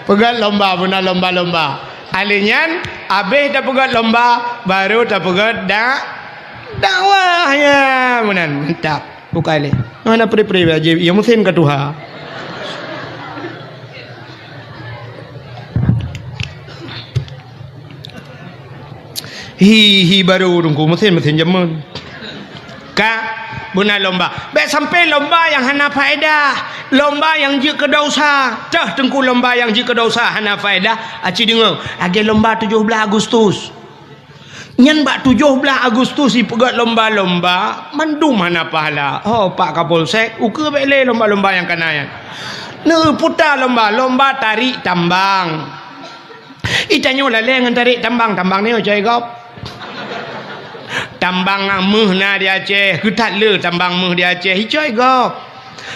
pegat lomba benar lomba alinyan habis dah pegat lomba baru dah pegat dakwahnya benar mantap buka le mana pre-pre aja ya musim ke Tuhan hi baru tunggu mesin jamun ka benar lomba baik sampai lomba yang hana faedah lomba yang je ke dosa dah tengku lomba yang je ke dosa hana faedah aci dengar age lomba 17 Agustus nyan bak 17 Agustus si pegat lomba-lomba mandu mana pahala Pak Kapolsek uke bele lomba-lomba yang kanayan putar lomba tarik tambang itanyo lale ngan tarik tambang ni ojai gop tambang meh na di Aceh ketat le tambang meh di Aceh hicai gop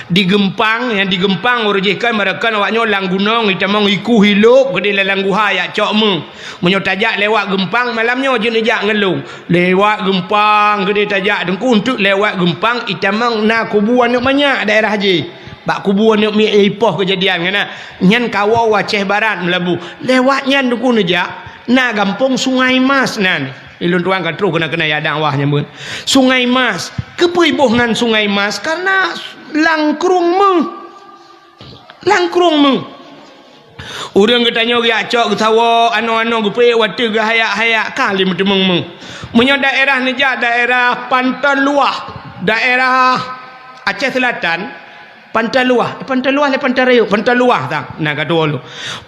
di Gempang yang di Gempang urujikan mereka awaknya lang gunung itamang iku hilup gede lalang guha yak cok meh menyo tajak lewat Gempang malamnya je nejak ngelung lewat Gempang gede tajak dengku untuk lewat Gempang itamang na kubuan nak banyak daerah haji bak kubuan nak mi ipoh kejadian kana nyan kawau Aceh Barat melabu lewat nyan dengku nejak na gampung Sungai Mas nan ilun tuan kan terus kena ya dakwahnya pun Sungai Mas kepuiboh ngan Sungai Mas karena langkrung meng urang ketanya ya cok ketawa ano gupe wate ge hayak kali meng menyo daerah ni daerah Pantan Luah daerah Aceh Selatan Pantai luah le pantai raya, pantai luah tak. Nah kata lu.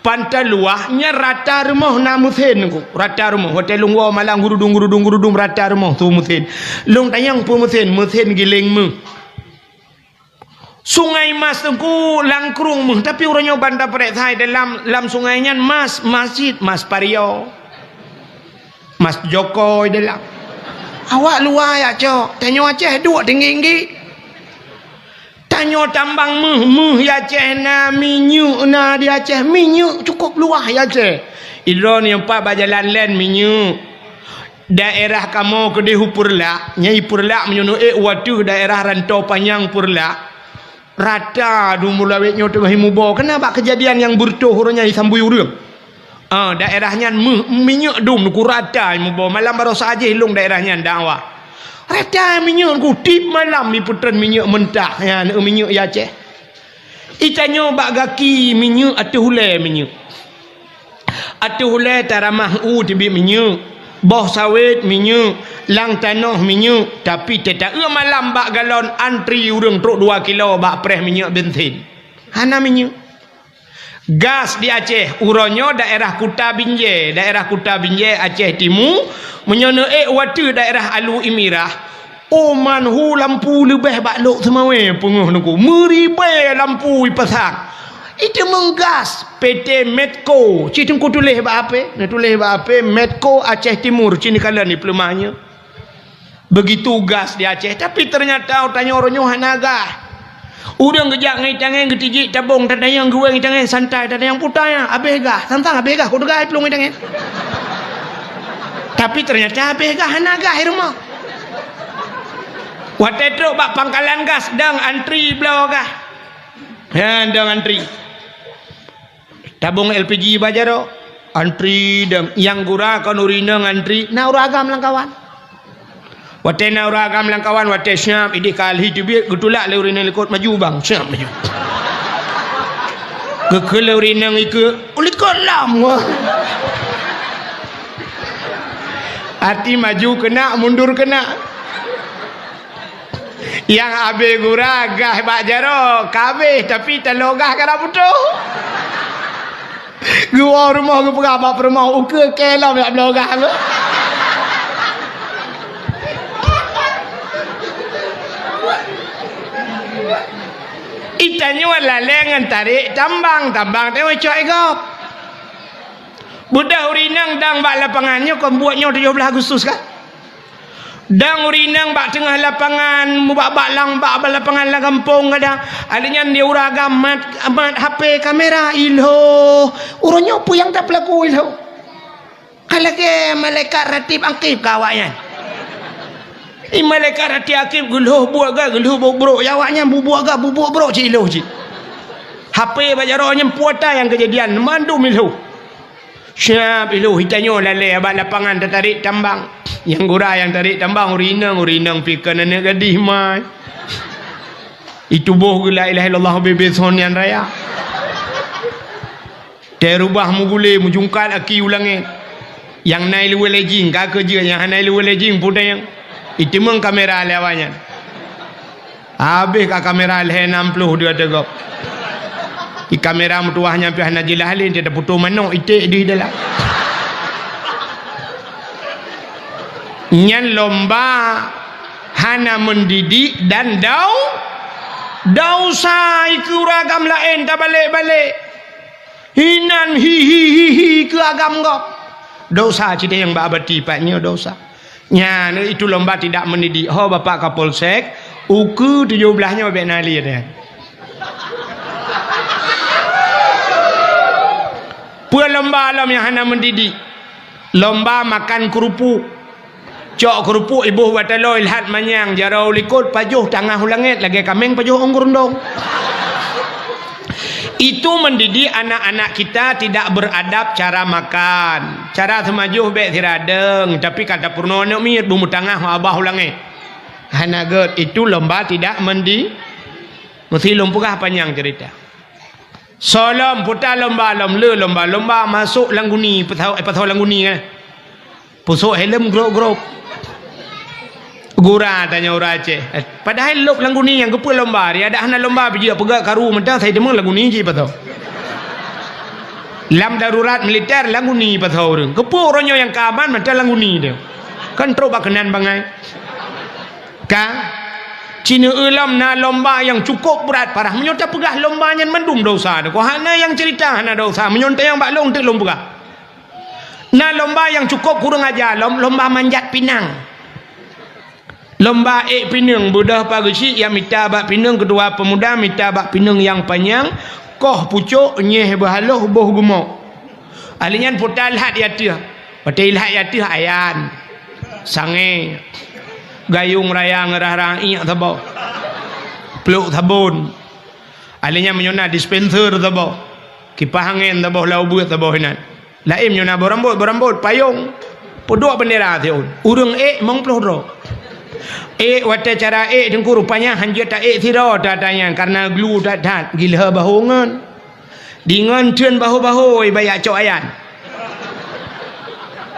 Pantai luahnya rata rumah na musin ku. Rata rumah hotel lungwa malang gurudung rata rumah tu musin. Lung tayang pu musin giling mu. Sungai Mas tengku langkrung mu, tapi orangnya bandar perek thai dalam sungainya masjid Mas Pario. Mas Joko dalam. Awak luar ya cok. Tanya Aceh dua tinggi. Tanya tambang ya Aceh na minyak na di Aceh minyak cukup luah ya Aceh. Idron yang pak bajalan len minyak. Daerah kamu ke dehu purla, nyai purla menyunuh waktu daerah rantau panjang purla. Rata dumulawetnya tu mahimu bawa. Kenapa kejadian yang burtuh orangnya disambui urang? Daerahnya minyak dum ku rata mu bawa malam baru saja hilung daerahnya dakwah. Rata minyak ku tip malam ni putran minyak mentah ya minyak ya Aceh. Itanyo bak gaki minyak atu hulai minyak. Atu hulai taramah tibi minyak. Boh sawit minyak, lang tanah minyak, tapi tetap malam bak galon antri urang truk 2 kilo bak preh minyak bensin. Hana minyak. Gas di Aceh, uronyo daerah Kuta Binjai Aceh Timur, menyono waktu daerah Alu Imirah. Oman hu lampu lebih bak lok semawe penguh nuku. Meribai lampu ipasak. Itu menggas PT Medco. Cik tengku tulis bak apa? Tulis bak apa? Medco Aceh Timur. Cik kala ni pelumahnya. Begitu gas di Aceh. Tapi ternyata tanya orangnya hanaga. Udang kejak ngai tangan ketijik tabung tak ada yang gue ngai tangan santai tak ada yang putanya. Habis gah. Santang habis gah. Kau degai pelung ngai tangan. Tapi ternyata habis gah hanaga di rumah. Waktu itu bak pangkalan gas dang antri belau gah. Ya dang antri. Tabung LPG bajaro antri dang yang gura kan urina ngantri na uragam lang kawan. Wate na uragam lang kawan wate syam idi kalhi tibit gutulak le urina likut maju bang syam maju. Ke urina ngike ulikot lam. Hati maju kena mundur kena. Yang abe gura gah bajaro kabeh tapi talogah kana putuh. Gua rumah ke berapa rumah uke kelam nak belogah apa? Itanyo lalengan tarik tambang tengok cok egop. Budak urinang dang bak lapangannya kau buatnya 17 Agustus kan? Dang urinang bak tengah lapangan bak lang bak lapangan la kampung kadang adanya dia uragam mat HP kamera ilho urunyo pu yang tak pelaku ilho kalau ke malaikat ratib angkib kawaknya malaikat ratib angkib geluh buat ga geluh bro awaknya bubuk ga bubuk bro cik ilho cik HP bajaronya puata yang kejadian mandum ilho syab ilho hitanyo lale bak lapangan tertarik tambang. Yang gura yang tarik tambang urinang fikir nenek gadih mai. Itu boh la ilaha illallah bebeson yang raya. Terubah mugule mujungkat aki ulangi. Yang naik luwe lejing ka kerja yang naik luwe lejing puda yang itu meng kamera lewanya. Habis ka kamera le 60 dia tegak. Di kamera mutuahnya pi hana jilahalin dia putu manok itik di dalam. Nyan lomba hana mendidik dan sai ke uragam lain tak balik hinan hi ke agam gop dosa cita yang babati patnya dosa nya itu lomba tidak mendidik ho bapak Kapolsek uku 17-nya babek nali dia pua lomba alam yang hana mendidik lomba makan kerupuk cok kerupuk ibu watalo ilhat manyang jarau likut pajuh tangah hulangit lagi kameng pajuh onggrundong. Itu mendidik anak-anak kita tidak beradab cara makan cara semajuh bek siradeng tapi kata purnono mir bumbu tangah abah hulangit hanaget itu lomba tidak mesti lumpukah panjang cerita solom putar lomba masuk langguni petau langguni kan pusuk helm grop Gura tanya orang Aceh. Padahal lop lagu ni yang kepa lomba dia ada hana lomba pergi pegak karu mentang saya demang lagu ni je patau. Lam darurat militer lagu ni patau orang. Kepa orangnya yang kaban mentang lagu ni dia. Kan teruk bakanan bangai. Ka Cina ulam na lomba yang cukup berat parah menyonta pegah lomba yang mendum dosa dah. Ko hana yang cerita hana dosa menyonta yang baklong tek lomba. Na lomba yang cukup kurang ajar lomba manjat pinang. Lomba pinang budak pagi yang minta bak pinang kedua pemuda minta bak pinang yang panjang koh pucuk nyeh berhaluh boh gemuk. Alinyan putal hat yatia. Patai hat yatia ayan. Sange gayung raya ngerah iyak tabau. Peluk tabun. Alinyan menyona dispenser tabau. Kipas angin tabau lau buat tabau hinan. Lain menyona berambut payung. Podok bendera tiun. Urang mong pelodro. Wata cara dengku rupanya hanya tak tiro datanya karena glue dat gila bahongan dengan tuan bahu bayak cok ayan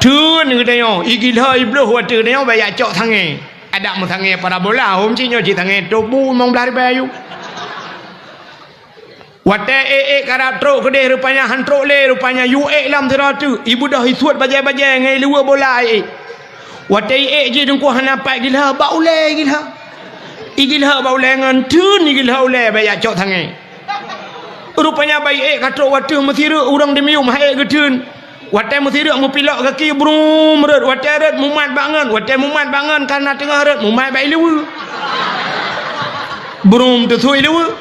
tuan katanya gila ibluh wata dia bayak cok tangi ada mu tangi parabola hom cinyo ci tangi tubuh mong belari bayu wata karap truk kedeh rupanya hantruk le rupanya yu lam tiro tu ibu dah isuat bajai-bajai ngai luar bola Watai je dengku hanapai gila baulai gila. Igilha baulai ngan tun igilha ulai bayak cok tangai. Rupanya baik kata watu mesira orang demium hai gedun. Watai mesira mu pilak kaki brum red watai red mumat bangan karena tengah red mumat baik lewu. Brum tu thui lewu.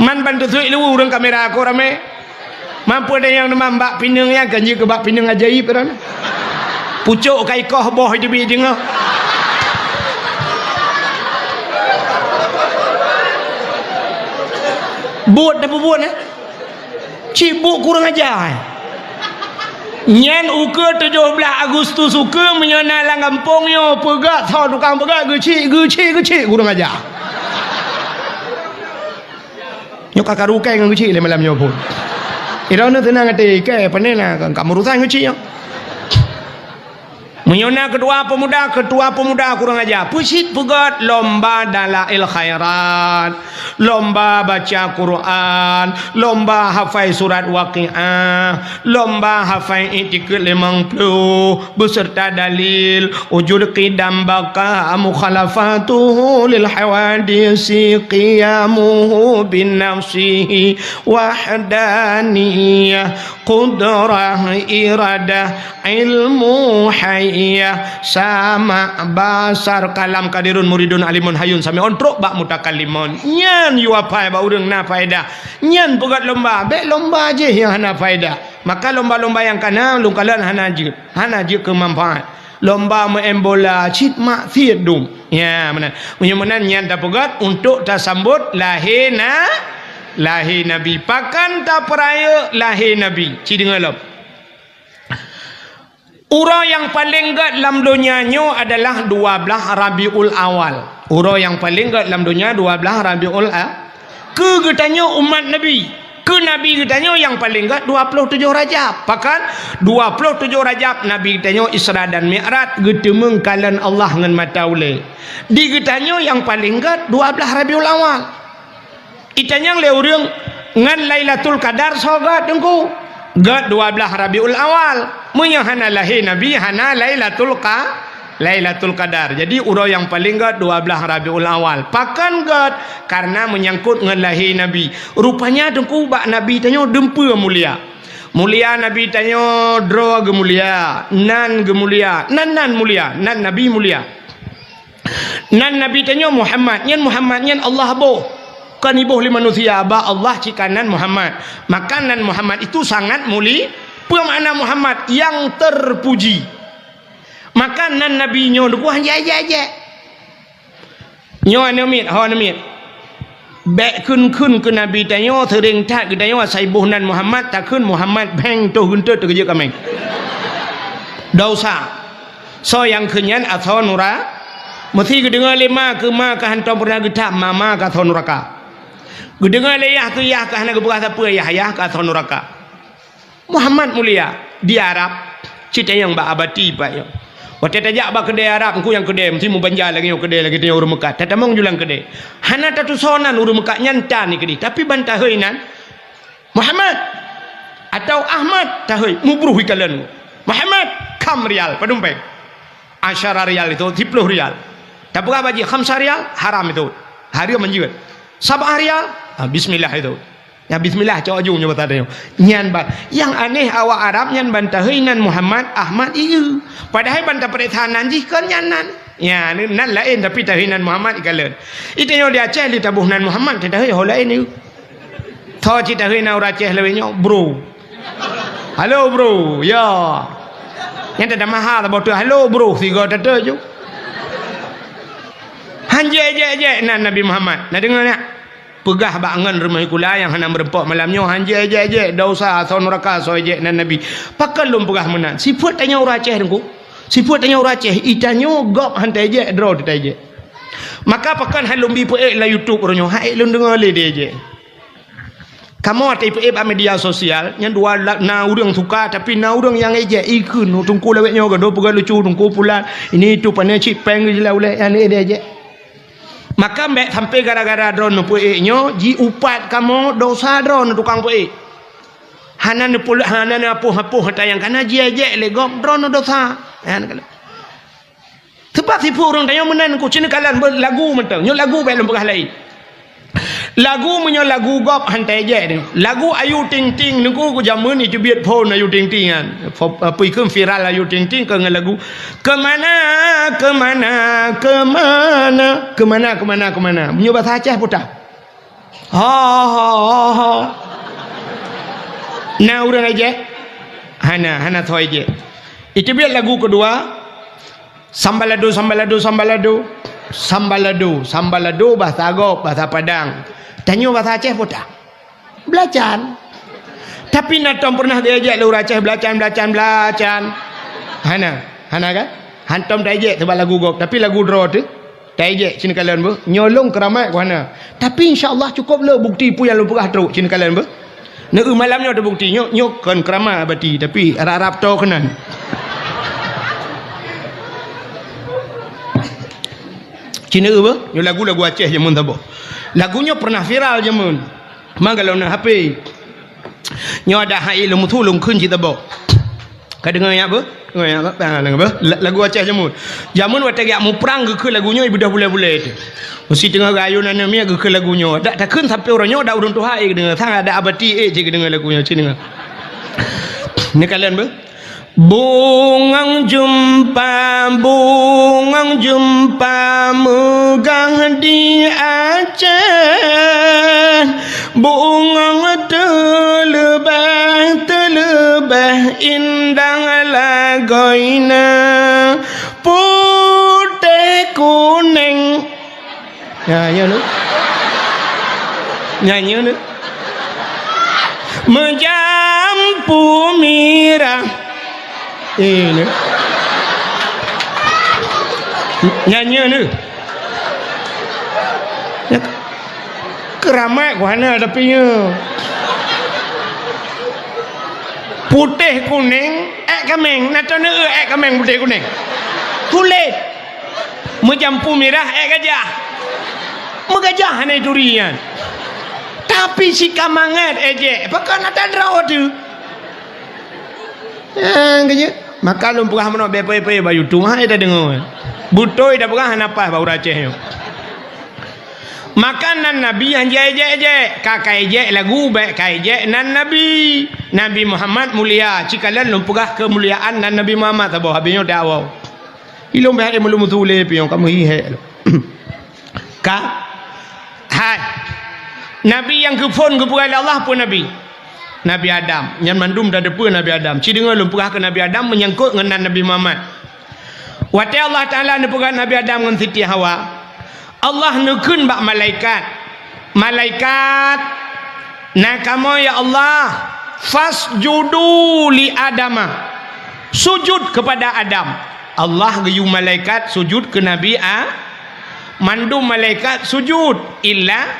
Man ban tu thui lewu orang kamera ko rame. Mampu ada yang nampak pinang yang ganji ke bak pinang ajaib kan. Pucuk kai koh boh je bi dengar. Buat dah buat cibuk kurang ajar. Nyen uka 17 Agustus uka menyana lang kampung yo pegak thau tukang pegak gecik kurang ajar. Nyok kakarukai ngan gecik le malam yo pun. Irana tenang ate ke panena kamu urusan gecik yo. Menyona ketua pemuda kurang aja pusit pegat lomba dalail khairat, lomba baca Quran, lomba hafal surat waqiah, lomba hafal i'tiqad 50 beserta dalil wujud qidam baqa mukhalafatuhu lil hawadisi qiyamuhu bin nafsihi wahdaniyah qudrah iradah ilmu iya sama basar kalam kadirun muridun alimun hayun sami ontrok bak mutakallimun nyan yu apa ba urang na faedah nyan pegat lomba be lomba je yang hana faedah maka lomba-lomba yang kana lungkalan hana je kemanfaat lomba main bola cit mak fiedum ya mana menyemenan nyan ta pegat untuk tasambut lahir nabi pakan ta peraya lahir nabi ci dengar Ura yang paling gat dalam dunianya adalah 12 Rabiul Awal. Ura yang paling gat dalam dunia 12 Rabiul Awal. Ke getanya umat Nabi. Ke Nabi getanya yang paling gat 27 Rajab. Bahkan 27 Rajab Nabi getanya Isra dan Mi'raj getemeng kalan Allah ngan mata ule. Di getanya yang paling gat 12 Rabiul Awal. Itanya le urang ngan Lailatul Qadar sogat dengku. Gat 12 Rabiul Awal. Munya hana lahir Nabi hana Lailatul Qadar. Jadi urau yang paling gat 12 Rabiul Awal. Pakan gat karena menyangkut dengan lahir Nabi. Rupanya dengku bak Nabi tanya dempa mulia. Mulia Nabi tanya dro ge mulia, nan ge mulia, nan mulia, nan Nabi mulia. Nan Nabi tanya Muhammad, nyan Allah boh. Kan ibuh li manusia ba Allah cikanan Muhammad. Makanan Muhammad itu sangat mulia. Apa makna Muhammad yang terpuji? Makanan Nabi nyo dukuh aja. Nyo anamit, Bek kun ke Nabi tanyo sering tak ke tanyo saibuh nan Muhammad takun Muhammad beng tu guntur tu kerja kami. Dosa. So yang kenyan atau nura mesti kedengar lima ke ma ke hantam pernah getak mama ke atau nuraka. Kedengar leyah ke yah ke hana ke bekas apa yah ke atau nuraka. Muhammad mulia di Arab cerita yang bak abadi pak ya. Waktu tajak ba kedai Arab ku yang kedai mesti mu banjar lagi kedai lagi dia urang Mekah. Tatamong julang kedai. Hana tatu sonan urang Mekah nyantan ni kedai. Tapi bantah heuinan Muhammad atau Ahmad tahoi mu bruh ikalan Muhammad kam rial padumpeng. 10 rial itu 10 rial. Tak berapa je 5 rial haram itu. Hari menjual. 7 rial bismillah itu. Ya bismillah cak ujung nyoba tadi. Nyan bat. Yang aneh awak Arab nyan bantah heuinan Muhammad Ahmad ieu. Padahal bantah peretahanan jih kan nyanan. Ya nan lain tapi tahinan Muhammad ikalan. Itu nyo dia Aceh li tabuhnan Muhammad tadah heu lain ieu. Tho cita heuina ura Aceh lewe nyo bro. Halo bro. Ya. Yang tak mahal tak betul. Halo bro. Tiga tata je. Hanje je nan Nabi Muhammad. Nak dengar tak? Pegah bangan rumah kula yang hendak merempak malamnya hanje je dosa son neraka so je nan Nabi. Pakal lum pegah menan. Sifat tanya orang Aceh dengku. Sifat tanya orang Aceh itanyo gop hantai je draw ditai je. Maka pakan halum bi pe la YouTube ronyo. Hai lum dengar le dia je. Kamu ada ipu media sosial yang dua na urang suka tapi na urang yang eje ikun tungku lewetnya gado pegang lucu tungku pula ini itu pane cip peng je lah oleh yang dia je. Maka mbak sampai gara-gara drone puik nyo ji upat kamu dosa drone tukang puik. Hanan pula hanan apuh-apuh tayang kana ji aje legok drone dosa. Sebab tipu orang tayang menan ku cina kalan lagu mentang. Nyo lagu bae lembah lain. Lagu menyo lagu gop hantai je ni. Lagu Ayu Ting Ting niku ku jamun ni biat phone Ayu Ting Ting kan. Apa ikut viral Ayu Ting Ting ke lagu kemana menyo bahasa Aceh putar. Ha. Nah urang aja. Hana thoi je. Itu biat lagu kedua Sambalado bahasa Agop, bahasa Padang. Tanya bahasa Aceh pun tak. Belacan. Tapi natom pernah diajak lu Aceh belacan. Hana kan? Hantom diajak sebab lagu Gop, tapi lagu draw tu diajak cina kalian bu. Nyolong keramat ku hana. Tapi insya-Allah cukup le bukti pu yang lu pegah teruk cina kalian bu. Nak malamnya ada bukti nyok kan keramat abadi tapi Arab to kenan. Cina apa? Nyo lagu-lagu Aceh jamun tabo. Lagunya pernah viral jamun. Mang kalau nak HP. Nyo ada hai lu mutulung kun cita bo. Ka dengar ya apa? Dengar ya apa? Lagu Aceh jamun. Jamun wata ya mu perang ke lagunya ibu dah boleh-boleh tu. Mesti tengah gayunan mi ke lagunya. Dak tak kun sampai orangnya dak urang tu hai dengar. Sang ada abadi je dengar lagunya cina. Ni kalian ber? Bungang jumpa megang di Aceh. Bungang terlebah indah lagoina putih kuning. Nyanyi lu menjampu mirah. Ini nyanyi ni keramat ku hana tapinya putih kuning kameng natone kameng putih kuning kulit menjampu merah gajah megajah hana durian tapi si kamangat eje pakai nata draw tu kaya maka lu pegah meno bepe bayu tu ha ida dengar butoi dah pegah napa bau Aceh yo makanan nabi yang je kakai je lagu baik kai je nan nabi Muhammad mulia cikalan lu pegah kemuliaan nan Nabi Muhammad tabo habinyo dawo ilum bae mulu mutule pion kamu hihe ka hai nabi yang kufon kepada Allah pun Nabi Adam yang mandum dah depa Nabi Adam ci dengar lu pegah ke Nabi Adam menyangkut dengan Nabi Muhammad wate Allah Taala ne pegah Nabi Adam dengan Siti Hawa Allah nukun bak malaikat nakamo ya Allah fasjudu li Adama sujud kepada Adam Allah gayu malaikat sujud ke Nabi mandum malaikat sujud illa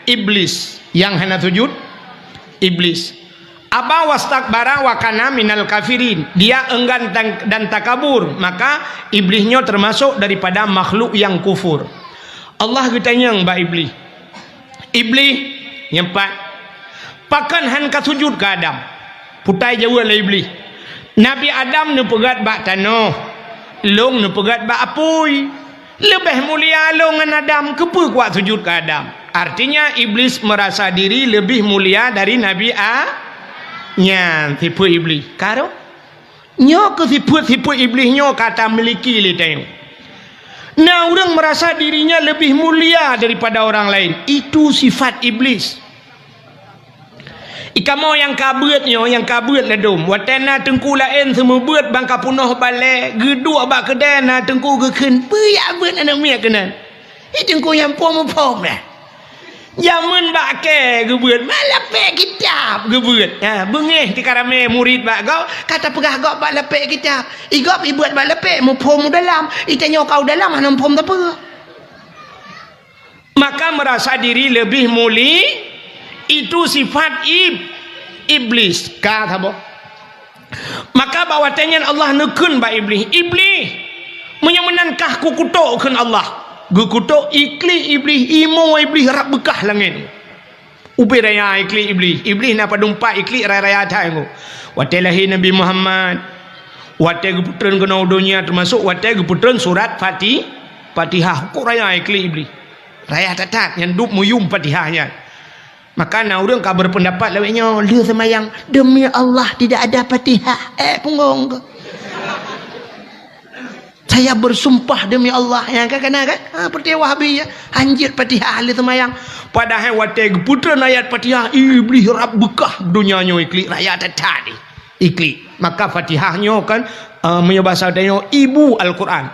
iblis yang hendak sujud iblis aba wastakbara wa kana minal kafirin, dia enggan dan takabur, maka iblisnya termasuk daripada makhluk yang kufur. Allah bertanya mbak iblis, iblis nyempat pakan han ka sujud ke Adam, putai jawab lah iblis, Nabi Adam nu pegat bak tanah, long nu pegat bak apui, lebih mulia long dengan Adam, kepa kuat sujud ke Adam. Artinya iblis merasa diri lebih mulia dari Nabi nya tipu iblis. Karo nyo ke tipu iblis nyo kata miliki le tengok. Nah, orang merasa dirinya lebih mulia daripada orang lain. Itu sifat iblis. Ikamo yang kabutnya, yang kabut lah dom. Watena tengku lain semua buat bangka punoh balik. Geduk bak kedana tengku keken. Beyak buat anak miak kena. Tengku yang pom-pom lah. Zaman bak ke gebut. Malah pek kitab gebut. Bengih tika rame murid bak kau. Kata pegah kau bak lepek kitab. Igop ibuat bak lepek. Mu pom dalam. Itanya kau dalam. Mana pom tak apa. Maka merasa diri lebih mulia. Itu sifat iblis. Kata apa? Maka bawa tanya Allah nekun ba iblis. Iblis menyamenankah ku kutukkan Allah. Gukutuk ikli iblis, imo iblis rap bekah langit. Upi raya ikli iblis. Iblis napa dumpat ikli raya-raya tayang. Wate lahir Nabi Muhammad. Wate geputran kena dunia termasuk wate geputran surat Fatihah. Kok raya ikli iblis. Raya tatat yang duk muyum Fatihahnya. Maka nak orang kau berpendapat lawaknya, dia semayang demi Allah tidak ada Fatihah. Punggung ke? Saya bersumpah demi Allah yang kan seperti Wahabi ya, anjir Fatihah ahli semayang. Padahal watai putran ayat Fatihah iblis rap bekah dunianya ikli rakyat tadi ikli. Maka Fatihahnya kan menyebasa tanya ibu Al-Quran.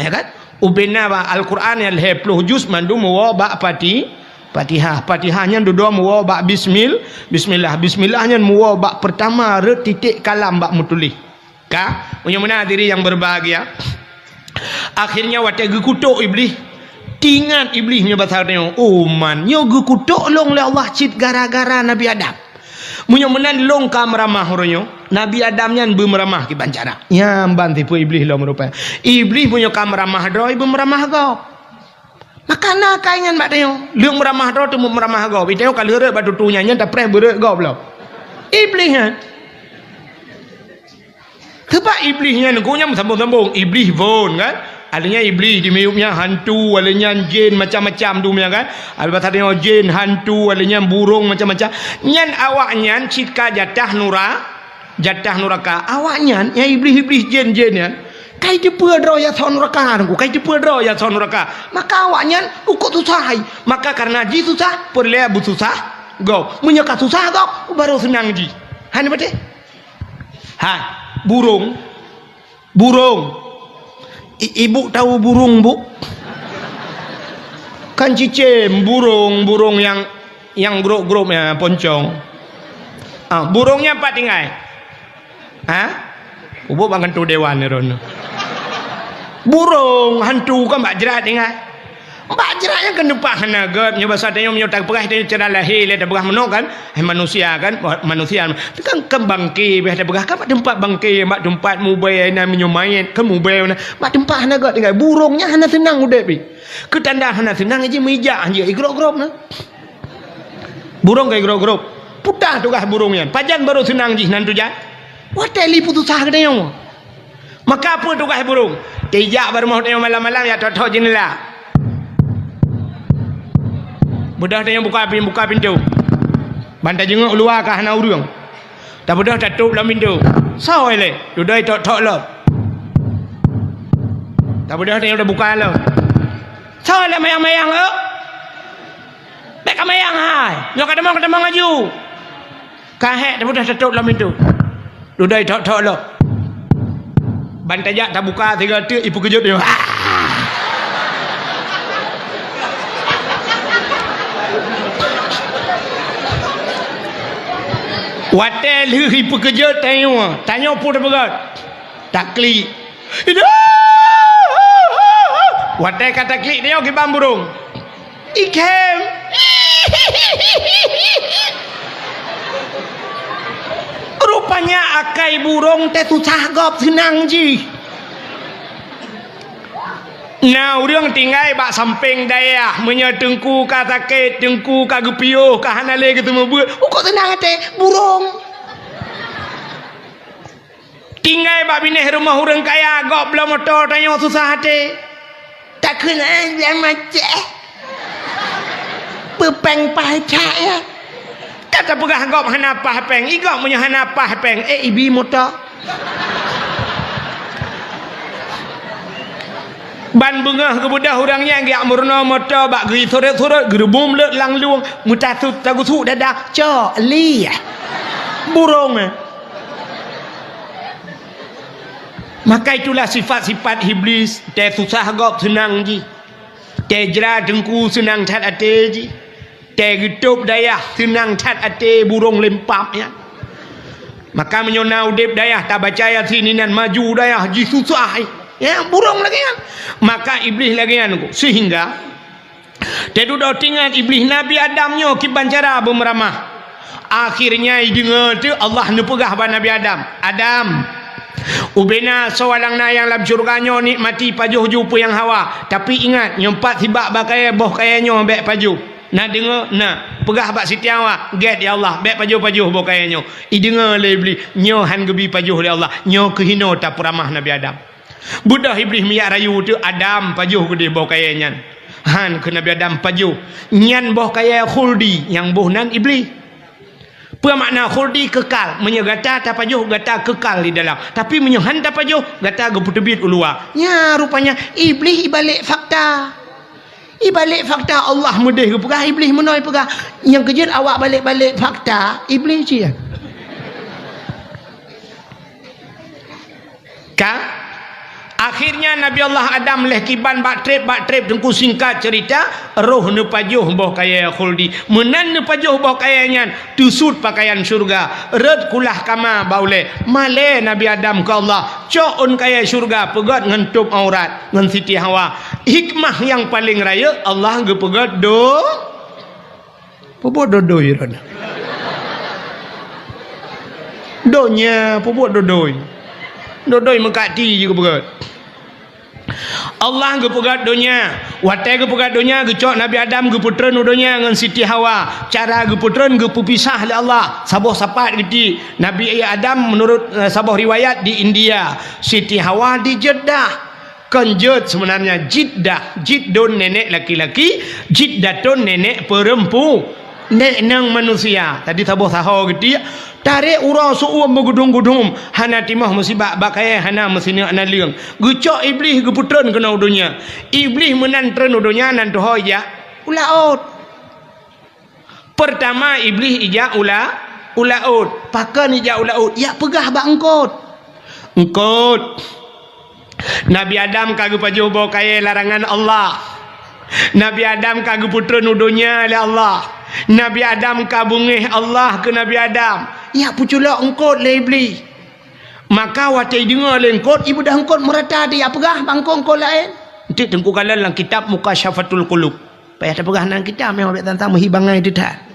Ya kan? Ubena Al-Quran yang 10 juz mandu mawa ba Fatihah. Fatihahnya dua mawa ba bismillah. Bismillahnya mawa ba pertama re titik kalam ba mutulih. Ka? Punya mana diri yang berbahagia. Akhirnya watak gekutuk iblis. Tingat iblis punya bahasa tanya. Oh man, nyo gekutuk long le Allah cit gara-gara Nabi Adam. Punya mana long ka meramah orangnya. Nabi Adam nyan bermeramah ki bancara. Ya banti pu iblis lo merupa. Iblis punya ka meramah do ibu meramah kau. Maka nak kaingan mak tanya. Leung meramah do tu meramah kau. Biteo kalau rek batu tunya nyan tak pernah berek kau belum. Iblis kan. Sebab iblisnya ngunya sambung-sambung. Iblis pun kan. Adanya iblis di miupnya hantu, adanya jin macam-macam tu kan. Ada bahasa jin, hantu, adanya burung macam-macam. Nyan awaknya cika jatah nuraka. Awaknya yang iblis-iblis jin-jin ya. Kai cepa dro ya son neraka aku. Kai cepa dro ya son neraka. Maka awaknya ukut susah. Maka karena ji susah, perle bu susah. Go. Menyeka susah kau baru senang ji. Han betul? Ha. Burung ibu tahu burung bu kan cicim burung yang grup ya poncong burungnya apa tinggal ubu bangun tu dewan ron burung hantu kan mbak jerat tinggal mbak jeratnya kan depan hanagat nyoba satenya menyotak perah dia cara lahir dia perah menok kan manusia kan itu kan kembangki dia perah kan tempat bangki mak tempat mubai na menyumain ke mubai na mak tempat hanagat tinggal burungnya hana senang udah pi ketanda hana senang aja meja aja igrok-grok na burung kayak igrok-grok putah tu kah burungnya pajan baru senang ji nantu ja wateli putus sah kedayong maka apa tu kah burung tejak baru mau tengok malam-malam ya tok jendela. Budak dia yang buka pintu. Bantai jenguk luar ke hana urung. Tak budak tutup dalam pintu. Sao le? Dudai tok lo. Tak budak dia udah buka lo. Sao le mayang-mayang lo? Bek mayang hai. Nyok kata mau ngaju. Kahek tak budak tutup dalam pintu. Dudai tok lo. Bantai jak tak buka 3 detik ibu kejut dia. Watel hui pekerja tanya pun dah berat tak klik watel kata klik dia ke bang burung ikem pakai burung teh susah gop senang ji. Nah, orang tinggal bak samping daya menyetengku ka sakit, tengku ka gepiuh, ka hanale ketemu buat. Kok senang teh burung. Tinggal bak bineh rumah orang kaya, gop belum motor tanya susah hati. Tak kena yang macam pepeng pahacak ya. Kata pegah gop hanapah peng, igop punya hanapah peng. Ibi motor. Ban bengah ke budak orangnya yang murna motor bak geri sore-sore gerbum lek lang luang mutasut tagusu dadah co li burung. Maka itulah sifat-sifat iblis. Teh susah gop senang ji. Teh jera dengku senang cat ate ji. Teh getup dayah senang cat ate burung lempap ya. Maka menyonau dep dayah tak baca ayat sini nan maju dayah ji susah. Ya burung lagi kan. Maka iblis lagi kan. Sehingga tedudah tinggal iblis Nabi Adamnya kiban cara bermeramah. Akhirnya dengar tu Allah nepegah pada Nabi Adam. Adam, ubena sewalang na yang dalam syurganya nikmati pajuh jupu yang hawa. Tapi ingat nyempat sibak bakai boh kayanya bek pajuh. Nak dengar, nak pegah bak Siti Hawa. Get ya Allah, bek pajuh-pajuh boh kayanya. Dengar le iblis, nyo han gebi pajuh le Allah. Nyo kehino tak peramah Nabi Adam. Budak iblis miyak rayu tu Adam pajuh gede bau kaya nyan. Han ke Nabi Adam pajuh. Nyan bau kaya khuldi yang boh nan iblis. Apa makna khuldi kekal? Menyegata tak pajuh gata kekal di dalam. Tapi menyohan tak pajuh gata geputebit ulua. Ya rupanya iblis ibalik fakta. Ibalik fakta Allah mudah ke pegah iblis menoi pegah. Yang kejut awak balik-balik fakta iblis je. Ka akhirnya Nabi Allah Adam leh kiban bak trip tengku singkat cerita roh ne pajuh boh kaya khuldi menan ne pajuh boh kaya nyan tusut pakaian syurga red kulah kama baule male Nabi Adam ke Allah coon kaya syurga pegat ngentup aurat ngan Siti Hawa hikmah yang paling raya Allah ge pegat do pupuh dodoi rona donya pupuh dodoi mengkati juga pegat Allah gepegat dunia watai gepegat dunia gecok Nabi Adam geputren udonya dengan Siti Hawa cara geputren gepupisah oleh Allah saboh sapat geti Nabi Adam menurut saboh riwayat di India Siti Hawa di Jeddah kenjut sebenarnya jiddun nenek laki-laki jiddatun nenek perempuan neng manusia tadi saboh saho geti tarik urang suum begudung-gudung hana timah musibah bakaya hana mesini ana leung gucok iblis geputren kena udunya iblis menantren udunya nan tohoya ulaut pertama iblis ija ulaut pakan ija ulaut ya pegah bak engkot Nabi Adam kagak pajuh bawa kaya larangan Allah Nabi Adam kagak putren udunya oleh Allah Nabi Adam kabungih Allah ke Nabi Adam ya puculak engkot le iblis maka watai dengar le engkot ibu dah engkot merata dia pegah bangkong engkot lain nanti tengku kalan dalam kitab Mukasyafatul Qulub payah tak pegah dalam kitab memang tentang menghibangai dia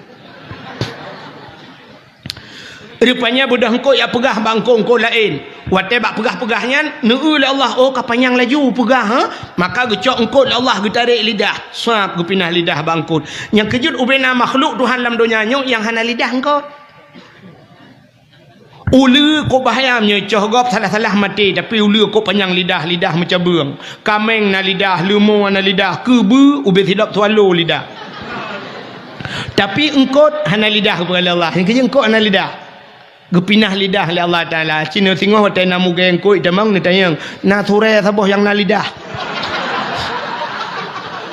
rupanya budak engkot ya pegah bangkong engkot lain watai bak pegah-pegahnya neu le Allah oh kapanyang laju pegah maka gecok engkot le Allah getarik lidah suap gepinah lidah bangkot yang kejut ubena makhluk Tuhan dalam dunia yang hana lidah engkot ulu ko bahayanya cohgop salah-salah mati tapi ulu ko panjang lidah macam beung kameng na lidah lemur na lidah kebu ube hidup tualu lidah tapi engkot hana lidah kepada Allah yang kerja engkot hana lidah gepinah lidah oleh Allah Ta'ala Cina singoh watai namu geng ko itamang ni tayang na sure saboh yang na lidah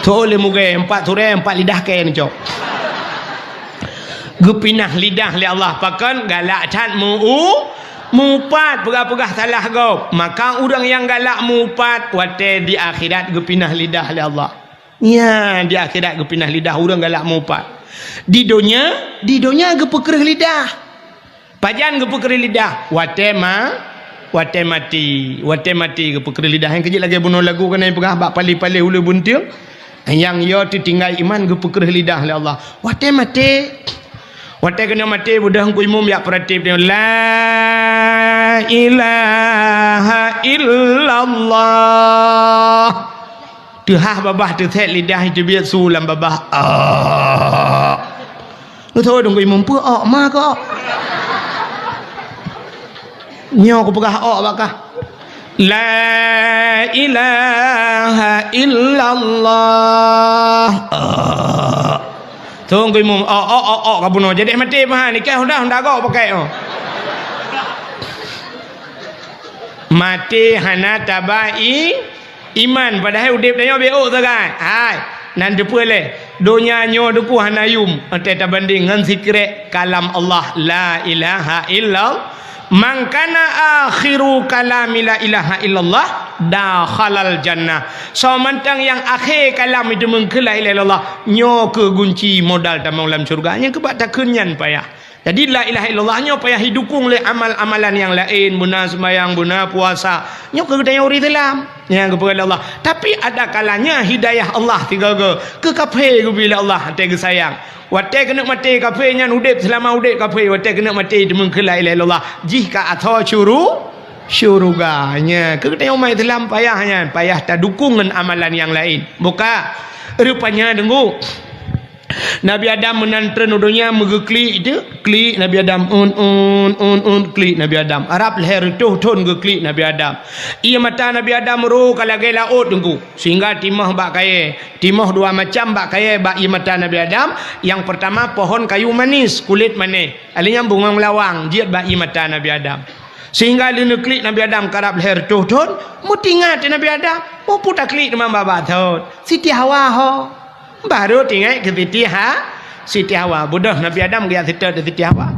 so oleh muge 4 sure 4 lidah kaya ni cok gepinah lidah li Allah pakan galak cat mupat pegah-pegah salah gop maka orang yang galak mupat watai di akhirat gepinah lidah li Allah ya di akhirat gepinah lidah orang galak mupat di dunia gepekerih lidah pajan gepekerih lidah watai mati gepekerih lidah yang kecil lagi bunuh lagu kena pegah bak pali-pali ulu buntil yang ia tinggal iman gepekerih lidah li Allah watai mati Watai kena mati budak hangku imum yak peratib dia la ilaha illallah. Tuhah babah tu thet lidah itu biar sulam babah. Lu tahu dong imum pu ma ko. Nyo ko pegah bakah. La ilaha illallah. Tunggu imum kabuno jadi mati mah nikah dah kau pakai mati hana tabai iman padahal udip dah beo tu kan hai nan depa le dunia nyo duku hana yum ante tabanding ngan zikre kalam Allah la ilaha illallah. Man kana akhiru kalami la ilaha illallah dakhalal jannah. So mantang yang akhir kalam itu mengke la ilaha illallah nyo ke kunci modal tamang dalam syurga. Yang kebat tak kenyan payah. Jadi la ilaha illallah nyo payah didukung oleh amal-amalan yang lain, buna sembahyang, buna puasa. Nyo ke daya uri dalam yang kepada Allah. Tapi ada kalanya hidayah Allah tiga ke kafir bila Allah tega sayang. Watai kena mati kafirnya udip selama udip kafir watai kena mati di mengke la ilaha illallah jika atau syuruganya ke tengok mai dalam payahnya payah tak dukungan amalan yang lain buka rupanya dengu Nabi Adam menantren dunia megeklik itu klik Nabi Adam klik Nabi Adam Arab leher tuh ton geklik Nabi Adam ia mata Nabi Adam ru kalau gay laut tunggu sehingga timah bak kaya timah dua macam bak kaya bak ia mata Nabi Adam yang pertama pohon kayu manis kulit manis alinya bunga melawang jiat bak ia mata Nabi Adam sehingga dia klik Nabi Adam karab leher tuh ton mutingat Nabi Adam putar klik dengan babat thot Siti Hawa ho baru tinggal ke Siti Hawa bodoh Nabi Adam dia cerita di Siti Hawa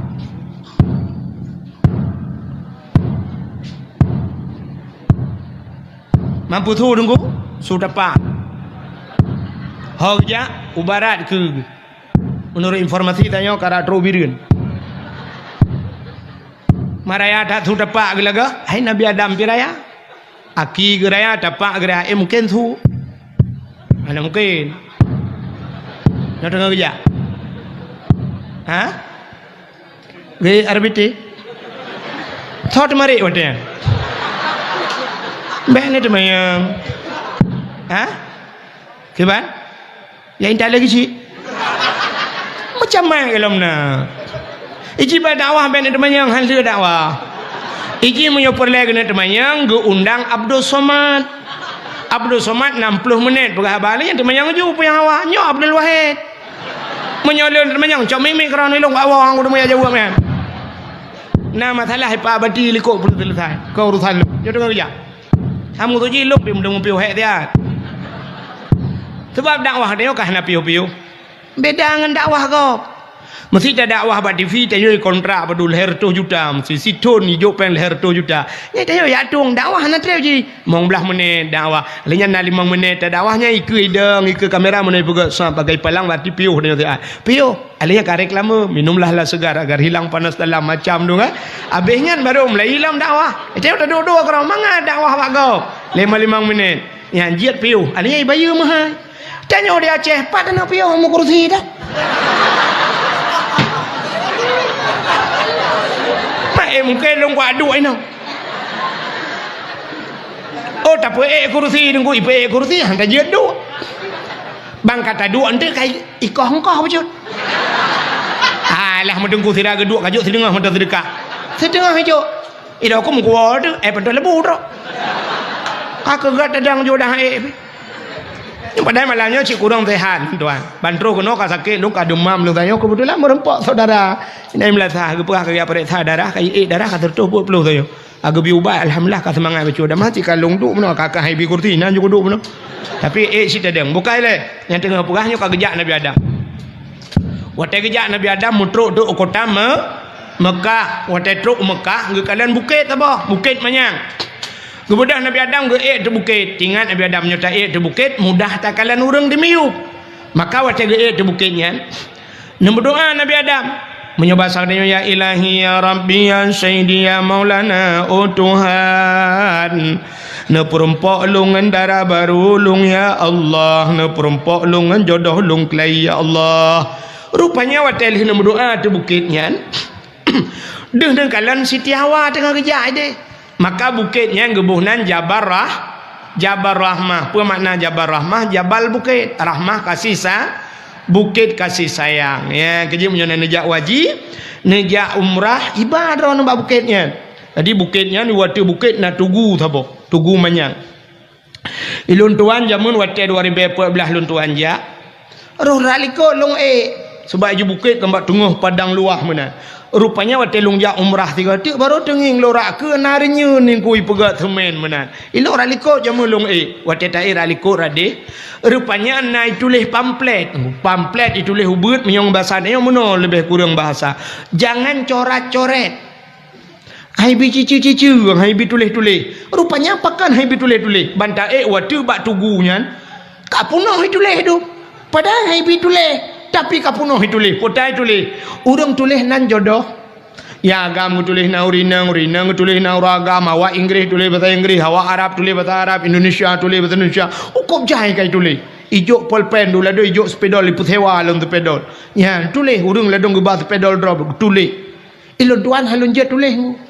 mampu tu tunggu sudah pak hogja ubarat ke menurut informasi tanya karat robirin maraya tak sudah pak gelaga hai Nabi Adam piraya aki geraya dapat geraya mungkin tu mana mungkin nak dengar kerja? Ha? Gaya RBT? Thought mari waktu Baik ni teman yang ha? Keban? Yang tak lagi sih? Macam mana kalau nak? Iji pada dakwah baik ni teman yang hasil dakwah. Iji menyopor lagi ni teman yang undang Abdul Somad 60 minit pegah balik yang teman yang jauh yang awak nyo Abdul Wahid menyolong teman yang cok mimi kerana ilong awak orang udah mau jauh kan nah masalah apa badi likok perlu selesai kau urusan lu dia dengar kerja kamu tu je luk dia mudah piu hek dia sebab dakwah dia kah nak piu beda dengan dakwah kau mesti ada dakwah bak TV tanya kontrak padul leher 2 juta mesti siton hijau pen leher 2 juta ya tanya ya tung dakwah nak treo je mong belah menit dakwah lenya na 5 menit dakwahnya ikut ideng ikut kamera menit juga sebagai palang bak piu dia piu alanya karek lama minumlah lah segar agar hilang panas dalam macam tu kan habisnya baru mulai hilang dakwah tanya dah dua orang manga dakwah bak kau 5 menit yang jiat piu alanya bayar mahal tanya dia Aceh pat nak piu mau kursi dah mungkin long kuat dua ini. Oh tak apa kursi tunggu ibu kursi hantar je dua. Bang kata dua ente kai ikoh engkau apa cut? Alah menunggu tidak kedua kajuk sedengah mentar sedekah. Sedengah kajuk. Ida aku mengkuat tu pada lebu tu. Aku gak tadang jodah padahal malamnya cik kurang sehat tuan bantro kena ka sakit lu ka demam lu tanya kebetulan merempak saudara ini melatah ke perah ke apa darah kai darah ka tertuh puluh tanya aku biubat alhamdulillah ka semangat becu dah mati kalung duk mana kakak hai bi kurti nan juga duk mana tapi si tadang bukai le yang tengah perahnya ka gejak Nabi Adam watai gejak Nabi Adam mutruk duk kota Mekah watai truk Mekah ke kalian bukit apa bukit manyang kemudian Nabi Adam ke tu bukit tinggal Nabi Adam nyota tu bukit mudah tak kalian urang dimiu maka waca ke tu bukitnya berdoa Nabi Adam menyoba sakdanya ya ilahi ya rabbi ya sayyidi ya maulana oh Tuhan ne perompok lungan darah baru lung ya Allah ne perompok lungan jodoh lung kelai ya Allah Rupanya watel hina berdoa tu bukitnya. Dengan kalan Siti Hawa tengah kerja dia. Maka bukitnya gebuhnan Jabal Rahmah. Apa makna Jabal Rahmah? Jabal bukit, Rahmah kasih bukit kasih sayang. Ya, kerja punya nejak wajib, nejak umrah, ibadah nampak bukitnya. Jadi bukitnya ni waktu bukit na tugu thabo, tugu manyang. Ilun tuan jamun waktu 2014 lun tuan ja. Roh raliko long sebab ju bukit tempat tengah padang luah mana. Rupanya waktu long ja umrah 3 tik baru tenging lorak ke narinya ning kui pegat semen mana. Ilo raliko jamun long waktu tai raliko rade. Rupanya nai tulis pamflet. Pamflet ditulis ubut menyong bahasa ni mana lebih kurang bahasa. Jangan coret-coret. Haibi cicu-cicu, haibi tulis-tulis. Rupanya apakan haibi tulis-tulis? Banta waktu bak tugunya. Kak punah tulis tu. Padahal haibi tulis. Tapi kak punah tulis. Potai tulis. Urang tulis nan jodoh. Ya agam tulis na urinang tulis na uragam. Awak Inggeris tulis bahasa Inggeris. Awak Arab tulis bahasa Arab. Indonesia tulis bahasa Indonesia. Ukop jahai kai tulis. Ijuk pulpen dulu ada ijuk sepedol liput hewa alun sepedol. Ya tulis urang ladong gebah sepedol drop tulis. Ilun tuan halun je tulis.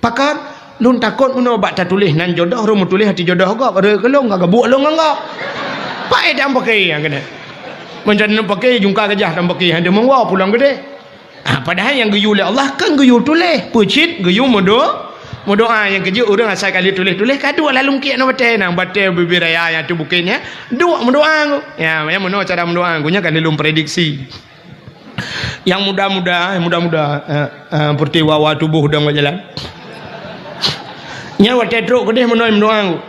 Pakar lun takut mun obat tak tulis nan jodoh rum tulis hati jodoh gak ada kelong gak buat long gak pak dah pakai yang kena menjadi pakai jungka gajah dan pakai hande mengwa pulang gede padahal yang geyu oleh Allah kan geyu tulis pucit geyu doa yang kerja orang asal kali tulis kadu lalu kiat no batai nang batai bibir raya yang tu bukitnya dua mendoa ya yang mana cara mendoa gunya kan belum prediksi yang muda-muda pertiwawa tubuh dah berjalan nya waktu teruk kedih mendoa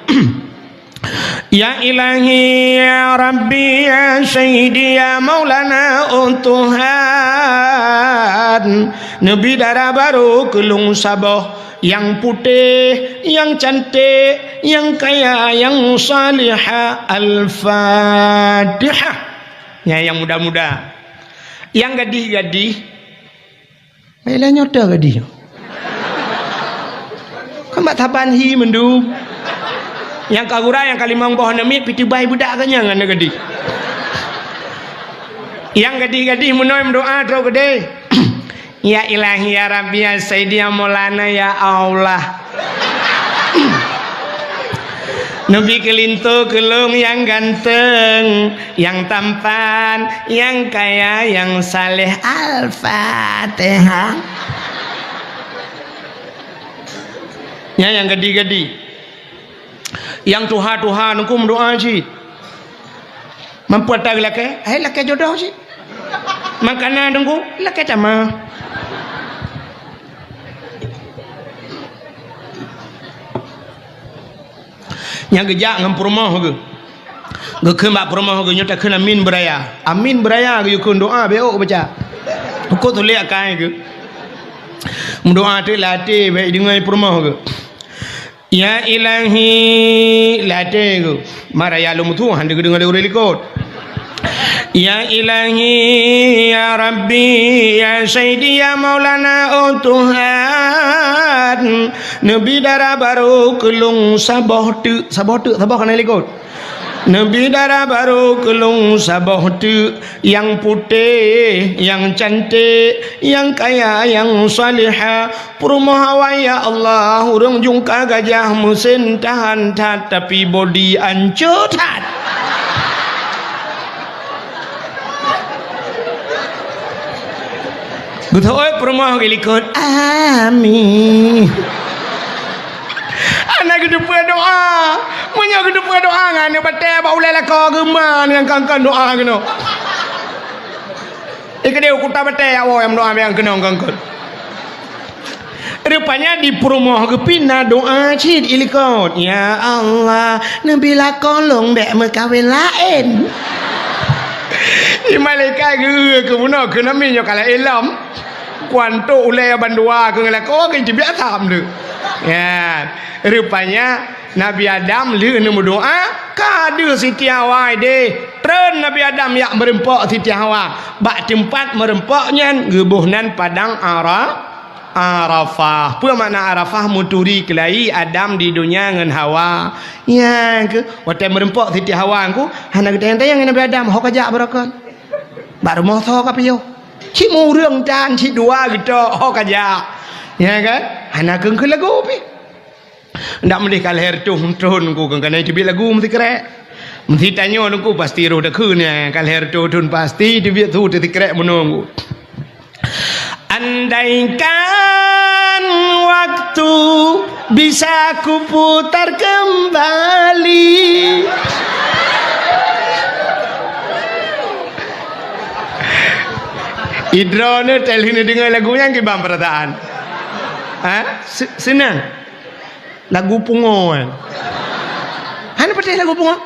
ya ilahi ya rabbi ya sayyidi ya maulana Tuhan nabi darah baru kelung sabah yang putih yang cantik yang kaya yang salihah al-fatihah ya yang muda-muda yang gadih-gadih bila nyota gadih Kemak taban hi mendu. Yang kagura yang kalimang boh namit piti bai budak kanya ngana gadi. Yang gadi-gadi menoi doa tro gede. Ya ilahi ya rabbi ya sayyidi ya maulana ya Allah. Nabi kelintu kelung yang ganteng, yang tampan, yang kaya, yang saleh. Al-Fatihah. Ya yang gadi-gadi. Yang tuha-tuha nungku mendoa sih. Mempuatag laki, laki jodoh sih. Makanan nungku laki sama. Yang gejak ngam rumah ke. Ge mbak rumah ke nyota kena amin beraya. Amin beraya ke yukun doa beok baca. Kau tulis akai ke. Mendoa tu latih baik dengan rumah ke. Ya ilahi latih ke. Maraya lu mutu hande dengan orang likut. Ya ilahi ya rabbi ya sayyidi ya maulana Tuhan nabi darah baru kelung sabah kana likut nabi darah baru kelung sabah tu yang putih yang cantik yang kaya yang salihah perumahan ya Allah urang jungka gajah mesin tahan tapi body ancut betul permah kelikut amin anak kedepan doa punya kedepan doa ngane batai ba ulai laka geman yang kangkan doa kena ikade ukuta batai awo yang doa yang kena kangkan rupanya di perumah kepina doa cid ilikot ya Allah nabila kolong dek mekawin lain di malaikat ke mana ke nami nyo kala elam kuanto ulai bandua ke ngelak ke biasa tham tu ya rupanya Nabi Adam lu nemu doa kada Siti Hawa de tren Nabi Adam yak merempok Siti Hawa bak tempat merempoknya gebuhnan padang Arafah. Apa makna Arafah? Muturi kelai Adam di dunia dengan Hawa. Ya ke waktu merempok Siti Hawa ku hana kita yang Nabi Adam hok ajak berakon. Baru mau tho ka piyo. Cik murung dan cik dua gitu. Oh kajak. Ya kan? Anak keng ke lagu pi. Ndak mesti kalher tuhun ku keng kana dibi lagu mesti kerek. Mesti tanya nungku pasti roh dak keun kalher tuhun pasti dibi tu ti kerek menunggu. Andaikan waktu bisa kuputar kembali. Idrone telhine dengar lagunya gimana perasaan? Senang. Lagu pungo. Hana patah lagu pungo.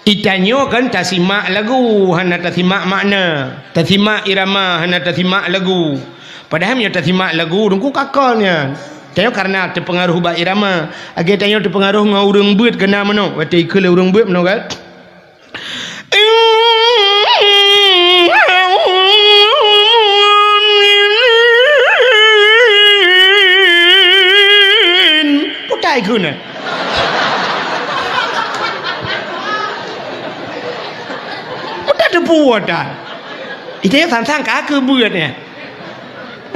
Itanyo kan tasimak lagu, hana tasimak makna, tasimak irama, hana tasimak lagu. Padahal dia tasimak lagu dengku kakalnya. Tayo karena terpengaruh ba irama. Age tayo terpengaruh ngau urang beut kena mano. Wate ikele urang beut mano kan. Putai kuna. Buat dah. Itu yang sang kaki buat ni.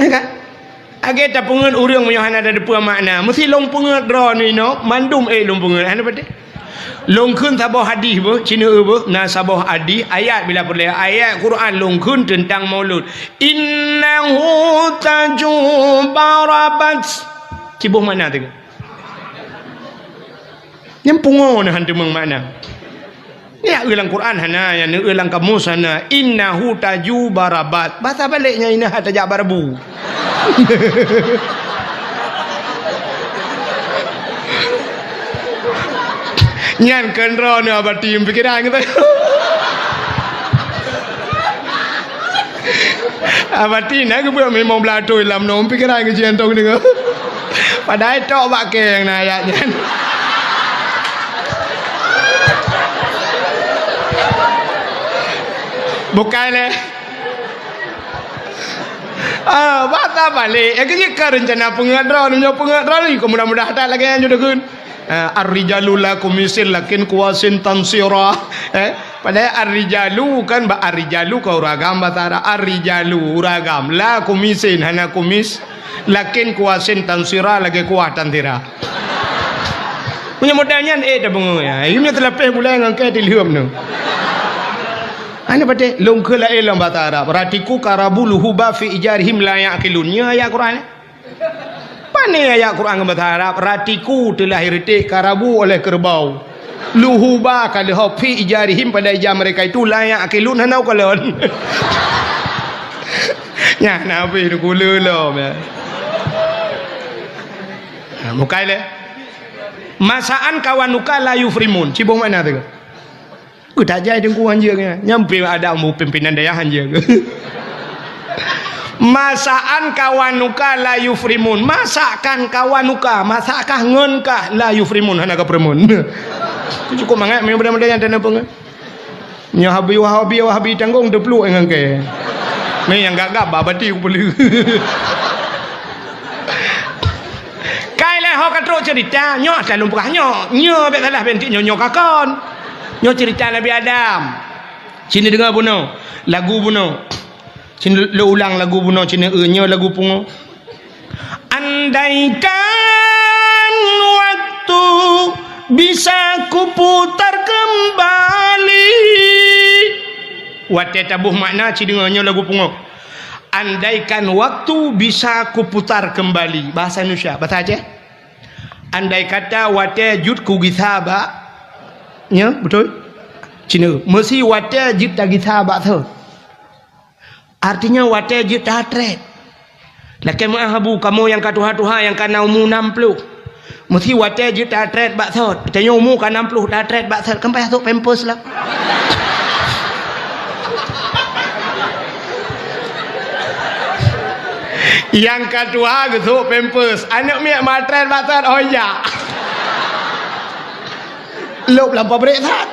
Kan? Agak tak pengen orang menyahana ada dua makna. Mesti long pengen draw ni no. Mandum long pengen. Apa dia? Long kun sabah hadis bu, Cina bu. Nah sabah hadis ayat bila perlu ayat Quran long kun tentang Maulud. Innahu tajubarabat. Cibuh mana tu? Yang pungo ni hantu meng makna. Ya ulang Quran hana yang ulang kamus hana innahu tajubarabat. Bahasa baliknya inna tajak barabu. Nyan kendro ni abati pikiran kita. Abati nak buat memang belatu dalam nom pikiran ke jentong dengar. Padahal tok bak keng na ayatnya. Bukan leh. Bata balik. Yang kita rencana pengadran ni. Mudah-mudahan tak lagi yang jodoh kun. Ar-rijalu lakum misil lakin kuasin tansira. Padahal ar-rijalu kan ar-rijalu kau ragam batara. Ar-rijalu ragam. La kumisin hana kumis. Lakin kuasin tansira lagi kuah tantira. Punya modalnya dah bengong ya. Ini terlepas bulan dengan kaya dilham tu. Ana pate long kala elam bahasa Arab. Ratiku karabu luhuba fi ijarihim la yaqilun. Nya ayat Quran. Pane ayat Quran bahasa Arab. Ratiku telah hirtik karabu oleh kerbau. Luhuba kalau fi ijarihim pada ijar mereka itu la yaqilun hanau kalon. Nya nabi kula lo. Mukai le. Masaan kawanuka la yufrimun. Cibuh mana tu? Tak jadi dengku hanja ke nyampe ada mu pimpinan daya hanja ke masaan kawanuka la yufrimun masakan kawanuka masakah ngenkah la yufrimun hana ka premun cukup mangat me benda-benda yang dana peng nya wahabi tanggung deplu engang ke me yang gagap babati ku perlu kai le ho katro cerita nyo selalu pekah nyo bet salah bentik nyo kakon. Nyo cerita Nabi Adam. Cina dengar buno. Lagu buno. Cina le ulang lagu buno. Cina nyo lagu pungo. Andaikan waktu bisa kuputar kembali. Wate tabuh makna cina nyo lagu pungo. Andaikan waktu bisa kuputar kembali. Bahasa Indonesia. Bahasa Aceh. Andai kata wate jud ku gisaba. Ya, betul? Cina. Mesti wate jid tak gisaba tu. Artinya wate jid tak tret. Lakin ma'ahabu kamu yang katuha-tuha yang kana umur 60. Mesti wate jid tak tret bak tu. Tanya umur kan 60 tak tret bak tu. Kan payah tu pampers lah. Yang kedua gitu pampers anak miak matren batar oh ya lop lampau break tak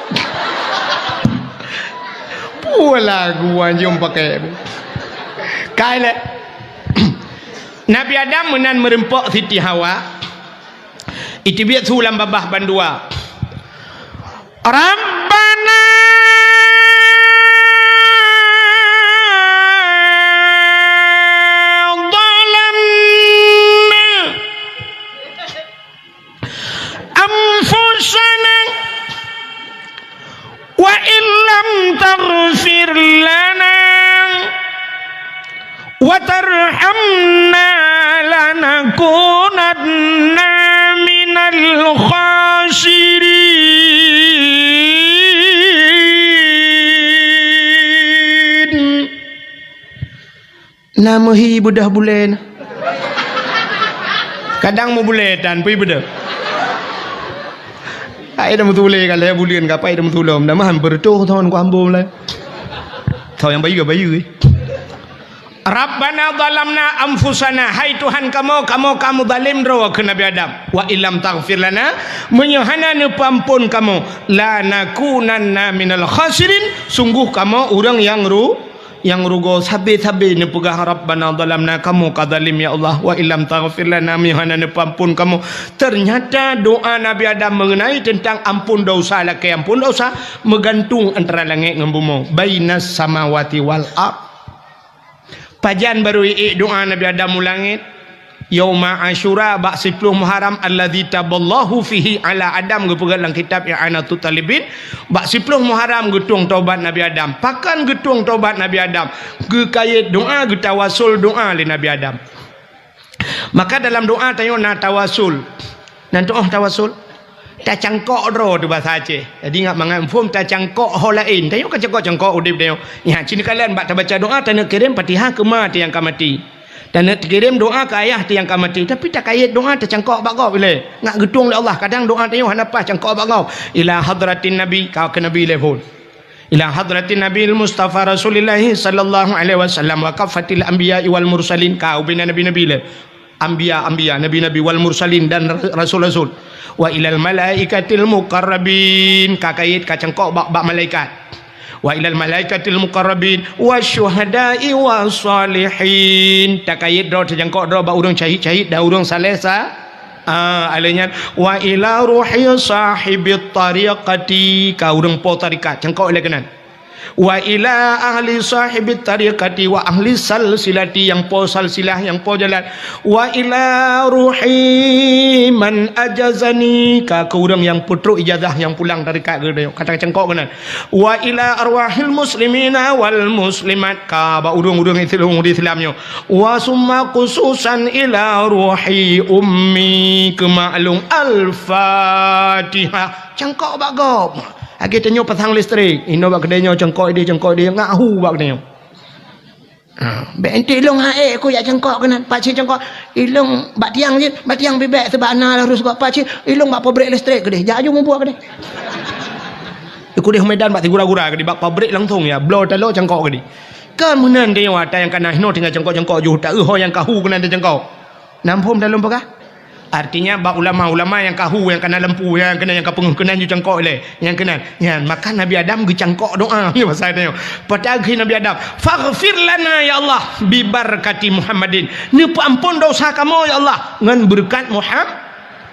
pula gua jom pakai kaya Nabi Adam menan merempok Siti Hawa itu biar sulam babah bandua Rabbana tarhamna lanakunanna minal khasirin. Nama hi budah bulan. Kadang mau buletan pui budah. Ai dah mutule kalau bulan gapai dah mutulom dah mah bertuh tahun ku ambom lah. Tahu yang bayu ke bayu. Rabbana zalamna anfusana, hai Tuhan kamu zalim ro ke Nabi Adam. Wa illam taghfir lana, menyohana ne pampun kamu, la nakunanna minal khasirin, sungguh kamu orang yang rugo sabi-sabi ne pegah Rabbana zalamna, kamu kadzalim ya Allah, wa illam taghfir lana, menyohana ne pampun kamu. Ternyata doa Nabi Adam mengenai tentang ampun dosa lah ke ampun dosa menggantung antara langit dengan bumi, bainas samawati wal ard. Pajan baru doa Nabi Adam langit. Yauma Asyura bak 10 Muharram alladzi taballahu fihi ala Adam gepegat dalam kitab yang Anatu Talibin. Bak 10 Muharram getung taubat Nabi Adam. Pakan getung taubat Nabi Adam. Gekait doa getawasul doa li Nabi Adam. Maka dalam doa tanya na tawasul. Dan doa tawasul ta cangkok ro tu bahasa Aceh. Jadi ngak mangan fum ta cangkok ho lain. Tanya kan cangkok udip dia. Ya cini kalian bak baca doa tanya kirim Fatihah ke mat yang kamati. Dan nak kirim doa ke ayah tu yang kamati. Tapi tak kait doa ta cangkok bak gau bila. Ngak getung oleh Allah. Kadang doa tanya hanapa cangkok bak gau. Ila hadratin Nabi, kau ke Nabi level. Ila hadratin Nabi Mustafa Rasulullah sallallahu alaihi wasallam wa kafatil anbiya wal mursalin, kau bina nabi-nabi le. Anbiya nabi-nabi wal mursalin dan rasul-rasul. Wa ilal malaikatil muqarrabin, kakait kacangkok bak malaikat. Wa ilal malaikatil muqarrabin wasyuhada'i wassalihin, takait do cangkok do bak urang syahid dah urang saleh alanya. Wa ila ruhi sahibit tariqati, ka urang po tarikat cangkok le kanan. Wa ila ahli sahibit tariqati wa ahli salsilati, yang po salsilah yang po jalan. Wa ila ruhi man ajazani, ka urang yang putruk ijazah yang pulang dari kak gede kata cengkok benar. Wa ila arwahil muslimina wal muslimat, ka ba urang-urang Islamnya. Wa summa khususan ila ruhi ummi kemalung al-Fatihah, cengkok bagop. Agi tanya pasang listrik, ino bak kedenya cengkok dia ngahu bak kedenya. Bek ente long hae aku ya cengkok kena pak cik cengkok ilong bak tiang bebek sebab ana harus bak pak cik ilong bak pabrik listrik gede. Jaju mu buat gede. Aku di Medan bak gura-gura gede bak pabrik langsung ya blow talo cengkok gede. Kan menan dia wata yang kana hino tinggal cengkok-cengkok juh tak ho yang kahu kena dia cengkok. Nampum dalam pekah? Artinya bak ulama-ulama yang kahu yang kena lempu yang kena yang kapenguh kena ju cangkok le yang kena ya. Maka Nabi Adam ge cangkok doa ni pasal dia pada akhir Nabi Adam, faghfir lana ya Allah bi barakati Muhammadin, ni ampun dosa kamu ya Allah ngan berkat Muhammad,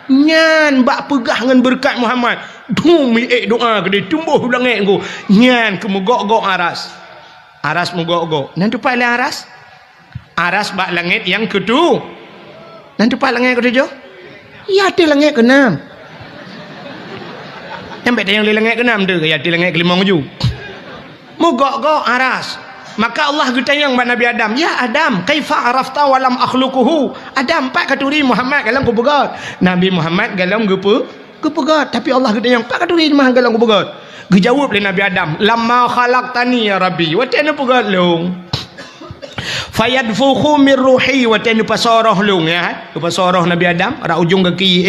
nyan bak pegah ngan berkat Muhammad bumi doa gede tumbuh langit ku nyan kemugok-gok aras mugok-gok nan tupai le aras bak langit yang kedua nan tupai langit ketujuh. Ya di langit ke-6. Sampai yang di langit ke-6 tu ya di langit ke-5 ju. Mugok-gok aras. Maka Allah bertanya kepada Nabi Adam, ya Adam, kaifa arafta wa lam akhluquhu? Adam pak katuri Muhammad galang ku pegat. Nabi Muhammad galang ku pegat, tapi Allah bertanya, pak katuri mah galang ku pegat. Dijawab oleh Nabi Adam, lamma khalaqtani ya Rabbi, wa ta'ala pegat long. Fayadfukhu min ruhi, wa tanu pasoroh lung ya. Pasoroh Nabi Adam ra ujung kaki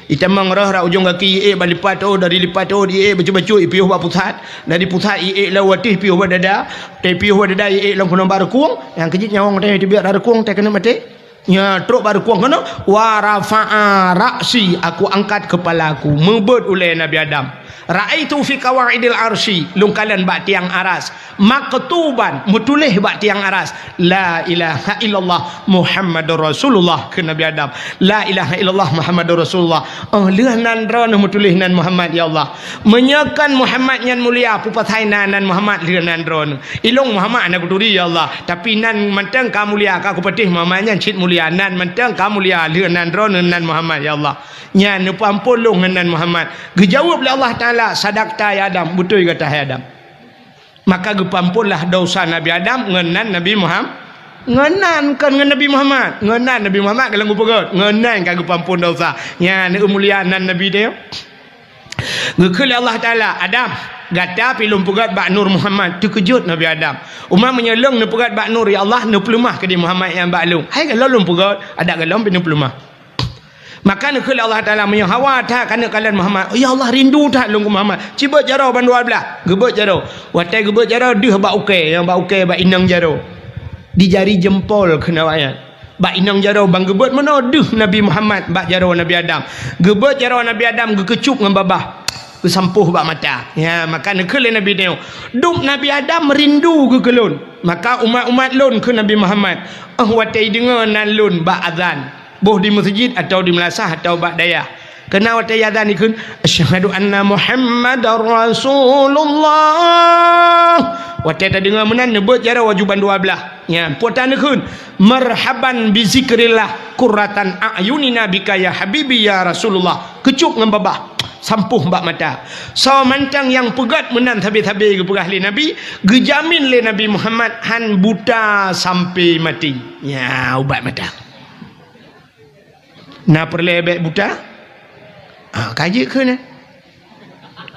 itamang ra ujung kaki balipat dari lipat bacu-bacu piuh ba pusat dari pusat lawati piuh ba dada piuh ba dada lang kono bar kuang yang kejit nyawang teh biar ada kuang teh kena mati ya truk bar kuang kono wa rafa'a ra'si, aku angkat kepalaku mebet oleh Nabi Adam. Ra'aitu fi qawaidil arsy, lungkalan bak tiang aras, maktuban mutulih bak tiang aras, la ilaha illallah Muhammadur Rasulullah ke Nabi Adam. La ilaha illallah Muhammadur Rasulullah. Oh leuhnan ron mutulih nan Muhammad ya Allah. Menyakan Muhammad nyan mulia pupathai nan Muhammad leuhnan ron. Ilung Muhammad anak kuturi ya Allah. Tapi nan mentang ka mulia ka ku patih Muhammad nyan cit mulia nan mentang ka mulia leuhnan ron nan Muhammad ya Allah. Nyan pampun lung nan Muhammad. Dijawab oleh Allah Taala, sadaqta ya Adam, betul kata Adam. Maka gepampunlah dosa Nabi Adam ngenan Nabi Ngenan kan dengan Nabi Muhammad. Ngenan Nabi Muhammad kalau ngupa kot. Ngenan kan ampun dosa. Ya ni umulianan Nabi dia. Ngekul Allah Taala Adam gata pilum pegat bak nur Muhammad terkejut Nabi Adam. Umar menyelong ne pegat bak nur ya Allah ne pelumah ke di Muhammad yang bak lung. Hai kalau lum pegat ada kalau pin pelumah. Maka ngekul Allah Taala menyang Hawa tak kana kalian Muhammad. Oh, ya Allah rindu tak lung Muhammad. Cibot jaro ban dua belah. Gebot jaro. Watai gebot jaro deuh bak ukai yang bak ukai bak inang jaro. Di jari jempol kena ayat. Bak inang jaro bang gebot mana deuh Nabi Muhammad bak jaro Nabi Adam. Gebot jaro Nabi Adam gekecup dengan babah. Kesampuh bak mata. Ya, maka nekele Nabi dia. Duk Nabi Adam merindu ke kelun. Maka umat-umat lun ke Nabi Muhammad. Watai dengar nan lun bak azan. Boh di masjid atau di melasah atau bak dayah. Kena watai azan ni kun asyhadu anna Muhammadar Rasulullah. Watai tak dengar menan nebut jara wajuban dua belah. Ya, puatan kun marhaban bi zikrillah qurratan a'yunina bika ya habibi ya Rasulullah. Kecup dengan babah. Sampuh bak mata. So mantang yang pegat menan tabi-tabi ke pegah li Nabi, gejamin li Nabi Muhammad han buta sampai mati. Ya, ubat mata. Nak perlebek buta? Kaji ke ni?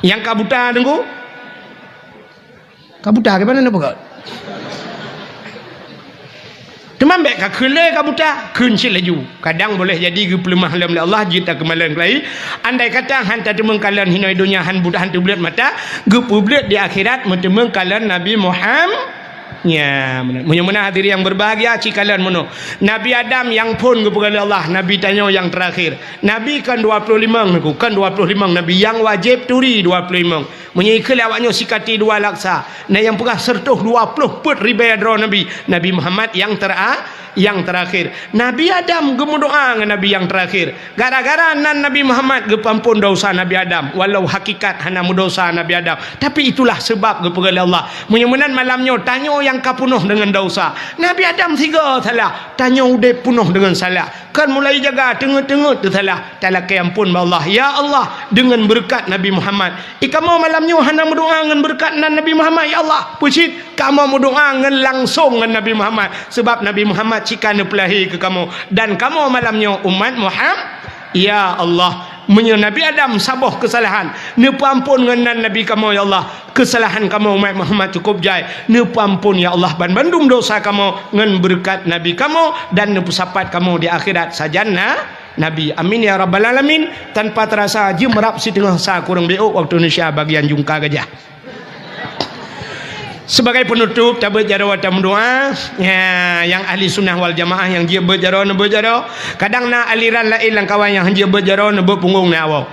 Yang kau buta tunggu? Kau buta ke mana nak pegat? Teman baik kau kelai kau buta, kuncil laju. Kadang boleh jadi ke pelemah dalam Allah jita kemalan kelai. Andai kata hantar temeng kalian hinai dunia han buta han tubulat mata, gepubulat di akhirat mentemeng kalian Nabi Muhammad. Ya, mana hadiri yang berbahagia cikalan mono. Nabi Adam yang pun kepada Allah, Nabi tanya yang terakhir. Nabi kan 25 aku, kan 25 Nabi yang wajib turi 25. Menyikil awaknya sikati 2 laksa. Nah yang pernah sertuh 20 put riba dro Nabi. Nabi Muhammad yang terakhir. Nabi Adam gemu doa dengan Nabi yang terakhir. Gara-gara nan Nabi Muhammad gepampun dosa Nabi Adam. Walau hakikat hana dosa Nabi Adam. Tapi itulah sebab kepada Allah. Menyemenan malamnya tanya yang kapunuh dengan dosa. Nabi Adam 3 salah. Tanya udah penuh dengan salah. Kan mulai jaga tengah-tengah tu salah. Talakai ampun Allah. Ya Allah dengan berkat Nabi Muhammad. Kamu malamnya hana berdoa dengan berkat Nabi Muhammad. Ya Allah pusit kamu berdoa dengan langsung dengan Nabi Muhammad. Sebab Nabi Muhammad jika nepelahi ke kamu. Dan kamu malamnya umat Muhammad. Ya Allah Nabi Adam sabuh kesalahan. Nepampun dengan Nabi kamu ya Allah. Kesalahan kamu umat Muhammad cukup jai. Nepampun ya Allah ban bandung dosa kamu dengan berkat Nabi kamu dan nepusapat kamu di akhirat sajana Nabi. Amin ya rabbal alamin. Tanpa terasa je merap si tengah sa kurang beuk waktu Indonesia bagian jungka gajah. Sebagai penutup tabut jaro watam doa ya, yang ahli sunnah wal jamaah yang dia berjaro kadang na aliran lain lang kawan yang dia berjaro nebo punggung na awak.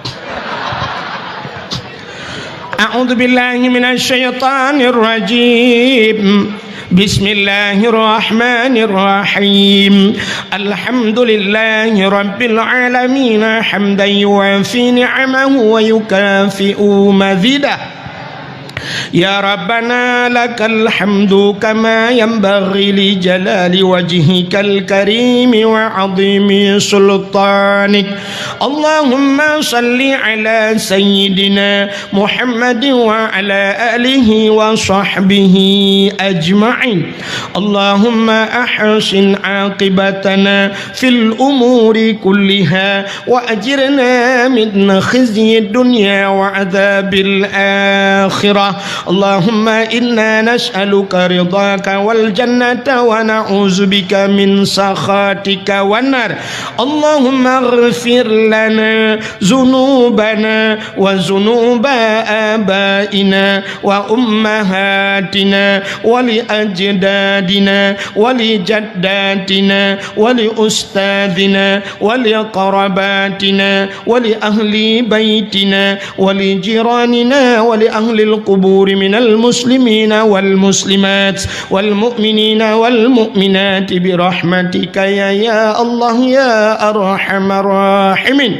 A'udzu billahi minasy syaithanir rajim. Bismillahirrahmanirrahim. Alhamdulillahi rabbil alamin hamdan yuwafi ni'amahu wa yukafi'u mazidah. Ya Rabbana lakal hamdu kama yanbaghi li jalali wajhikal karim wa azimi sultanik. Allahumma salli ala sayyidina Muhammadin wa ala alihi wa sahbihi ajma'in. Allahumma ahsin aqibatana fil umuri kulliha wa ajirna min khizyi dunya wa adzabil akhirah. Allahumma inna nas'aluka ridhaka wal jannata wa na'udzu bika min sakhatika wan nar. Allahumma ighfir lana dzunubana wa dzunuba abaina wa ummahatina wa li ajdadina wa li jaddatina wa li ustadina wa li qarabatina wa li ahli baitina wa li jiranina wa li ahli al-qubur من المسلمين والمسلمات والمؤمنين والمؤمنات برحمتك يا الله يا أرحم الراحمين.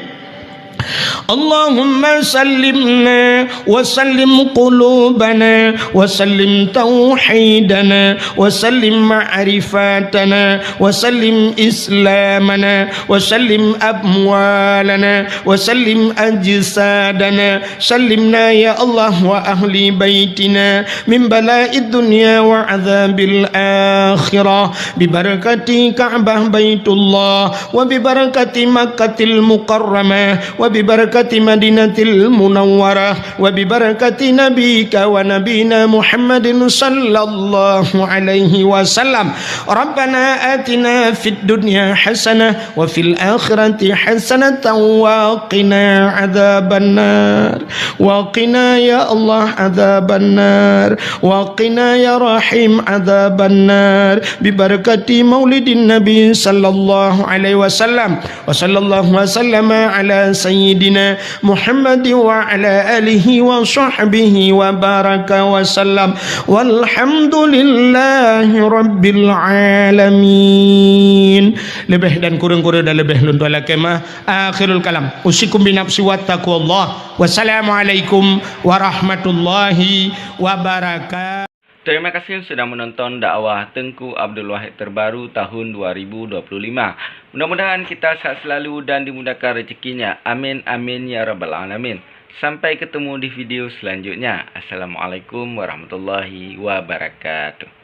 اللهم سلمنا وسلم قلوبنا وسلم توحيدنا وسلم معرفاتنا وسلم إسلامنا وسلم أموالنا وسلم أجسادنا سلمنا يا الله وأهل بيتنا من بلاء الدنيا وعذاب الآخرة ببركة كعبة بيت الله وببركة مكة المكرمة وببركة مدينة المنورة وببركة نبيك ونبينا محمد صلى الله عليه وسلم ربنا آتنا في الدنيا حسنة وفي الآخرة حسنة وقنا عذاب النار وقنا يا الله عذاب النار وقنا يا رحيم عذاب النار ببركة مولد النبي صلى الله عليه وسلم وصلى الله وسلم على سيدنا محمد وعلى آله وصحبه وبارك وسلم والحمد لله رب العالمين. Lebih dan kurang-kurang dan lebih luntur kemah. Akhirul kalam. Usikum binafsi wa taqwallah. Wassalamualaikum warahmatullahi wabarakatuh. Terima kasih sudah menonton dakwah Tengku Abdul Wahid terbaru tahun 2025. Mudah-mudahan kita sehat selalu dan dimudahkan rezekinya. Amin amin ya rabbal alamin. Sampai ketemu di video selanjutnya. Assalamualaikum warahmatullahi wabarakatuh.